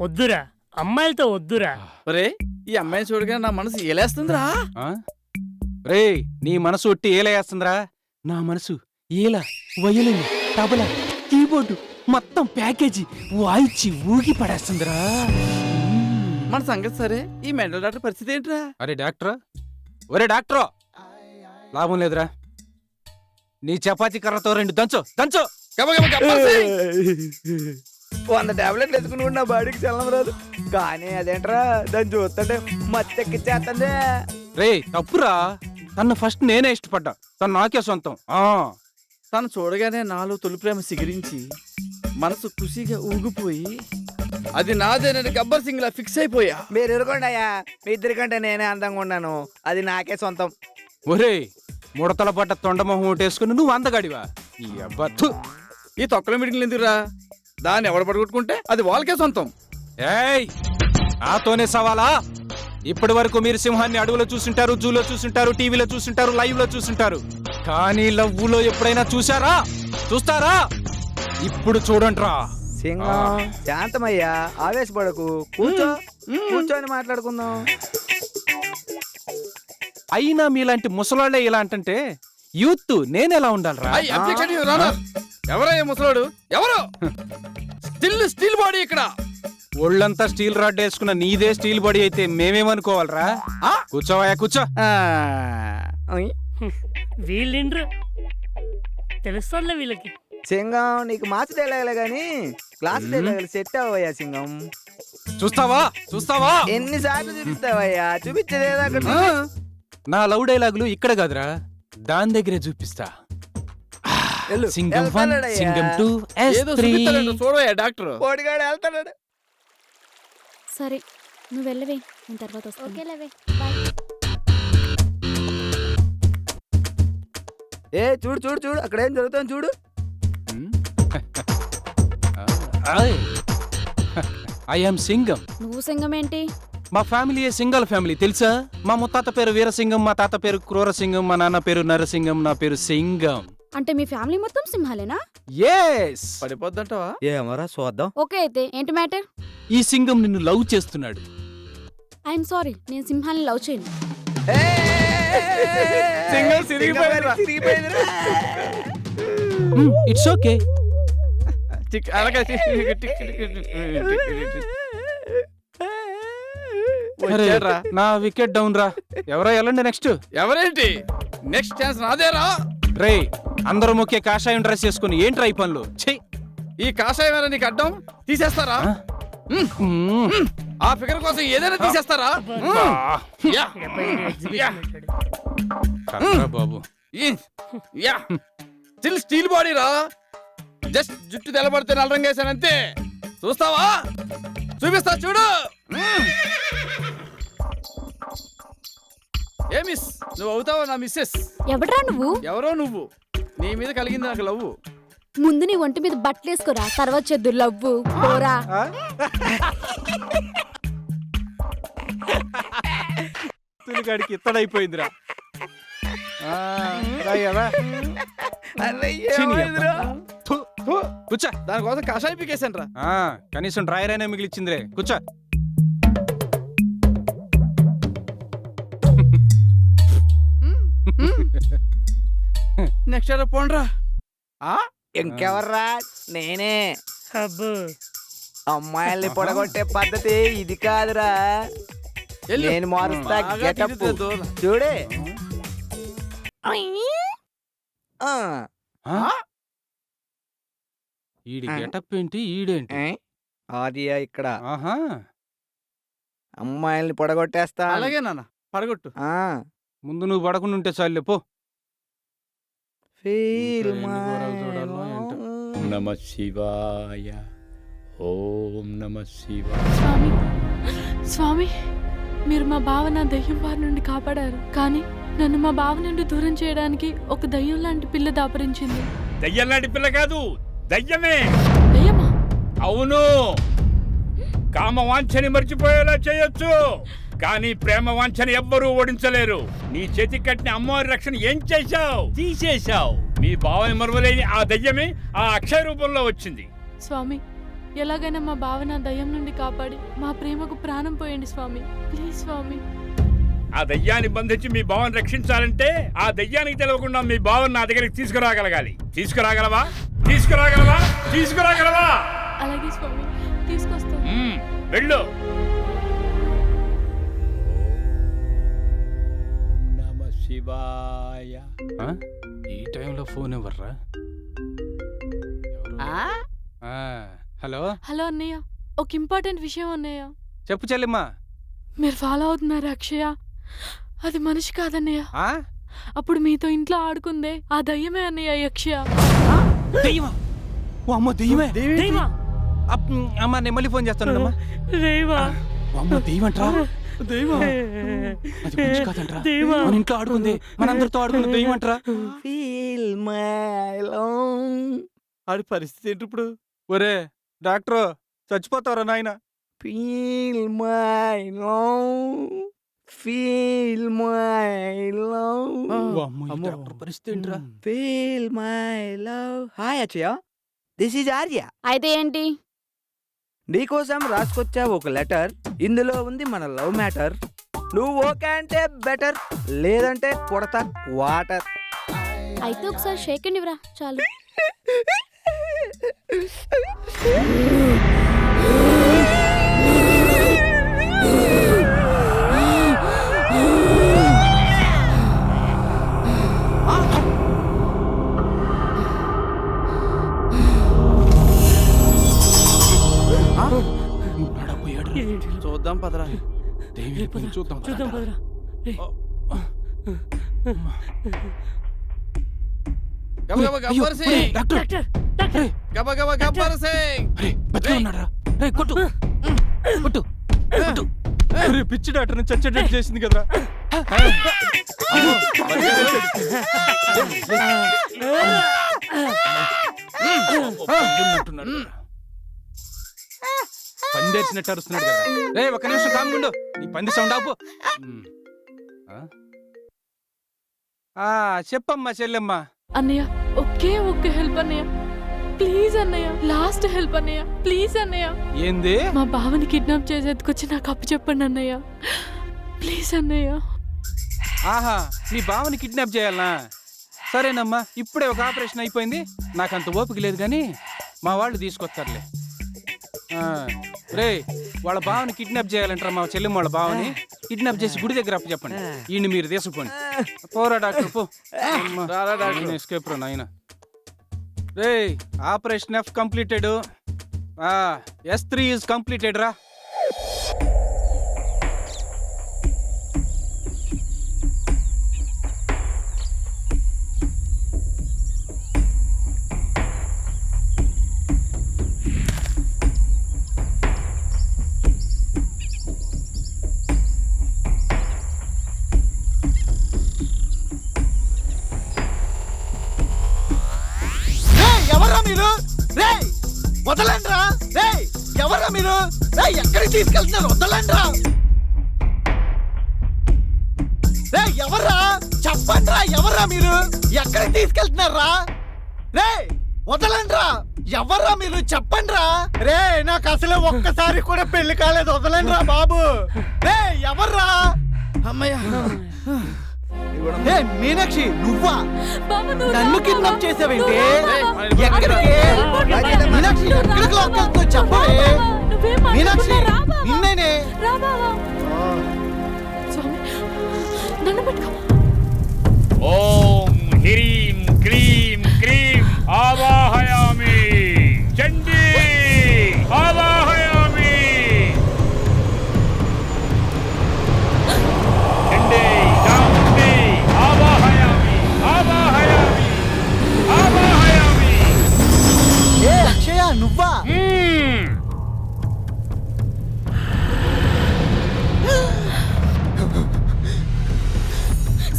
వద్దురా, అమ్మాయిలతో వద్దురా. ఒరే ఈ అమ్మాయిని చూడగానే నా మనసు ఎలేస్తుందిరా. రే నీ మనసు ఒట్టి ఏలేస్తుందిరా, నా మనసు ఏల వయలిన్ తబల కీబోర్డు మొత్తం ప్యాకేజీ వాయిచ్చి ఊగి పడేస్తుందిరా. మన సంగతి సరే, ఈ మెంటల్ డాక్టర్ పరిస్థితి ఏంట్రా? అరే డాక్టర్, ఒరే డాక్టర్, లాభం లేదురా. నీ చపాతీ కర్రతో 2 దంచు దంచు. 100 టాబ్లెట్లు ఎత్తుకుని నా బాడీకి చల్లం రాదు, కానీ అదేంట్రా దాన్ని చూస్తుంటే మత్తెక్కిచ్చేస్తుంది. రే తప్పురా, తను ఫస్ట్ నేనే ఇష్టపడ్డా, తను నాకే సొంతం. తను చూడగానే నాలో తొలి ప్రేమ సిగిరించి మనసు ఖుషిగా ఊగిపోయి అది నాదేనని గబ్బర్ సింగ్ లా ఫిక్స్ అయిపోయా. మీరు ఎరుకోండి అయ్యా, మీ ఇద్దరికంటే నేనే అందంగా ఉన్నాను, అది నాకే సొంతం. ఒరే ముడతల పడ్డ తొండమొహం ఓటేసుకుని నువ్వు అందగాడివా? ఈ అబ్బత్తు ఈ తొక్కల మీటింగ్లు ఎందుకురా? దాన్ని ఎవడ పడగొట్టుకుంటే అది వాళ్ళకే సొంతం. ఏయ్ నాతోనే సవాలా? ఇప్పటి వరకు మీరు సింహాన్ని అడవులో చూసుంటారు, జూలో చూసుంటారు, టీవీలో చూసుంటారు, లైవ్ లో చూసుంటారు, కానీ లవ్వులో ఎప్పుడైనా చూసారా? చూస్తారా? ఇప్పుడు చూడండిరా. సింగం శాంతమయ్యా, ఆవేశపడకు, కూర్చొని మాట్లాడుకుందాం. అయినా మీలాంటి ముసలాళ్లే ఇలా అంటే యూత్ నేనెలా ఉండాలరా? ఎవరయ్యా ముసలోడు? ఎవరు? స్టీల్ బాడీ ఇక్కడ. ఒళ్ళంతా స్టీల్ రాడ్ వేసుకున్న నీదే స్టీల్ బాడీ అయితే మేమేమనుకోవాలరా? కూర్చోవయ్యా, కూర్చో. వీళ్ళిండ్రు తెలుస్తుందిలే వీళ్ళకి. సింగం నీకు మార్చి డైలాగులే గాని క్లాస్ డైలాగులు సెట్ అవ్వయ్యా. సింగం చూస్తావా? చూస్తావా? ఎన్నిసార్లు చూపిస్తావయ్యా? చూపించేదేదో అక్కడ. నా లవ్ డైలాగులు ఇక్కడ కాదురా, దాని దగ్గరే చూపిస్తా. సింగం 1, సింగం 2, S3. చూడవయ్యా డాక్టర్. పోడిగాడు వెళ్తాడు. సరే నువ్వు వెళ్ళవే, నేను తర్వాత వస్తాను. ఓకేలేవే, బాయ్. ఏ చూడు చూడు చూడు, అక్కడ ఏం జరుగుతుంది చూడు. I am Singam. నువ్వు సింగం ఏంటి? మా ఫ్యామిలీ సింగల్ ఫ్యామిలీ తెలుసా? మా ముత్తాత పేరు వీరసింగం, మా తాత పేరు క్రూరసింగం, మా నాన్న పేరు నరసింగం, నా పేరు సింగం. అంటే మీ ఫ్యామిలీ మొత్తం సింహాలేనా? ఎస్. పడిపోద్దంటావా? ఏమరా చూద్దాం. ఓకే అయితే ఏంటి మ్యాటర్? ఈ సింగం నిన్ను లవ్ చేస్తున్నాడు. ఐఎమ్ సారీ, నేను సింహాన్ని లవ్ చేయను. It's okay. నా వికెట్ డౌన్ రా. ఎవరో వెళ్ళండి నెక్స్ట్. ఎవరేంటి? నెక్స్ట్ ఛాన్స్ నాదేరా. రే అందరూ ముఖ్య కాషాయం డ్రెస్ చేసుకుని ఏంట్రా ఈ పనులు? ఈ కాషాయం నీకు అడ్డం తీసేస్తారా? ఆ ఫిగర్ కోసం ఏదైనా తీసేస్తారా? బాబు స్టీల్ బాడీ రా. జస్ట్ జుట్టు తెల్లబడితే నల్లరంగా వేసానంతే. చూస్తావా? చూపిస్తా చూడు. ఏ మిస్, నువ్వు అవుతావా నా మిస్సెస్? ఎవడ్రా నువ్వు? ఎవరో నువ్వు. నీ మీద కలిగింది నాకు లవ్వు. ముందు నీ ఒంటి మీద బట్టలేసుకోరా, తర్వాత చెద్దు లవ్వు పోరా. తులిగాడికి ఇత్తడైపోయిందిరా. కూర్చో. దానికోసం కషాయం పీకేశాను రా. కనీసం డ్రైవర్ అయినా మిగిలిచ్చిందిరే. కూర్చో. నెక్స్ట్ ఇయర్ పోండ్రా. ఇంకెవర్రా? నేనే. అబ్బో, అమ్మాయిల్ని పొడగొట్టే పద్ధతి ఇది కాదురా. నేను మారుస్తా గెటప్ చూడే. ఈడి గెటప్ ఏంటి? ఈడేంటి? ఆదియా ఇక్కడ. అమ్మాయిల్ని పొడగొట్టేస్తా. అలాగే నాన్న, పడగొట్టు. ముందు నువ్వు పడకుండా ఉంటే చాలు పో. నమ శివాయ. ఓం నమ శివాయ. స్వామి, స్వామి, మీరు మా బావ నా దయ్యం బారి నుండి కాపాడారు, కానీ నన్ను మా బావ నుండి దూరం చేయడానికి ఒక దయ్యం లాంటి పిల్ల దాపరించింది. దయ్యం లాంటి పిల్ల కాదు, దయ్యమే. దయ్యమా? అవును. కామ వాంఛని మర్చిపోయేలా చేయొచ్చు, కానీ ప్రేమ వాంఛని ఎవ్వరూ ఓడించలేరు. నీ చేతికి కట్టిన అమ్మవారి రక్షణ ఏం చేశావు? తీసేశావు. మీ బావని మరువలేని ఆ దయ్యమే ఆ అక్షయ రూపంలో వచ్చింది. స్వామి, ఎలాగైనా మా బావ నా దయ్యం నుండి కాపాడి మా ప్రేమకు ప్రాణం పోయండి స్వామి, ప్లీజ్ స్వామి. ఆ దయ్యాన్ని బంధించి మీ బావని రక్షించాలంటే ఆ దయ్యానికి తెలియకుండా మీ బావని నా దగ్గరికి తీసుకురాగలగాలి. తీసుకురాగలవా? తీసుకురాగలవా? తీసుకురాగలవా? అలాగే స్వామి, తీసుకొస్తాను. వెళ్ళు. నమ శివాయ. ఈ టైంలో ఫోన్ ఎవర్రా? హలో. హలో అన్నయ్య, ఒక ఇంపార్టెంట్ విషయం అన్నయ్య. చెప్పు చెల్లెమ్మా. మీరు ఫాలో అవుతున్నారు అక్షయ, అది మనిషి కాదన్నయ్య. అప్పుడు మీతో ఇంట్లో ఆడుకుందే ఆ దయ్యమే అన్నయ్య, అక్షయ. దయ్యమా? ఓ అమ్మ, దయ్యమే. అమ్మా, నేను మళ్ళీ ఫోన్ చేస్తాను. అమ్మ, దయ్యమంట్రా. అది మనిషి కాదంట్రా. మన ఇంట్లో ఆడుకుంది, మనందరితో ఆడుకుంది దయ్యమంట్రా. ఆడి పరిస్థితి ఏంటి ఇప్పుడు? ఒరే డాక్టర్, చచ్చిపోతారా నాయన? Feel my love, feel my love. Doctor పరిస్థితి ఏంట్రా? Feel my love. Hi Achaiah, this is Arya. అయితే ఏంటి? నీకోసం రాసుకొచ్చా ఒక లెటర్. ఇందులో ఉంది మన లవ్ మ్యాటర్. నువ్వు ఓకే అంటే బెటర్, లేదంటే కొడతా వాటర్. అయితే ఒకసారి షేక్ అండ్ ఇవ్వరా చాలు. చూద్దాం పదరా. చూద్దాం పదరా. పిచ్చి డాక్టర్ చచ్చేటట్టు చేసింది కదరా. పందేసినట్టు అరుస్తున్నాడు కదా. రే, ఒక్క నిమిషం కాముండు. నీ పంది సౌండ్ ఆపు. చెప్పమ్మా చెల్లెమ్మా. అన్నయ్య, ఒకే ఒక్క హెల్ప్ అన్నయ్య, ప్లీజ్ అన్నయ్య. లాస్ట్ హెల్ప్ అన్నయ్య, ప్లీజ్ అన్నయ్య. ఏంది? మా బావని కిడ్నాప్ చేసి ఎత్తుకొచ్చి నాకు అప్పు చెప్పండి అన్నయ్య, ప్లీజ్ అన్నయ్య. ఆహా, నీ బావని కిడ్నాప్ చేయాలనా? సరేనమ్మా, ఇప్పుడే ఒక ఆపరేషన్ అయిపోయింది. నాకంత ఓపిక లేదు, కానీ మా వాళ్ళు తీసుకొస్తారులే. రే, వాళ్ళ బావని కిడ్నాప్ చేయాలంటారా? మా చెల్లెమ్మ వాళ్ళ బావని కిడ్నాప్ చేసి గుడి దగ్గర అప్పు చెప్పండి. ఈయన మీరు తీసుకుపోండి. పోరా డాక్టర్, పో. ఎస్కేప్ రా నాయన. రే, operation F completed. S3 is completed రా. మీరు? రేయ్ వదలండ్రా! రేయ్ ఎవరా మీరు? రేయ్ ఎక్కడికి తీసుకెళ్తున్నారు? వదలండ్రా! రేయ్ ఎవర్రా? చెప్పండ్రా ఎవర్రా మీరు? ఎక్కడికి తీసుకెళ్తున్నారా? రేయ్ వదలండ్రా! ఎవర్రా మీరు? చెప్పండ్రా! రే నాకు అసలు ఒక్కసారి కూడా పెళ్లి కాలేదు, వదలండ్రా బాబు. రే ఎవర్రా? అమ్మయ్య. మీనాక్షి నువ్వా? నన్ను కిడ్నాప్ చేసావేంటి? ఎక్కడికి? మీనాక్షి ఎక్కడికి లాక్కెళ్తావు చెప్పవే. మీనాక్షి నిన్నేనే. ఓం హ్రీం క్లీం క్రీం ఆవాహయామి. చండీ ఆవాహయామి. చండీ చాముండి ఆవాహయామి. ఆవాహయామి. ఆవాహయామి. ఏ అక్షయ నువ్వా?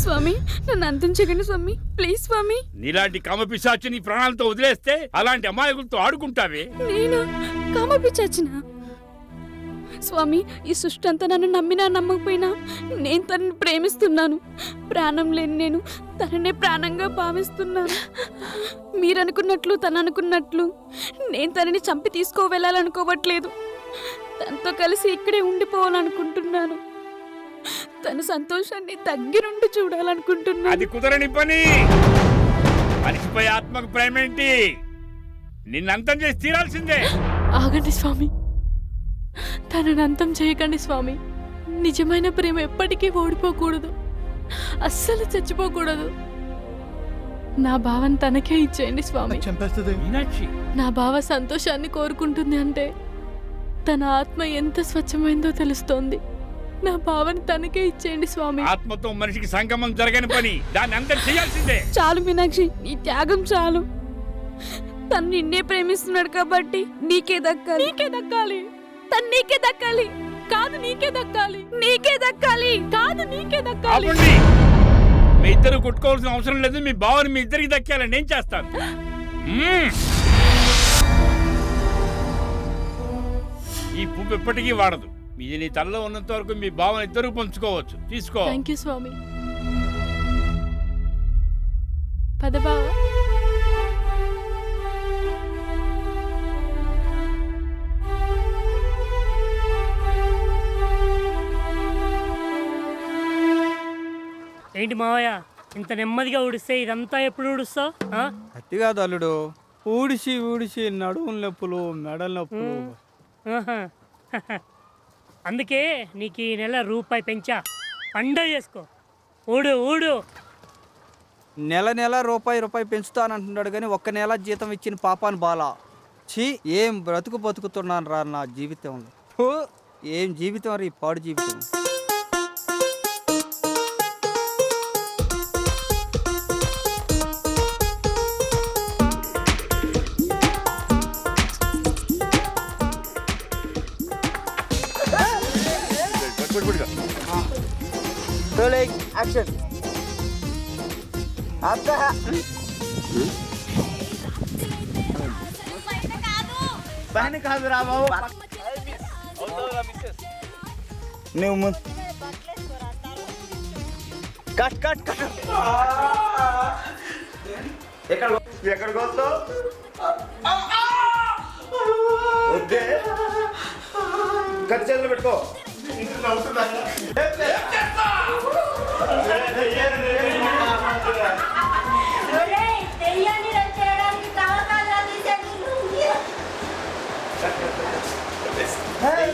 స్వామి నన్ను అంతం చేయకండి స్వామి, ప్లీజ్ స్వామి. నీలాంటి కామపిశాచిని ప్రాణాలతో వదిలేస్తే అలాంటి అమాయకులతో ఆడుకుంటావే. నేను కామపిచ్చాచిన స్వామి, ఈ సృష్టి అంతా నన్ను నమ్మినా నమ్మకపోయినా నేను తనని ప్రేమిస్తున్నాను. ప్రాణం లేని నేను తననే ప్రాణంగా భావిస్తున్నాను. మీరనుకున్నట్లు తను అనుకున్నట్లు నేను తనని చంపి వెళ్ళాలనుకోవట్లేదు. తనతో కలిసి ఇక్కడే ఉండిపోవాలనుకుంటున్నాను. తన సంతోషాన్ని దగ్గరుండి చూడాలనుకుంటున్నాను. అది కుదరని పని. మనిషిపై ఆత్మకు ప్రేమేంటి? నిన్నంతం చేసి తీరాల్సిందే. ఆగండి స్వామి, తనని అంతం చేయకండి స్వామి. నిజమైన ప్రేమ ఎప్పటికీ ఓడిపోకూడదు, అస్సలు చచ్చిపోకూడదు. నా భావం తనకే ఇచ్చేయండి స్వామి. నా భావ సంతోషాన్ని కోరుకుంటుంది అంటే తన ఆత్మ ఎంత స్వచ్ఛమైందో తెలుస్తోంది. నా భావన తనకే ఇచ్చేయండి స్వామి. ఆత్మతో మనిషికి సంగమం జరగని పని, దాన్ని అంతా చేయాల్సిందే. చాలు మీనాక్షి, నీ త్యాగం చాలు. తను నిన్నే ప్రేమిస్తున్నాడు కాబట్టి నీకే దక్కాలి. నీకే దక్కాలి. తను నీకే దక్కాలి. కాదు నీకే దక్కాలి. నీకే దక్కాలి. కాదు నీకే దక్కాలి. ఆపండి. మీ ఇద్దరు కొట్టుకోవాల్సిన అవసరం లేదు. మీ బావని మీ ఇద్దరికి దక్కాలని నేను చేస్తాను. ఈ పువ్వు ఎప్పటికీ వాడదు. ఇది నీ తలలో ఉన్నంత వరకు మీ బావని ఇద్దరు పంచుకోవచ్చు. తీసుకో. థాంక్యూ స్వామి. పద బావ. ఏంటి మావయ్య ఇంత నెమ్మదిగా ఊడిస్తే ఇదంతా ఎప్పుడు ఊడుస్తావు? అతి కాదు అల్లుడు, ఊడిసి ఊడిసి నడుము నొప్పులు, మెడల నొప్పులు. అందుకే నీకు ఈ నెల రూపాయి పెంచా. పండగ చేసుకో. ఊడు ఊడు. నెల నెల రూపాయి పెంచుతానంటున్నాడు కానీ ఒక్క నెల జీతం ఇచ్చిన పాపాను బాలా. ఛీ, ఏం బతుకుతున్నాను రా నా జీవితంలో. ఏం జీవితం రా ఈ పాడు జీవితం. యాక్షన్. పని కాదు రా బాబు. నువ్వు కట్ కట్ కట్. ఎక్కడికి వస్తావు? వద్దే ఖర్చు పెట్టుకో. Hey!